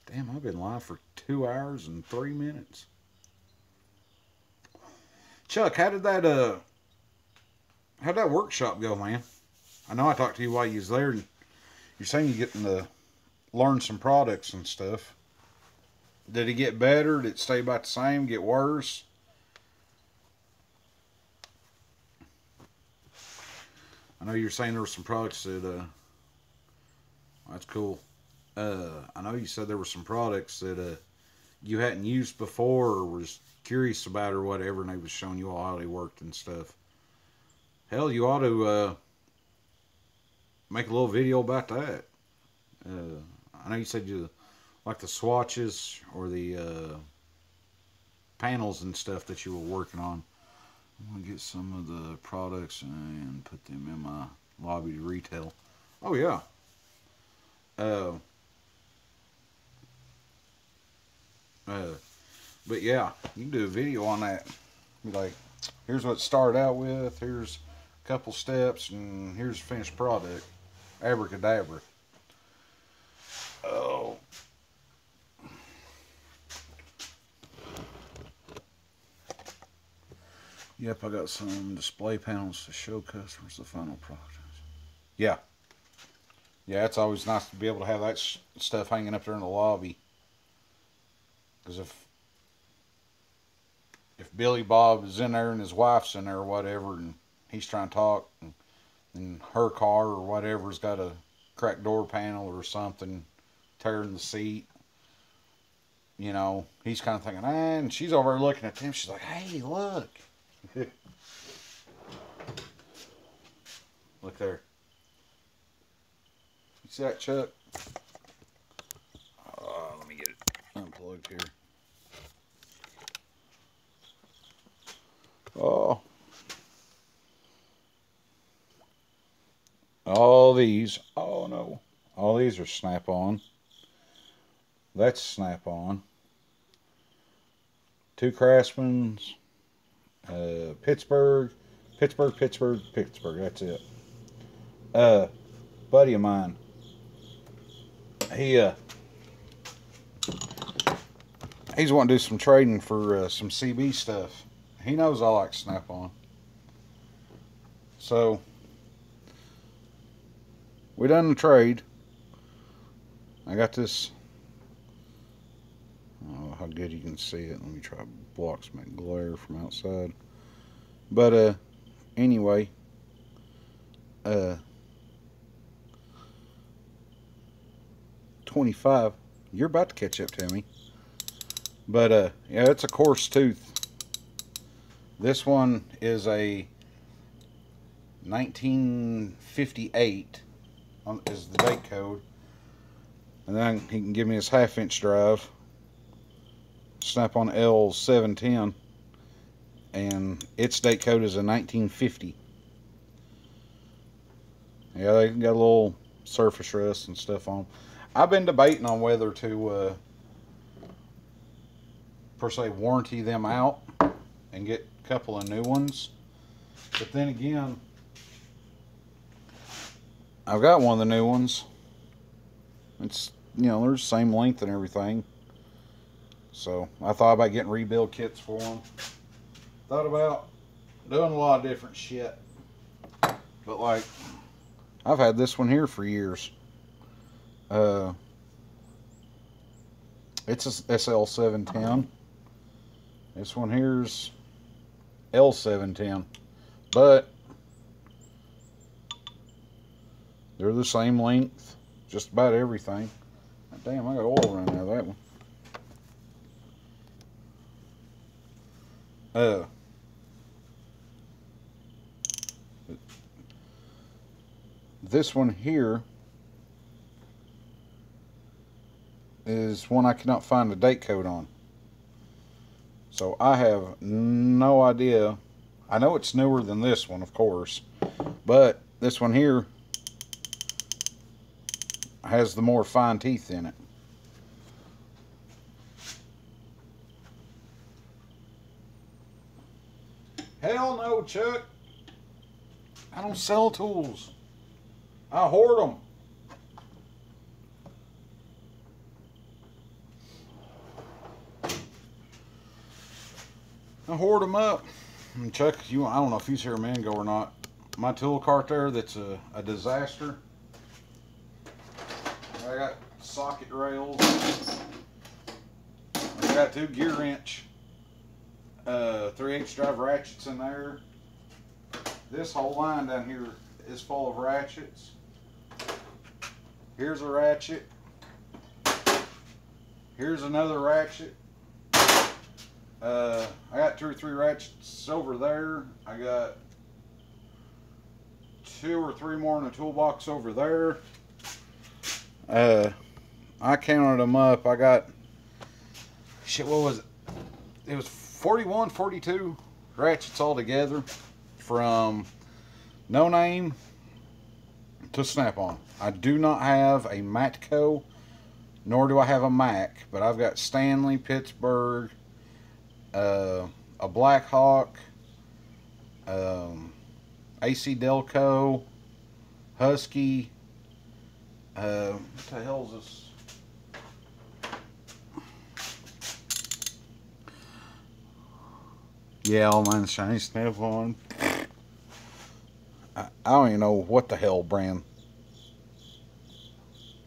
Damn, I've been live for 2 hours and 3 minutes. Chuck, how'd that workshop go, man? I know I talked to you while you was there, and you're saying you're getting to learn some products and stuff. Did it get better? Did it stay about the same? Get worse? I know you're saying there were some products that, that's cool. I know you said there were some products that you hadn't used before or was curious about or whatever, and they was showing you all how they worked and stuff. Hell, you ought to make a little video about that. I know you said you like the swatches or the panels and stuff that you were working on. I'm going to get some of the products and put them in my lobby to retail. Oh, yeah. But yeah, you can do a video on that. Be like, here's what it started out with, here's a couple steps, and here's the finished product. Abracadabra. Oh. Yep, I got some display panels to show customers the final product. Yeah. Yeah, it's always nice to be able to have that stuff hanging up there in the lobby. Because if Billy Bob is in there and his wife's in there or whatever, and he's trying to talk, and her car or whatever's got a cracked door panel or something, tearing the seat, you know, he's kind of thinking, and she's over there looking at them. She's like, hey, look. Look there. You see that, Chuck? Let me get it. look here. Oh. All these, oh no. All these are Snap-on. That's Snap-on. 2 Craftsmans. Pittsburgh. Pittsburgh. That's it. Buddy of mine. He's wanting to do some trading for some CB stuff. He knows I like Snap-on. So we done the trade. I got this. I don't know how good you can see it. Let me try to block some glare from outside. But anyway, 25. You're about to catch up to me. But yeah, it's a coarse tooth. This one is a 1958 is the date code. And then he can give me his 1/2-inch drive. Snap-on L710. And its date code is a 1950. Yeah, they got a little surface rust and stuff on them. I've been debating on whether to per se warranty them out and get a couple of new ones. But then again, I've got one of the new ones. It's, you know, they're the same length and everything. So I thought about getting rebuild kits for them. Thought about doing a lot of different shit. But like, I've had this one here for years. It's a SL710. This one here's L710. But they're the same length. Just about everything. Damn, I got oil running out of that one. This one here is one I cannot find the date code on. So I have no idea. I know it's newer than this one, of course, but this one here has the more fine teeth in it. Hell no, Chuck. I don't sell tools. I hoard them. I hoard them up. And Chuck, I don't know if he's here a minute ago or not. My tool cart there, that's a disaster. I got socket rails. I got 2 gear wrench 3/8 drive ratchets in there. This whole line down here is full of ratchets. Here's a ratchet. Here's another ratchet. I got 2 or 3 ratchets over there. I got 2 or 3 more in the toolbox over there. I counted them up. I got, shit, what was it? It was 41, 42 ratchets altogether, from No Name to Snap-on. I do not have a Matco, nor do I have a Mac, but I've got Stanley, Pittsburgh, a Blackhawk, AC Delco, Husky, what the hell is this? Yeah, all mine's shiny Snap-on. I don't even know what the hell brand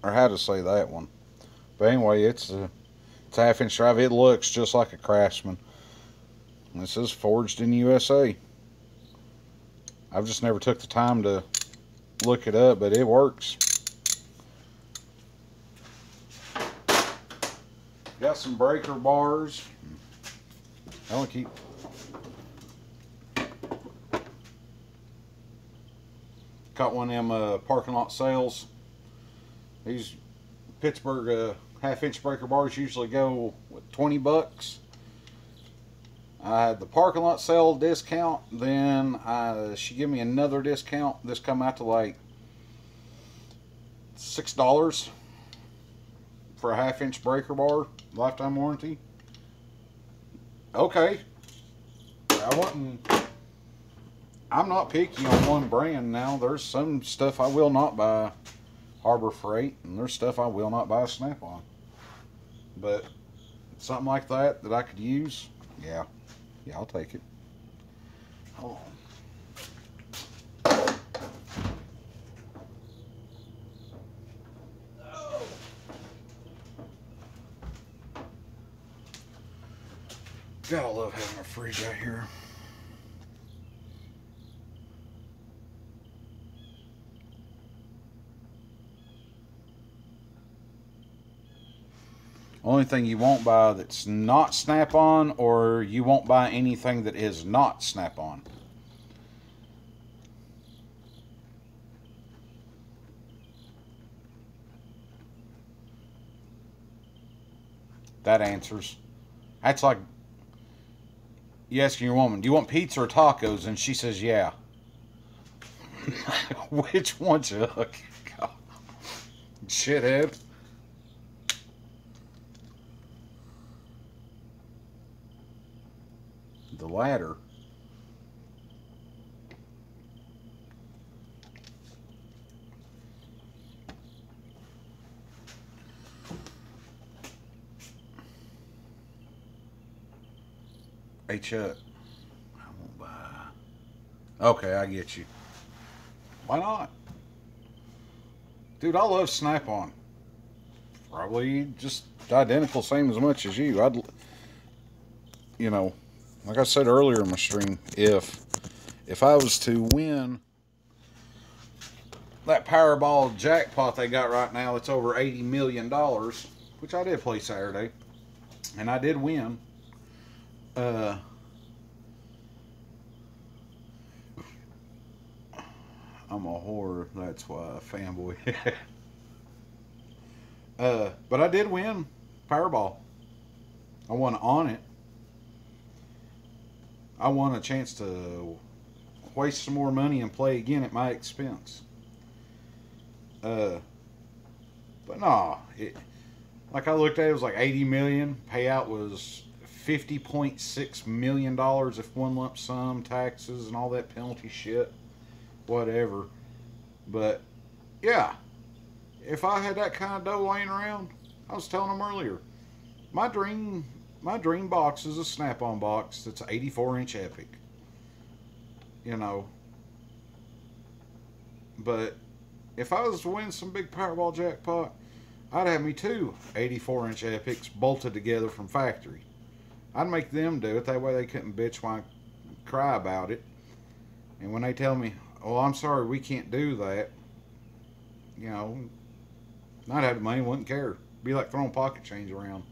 or how to say that one. But anyway, it's a 1/2-inch drive. It looks just like a Craftsman. This is forged in the USA. I've just never took the time to look it up, but it works. Got some breaker bars. I want to keep. Caught one of them parking lot sales. These Pittsburgh half-inch breaker bars usually go with 20 bucks. I had the parking lot sale discount. Then she gave me another discount. This come out to like $6 for a half-inch breaker bar, lifetime warranty. Okay, I'm not picky on one brand now. There's some stuff I will not buy Harbor Freight, and there's stuff I will not buy Snap-on. But something like that I could use, yeah, I'll take it. Hold on. God, I love having a fridge out here. Only thing you won't buy that's not Snap-on, or you won't buy anything that is not Snap-on. That answers. That's like you asking your woman, do you want pizza or tacos? And she says, yeah. Which one, Chuck? Shithead. The latter. Hey Chuck, I won't buy. Okay, I get you. Why not? Dude, I love Snap-on. Probably just identical, same as much as you. You know, like I said earlier in my stream, if I was to win that Powerball jackpot they got right now, it's over $80 million, which I did play Saturday, and I did win. I'm a whore, that's why, fanboy. But I did win Powerball. I won on it. I won a chance to waste some more money and play again at my expense. But nah, like I looked at it, it was like 80 million. Payout was $50.6 million if one lump sum, taxes and all that penalty shit, whatever. But yeah, if I had that kind of dough laying around, I was telling them earlier, my dream box is a Snap-on box that's an 84-inch Epic. You know, but if I was to win some big Powerball jackpot, I'd have me two 84-inch Epics bolted together from factory. I'd make them do it. That way they couldn't bitch when I cry about it. And when they tell me, oh, I'm sorry, we can't do that, you know, I'd have the money, wouldn't care. Be like throwing pocket change around.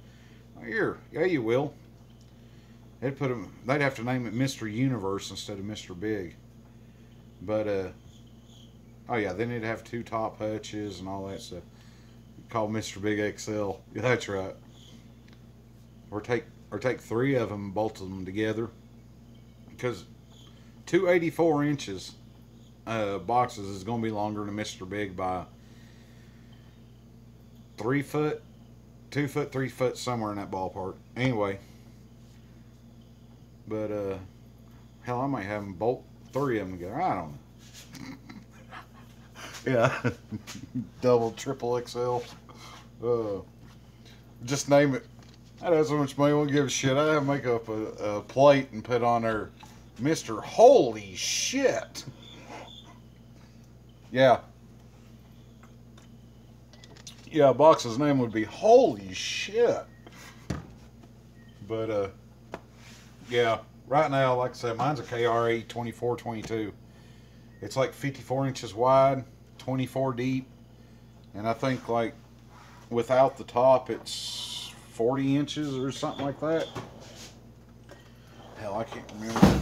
Here, yeah, you will. They'd have to name it Mr. Universe instead of Mr. Big. But, oh yeah, then it'd have two top hutches and all that stuff. Called Mr. Big XL. Yeah, that's right. Or take three of them and bolt them together. Because 284 inches boxes is going to be longer than Mr. Big by 3 foot, 2 foot, 3 foot, somewhere in that ballpark. Anyway. But, hell, I might have them bolt 3 of them together. I don't know. Yeah. Double, triple XL. Just name it. I'd have so much money, I won't give a shit. I'd have to make up a plate and put on there, Mr. Holy Shit. Yeah. Yeah, box's name would be Holy Shit. But, yeah, right now, like I said, mine's a KRA 2422. It's like 54 inches wide, 24 deep, and I think like without the top, it's 40 inches or something like that. Hell, I can't remember.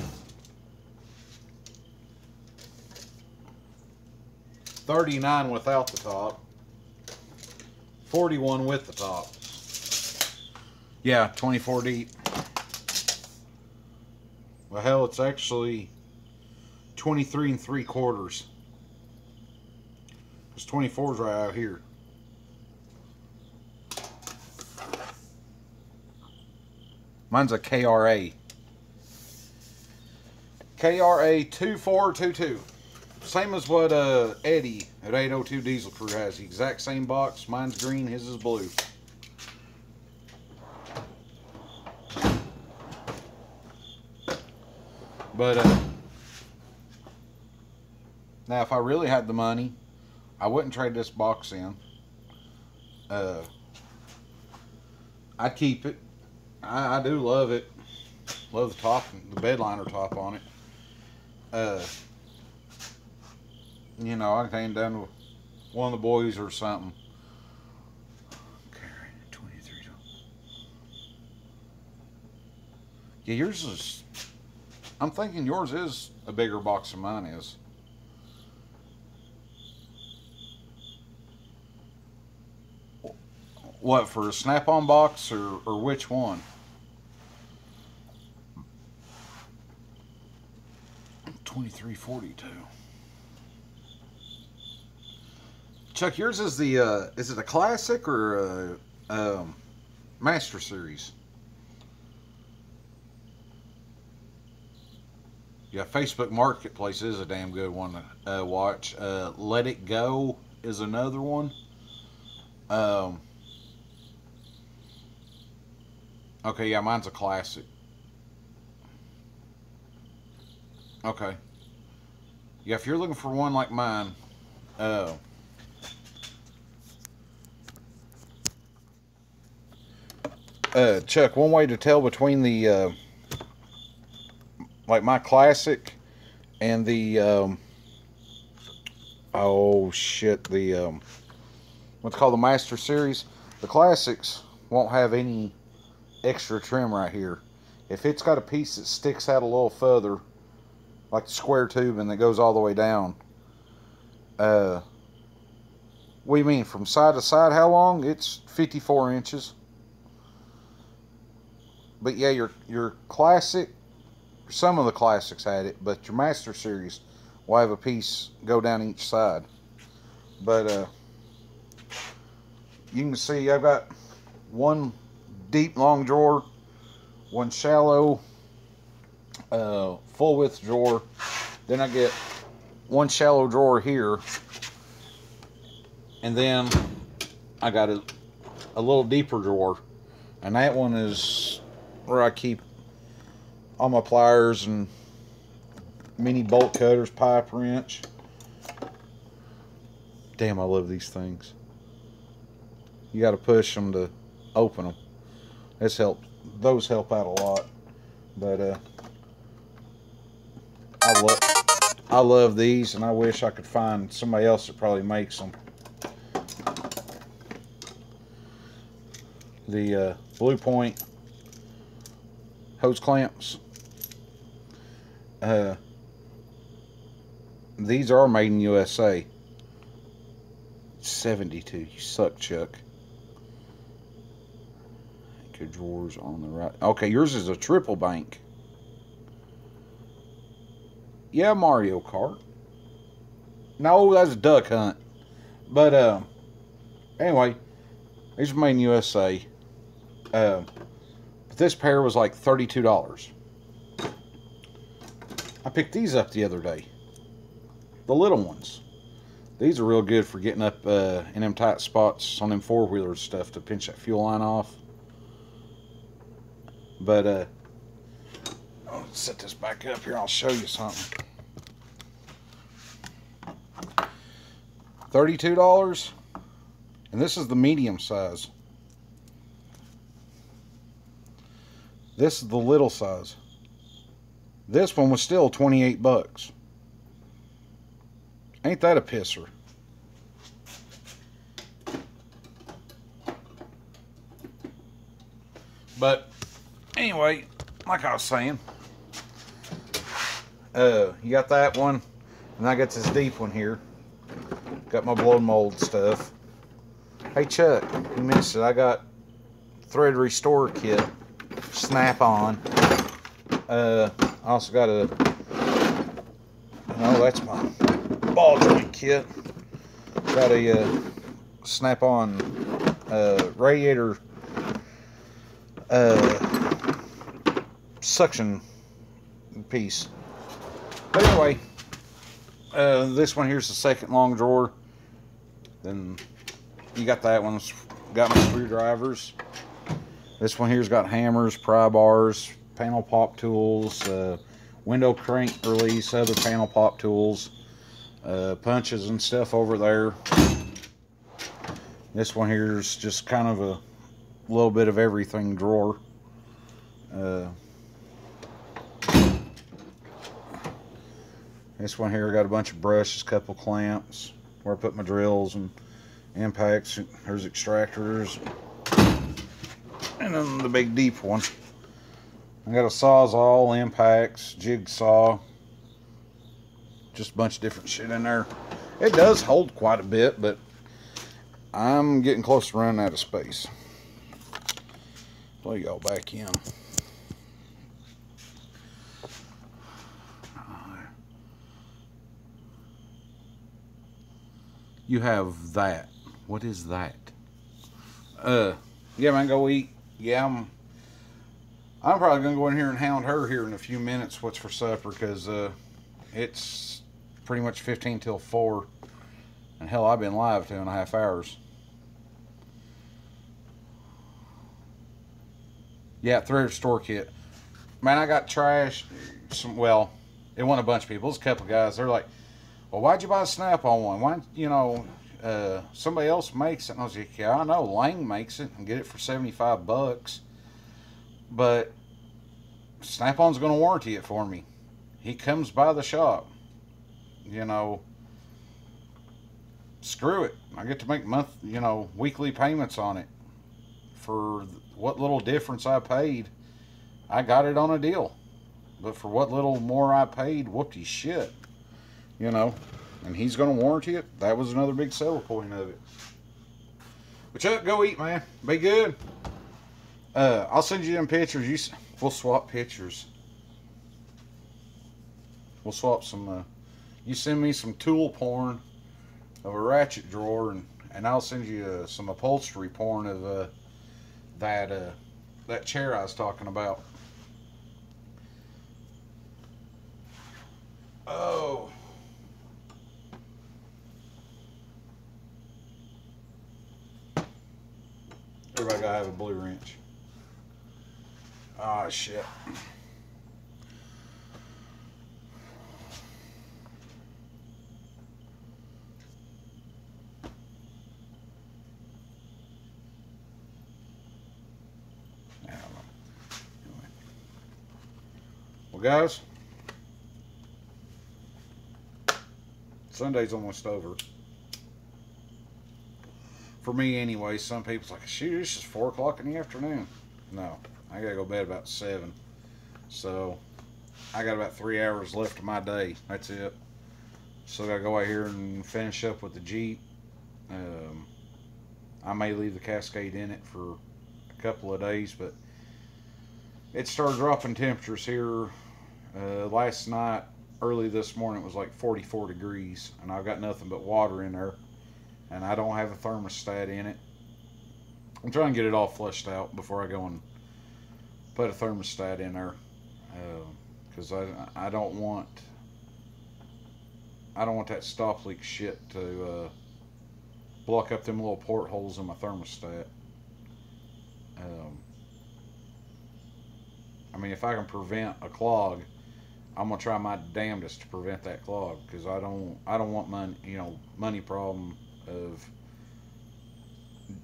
39 without the top, 41 with the top. Yeah, 24 deep. Well, hell, it's actually 23 3/4. This 24's right out here. Mine's a KRA. KRA 2422. Same as what Eddie at 802 Diesel Crew has. The exact same box. Mine's green, his is blue. But now if I really had the money, I wouldn't trade this box in. I'd keep it. I do love it. Love the top, the bed liner top on it. You know, I came down with one of the boys or something. Okay, 23. Yeah, yours is. I'm thinking yours is a bigger box than mine is. What, for a Snap-on box or which one? 2342. Chuck, yours is the is it a classic or a Master Series? Yeah, Facebook Marketplace is a damn good one to watch. Let It Go is another one. Okay, yeah, mine's a classic. Okay. Yeah, if you're looking for one like mine, Chuck, one way to tell between the like my classic and the oh shit, the what's called the Master Series. The classics won't have any extra trim right here. If it's got a piece that sticks out a little further, like the square tube, and that goes all the way down, what do you mean from side to side? How long? It's 54 inches. But yeah, your classic, some of the classics had it, but your Master Series will have a piece go down each side. But you can see I've got one deep long drawer, one shallow full width drawer, then I get one shallow drawer here, and then I got a little deeper drawer, and that one is where I keep all my pliers and mini bolt cutters, pipe wrench. Damn, I love these things. You got to push them to open them. Those help out a lot. But I love these, and I wish I could find somebody else that probably makes them. The Blue Point hose clamps. These are made in USA. 72. You suck, Chuck. Anchor drawers on the right. Okay, yours is a triple bank. Yeah, Mario Kart. No, that's a Duck Hunt. But anyway, these are made in USA. But this pair was like $32. I picked these up the other day. The little ones. These are real good for getting up in them tight spots on them four-wheelers stuff to pinch that fuel line off. But I'll set this back up here. I'll show you something. $32, and this is the medium size. This is the little size. This one was still 28 bucks. Ain't that a pisser? But anyway, like I was saying, you got that one, and I got this deep one here. Got my blow mold stuff. Hey Chuck, you missed it. I got thread restore kit, snap on. I also got a, oh, that's my ball joint kit. Got a snap on radiator suction piece. But anyway, this one here's the second long drawer. Then you got that one. Got my screwdrivers. This one here's got hammers, pry bars, panel pop tools, window crank release, other panel pop tools, punches and stuff over there. This one here's just kind of a little bit of everything drawer. This one here got a bunch of brushes, couple clamps, where I put my drills and impacts. There's extractors, and then the big deep one. I got a sawzall, impacts, jigsaw, just a bunch of different shit in there. It does hold quite a bit, but I'm getting close to running out of space. Let y'all back in. You have that. What is that? Yeah, man, go eat. Yeah, I'm probably gonna go in here and hound her here in a few minutes. What's for supper? Because it's pretty much 15 till 4, and hell, I've been live 2.5 hours. Yeah, thread restore kit. Man, I got trash. Well, it wasn't a bunch of people. It was a couple of guys. They're like, well, why'd you buy a Snap-on one? Why, you know, somebody else makes it. And I was like, yeah, I know. Lang makes it and get it for 75 bucks. But Snap-on's going to warranty it for me. He comes by the shop. You know, screw it. I get to make weekly payments on it. For what little difference I paid, I got it on a deal. But for what little more I paid, whoopty shit. You know, and he's going to warranty it. That was another big selling point of it. But Chuck, go eat, man. Be good. I'll send you them pictures. We'll swap pictures. We'll swap some. You send me some tool porn of a ratchet drawer, and I'll send you some upholstery porn of that chair I was talking about. Oh. Everybody gotta have a blue wrench. Ah, shit. Well, guys, Sunday's almost over. For me anyway. Some people's like, shoot, it's just 4 o'clock in the afternoon. No, I gotta go to bed about 7. So I got about 3 hours left of my day. That's it. So I gotta go out here and finish up with the Jeep. I may leave the Cascade in it for a couple of days, but it started dropping temperatures here last night. Early this morning it was like 44 degrees, and I've got nothing but water in there, and I don't have a thermostat in it. I'm trying to get it all flushed out before I go and put a thermostat in there, because I don't want that stop leak shit to block up them little portholes in my thermostat. I mean, if I can prevent a clog, I'm gonna try my damnedest to prevent that clog, because I don't want money problem of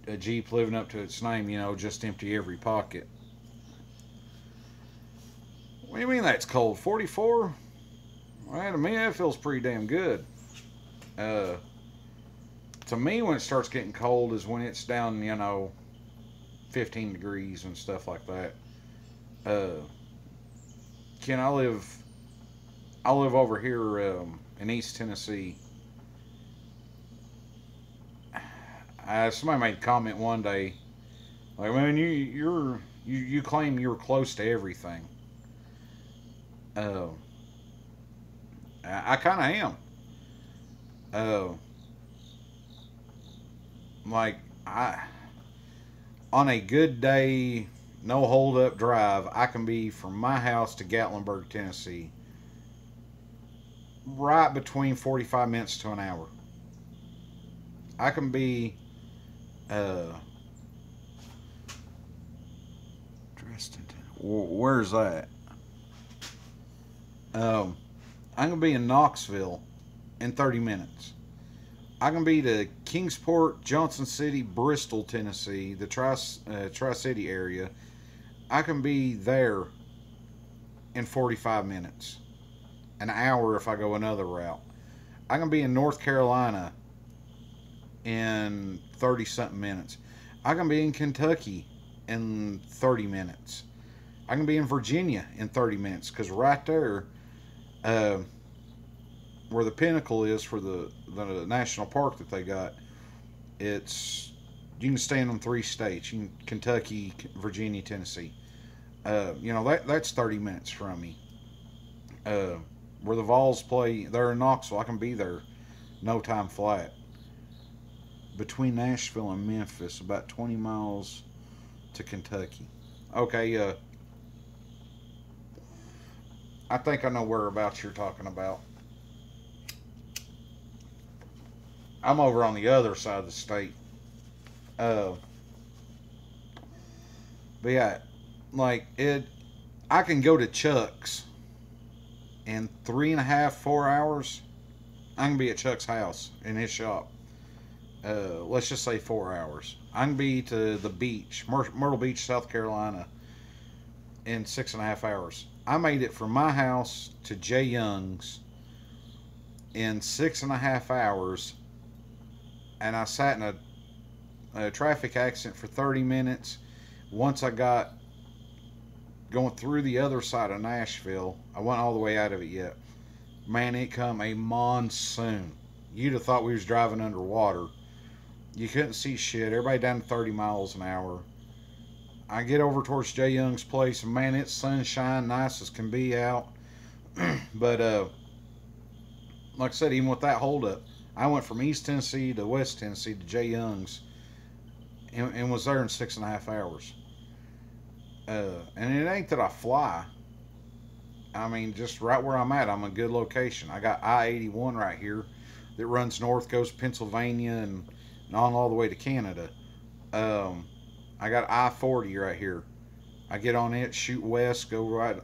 a Jeep living up to its name, just empty every pocket. What do you mean that's cold? 44? Well, to me that feels pretty damn good. To me, when it starts getting cold is when it's down, 15 degrees and stuff like that. Ken, I live over here in East Tennessee. Somebody made a comment one day Like, man, you claim you're close to everything. Uh, I kind of am. Uh, like I on a good day, no hold up drive, I can be from my house to Gatlinburg, Tennessee, right between 45 minutes to an hour. I can be uh where's that? Um, I can be in Knoxville in 30 minutes. I can be to Kingsport, Johnson City, Bristol, Tennessee, the Tri City area. I can be there in 45 minutes, an hour if I go another route. I can be in North Carolina in 30 something minutes. I can be in Kentucky in 30 minutes. I can be in Virginia in 30 minutes because right there, uh, where the pinnacle is for the national park that they got, it's you can stay in them three states. You can Kentucky, Virginia, Tennessee. That's 30 minutes from me. Uh, where the Vols play, they're in Knoxville. I can be there, no time flat. Between Nashville and Memphis, about 20 miles to Kentucky. Okay, I think I know whereabouts you're talking about. I'm over on the other side of the state. Uh, but yeah, like it, I can go to Chuck's in 3.5, 4 hours. I can be at Chuck's house in his shop. Let's just say 4 hours. I can be to the beach, Myrtle Beach, South Carolina, in 6.5 hours. I made it from my house to Jay Young's in 6.5 hours, and I sat in a traffic accident for 30 minutes. Once I got going through the other side of Nashville, I wasn't all the way out of it yet. Man, it come a monsoon. You'd have thought we was driving underwater. You couldn't see shit. Everybody down to 30 miles an hour. I get over towards Jay Young's place, and man, it's sunshine, nice as can be out. But like I said, even with that holdup, I went from East Tennessee to West Tennessee to Jay Young's, and was there in 6.5 hours. And it ain't that I fly. I mean, just right where I'm at, I'm a good location. I got I-81 right here that runs north, goes to Pennsylvania, and on all the way to Canada. I got I-40 right here. I get on it, shoot west, go right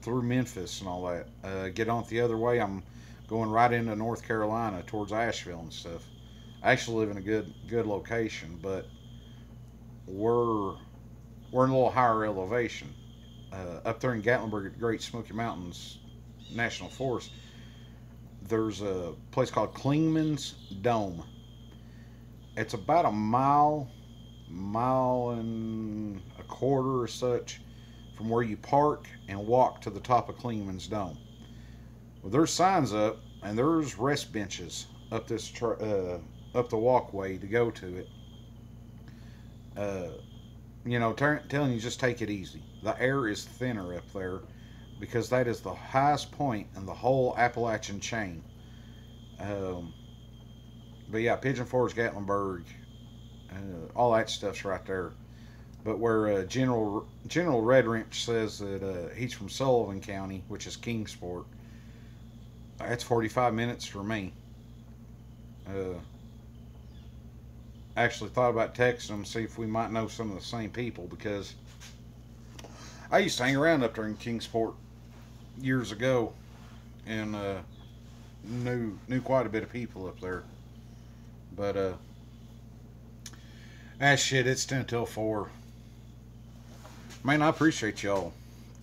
through Memphis and all that. Get on it the other way, I'm going right into North Carolina towards Asheville and stuff. I actually live in a good location, but we're in a little higher elevation. Up there in Gatlinburg at Great Smoky Mountains National Forest, there's a place called Clingman's Dome. It's about a mile and a quarter or such from where you park and walk to the top of Clingman's Dome. Well, there's signs up and there's rest benches up up the walkway to go to it. Telling you just take it easy. The air is thinner up there because that is the highest point in the whole Appalachian chain. But yeah, Pigeon Forge, Gatlinburg, all that stuff's right there. But where General Red Wrench says that he's from Sullivan County, which is Kingsport, that's 45 minutes for me. Actually thought about texting them, see if we might know some of the same people, because I used to hang around up there in Kingsport years ago, and knew quite a bit of people up there. But shit, it's 10 till 4. Man, I appreciate y'all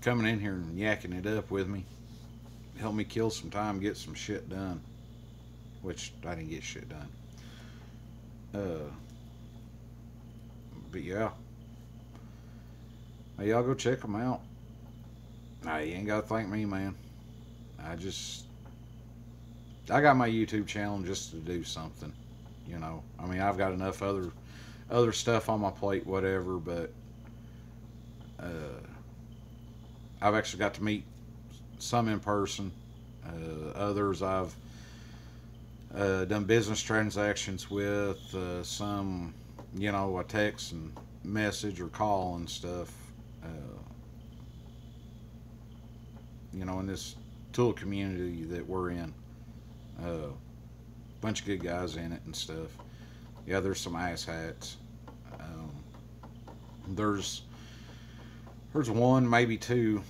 coming in here and yakking it up with me. Help me kill some time, get some shit done. Which I didn't get shit done. But yeah. Hey, y'all go check them out. Nah, you ain't gotta thank me, man. I got my YouTube channel just to do something. I mean, I've got enough other other stuff on my plate, whatever. But I've actually got to meet some in person. Others I've done business transactions with. Some, a text and message or call and stuff. In this tool community that we're in. Bunch of good guys in it and stuff. Yeah, there's some asshats. There's one, maybe two.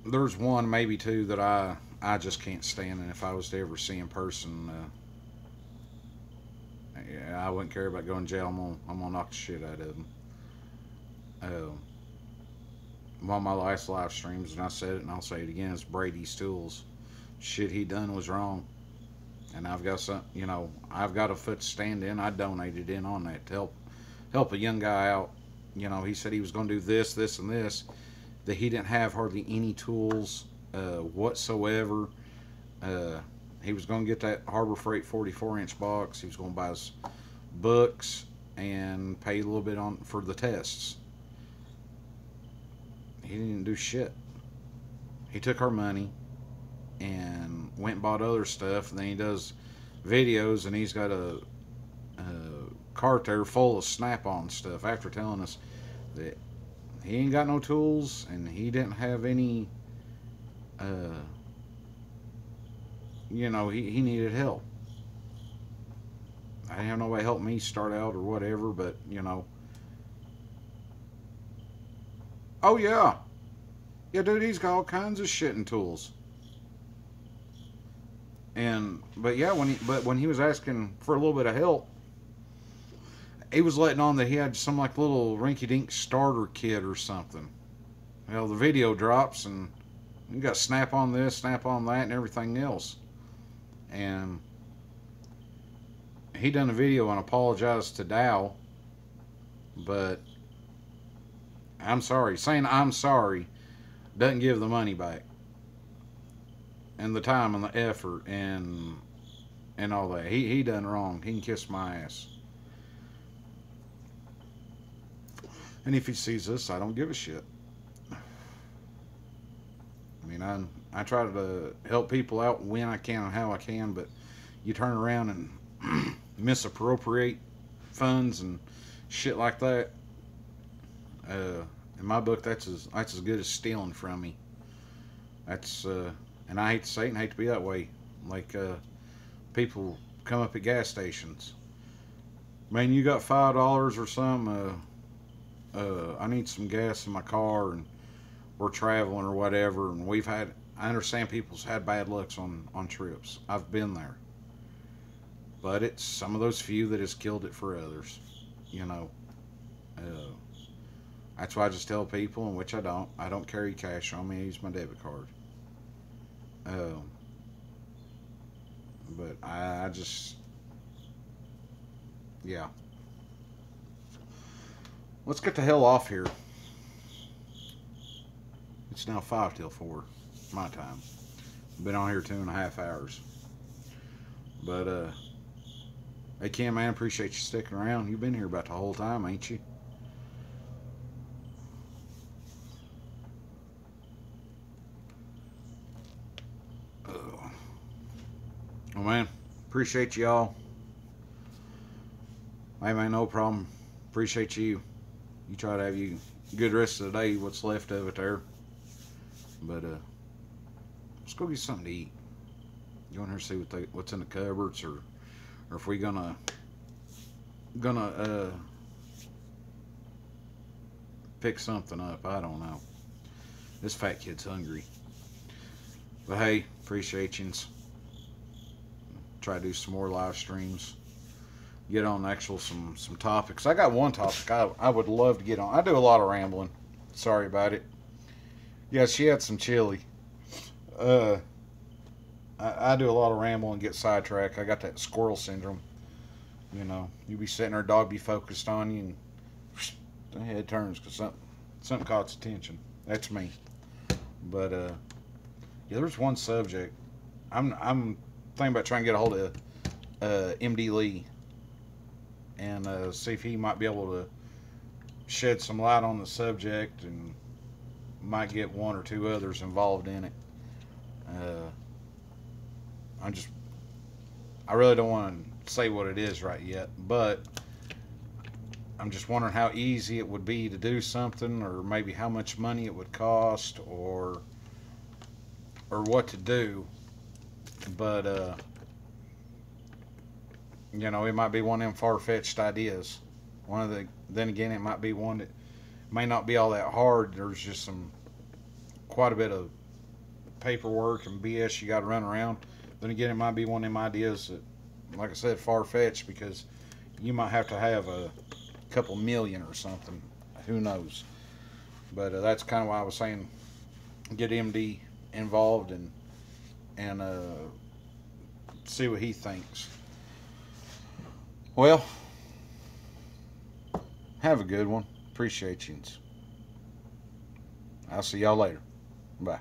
There's one, maybe two that I just can't stand, and if I was to ever see in person, yeah, I wouldn't care about going to jail. I'm gonna knock the shit out of them. One of my last live streams, and I said it and I'll say it again, it's Brady's Tools. Shit he done was wrong, and I've got some, I've got a foot to stand in. I donated in on that to help a young guy out. He said he was going to do this, this, and this. That he didn't have hardly any tools whatsoever. He was going to get that Harbor Freight 44-inch box. He was going to buy his books and pay a little bit for the tests. He didn't do shit. He took our money and went and bought other stuff. And then he does videos, and he's got a cart there full of Snap-on stuff after telling us that he ain't got no tools and he didn't have any, he needed help. I didn't have nobody help me start out or whatever, but, oh yeah. Yeah, dude, he's got all kinds of shit and tools. But yeah, when he was asking for a little bit of help, he was letting on that he had some like little rinky-dink starter kit or something. Well, the video drops and you got snap on this, snap on that, and everything else. And he done a video and apologized to Dow, but I'm sorry. Saying I'm sorry doesn't give the money back, and the time and the effort and all that. He done wrong. He can kiss my ass. And if he sees this, I don't give a shit. I mean, I try to help people out when I can and how I can, but you turn around and misappropriate funds and shit like that. In my book, that's as good as stealing from me. That's and I hate to say it and hate to be that way. Like people come up at gas stations. Man, you got $5 or something? I need some gas in my car, and we're traveling or whatever, and I understand people's had bad lucks on trips. I've been there. But it's some of those few that has killed it for others, That's why I just tell people, and which I don't carry cash on me. I use my debit card. But I just, yeah. Let's get the hell off here. It's now 5 till 4, my time. Been on here 2.5 hours. But, hey Kim, man, appreciate you sticking around. You've been here about the whole time, ain't you? Oh man, appreciate y'all. Hey man, no problem. Appreciate you. You try to have you good rest of the day, what's left of it there. But let's go get something to eat. You want to see what's in the cupboards, or if we gonna pick something up. I don't know. This fat kid's hungry. But hey, appreciate you. Try to do some more live streams. Get on some topics. I got one topic I would love to get on. I do a lot of rambling. Sorry about it. Yeah, she had some chili. I do a lot of rambling and get sidetracked. I got that squirrel syndrome. You be sitting there, dog be focused on you, and the head turns because something caught its attention. That's me. But yeah, there's one subject. I'm thinking about trying to get a hold of MD Lee. and see if he might be able to shed some light on the subject, and might get one or two others involved in it. Uh, I really don't want to say what it is right yet, but I'm just wondering how easy it would be to do something, or maybe how much money it would cost, or what to do. But it might be one of them far-fetched ideas. Then again, it might be one that may not be all that hard. There's just quite a bit of paperwork and BS you got to run around. Then again, it might be one of them ideas that, like I said, far-fetched, because you might have to have a couple million or something. Who knows? But that's kind of why I was saying get MD involved and see what he thinks. Well, have a good one. Appreciate you. I'll see y'all later. Bye.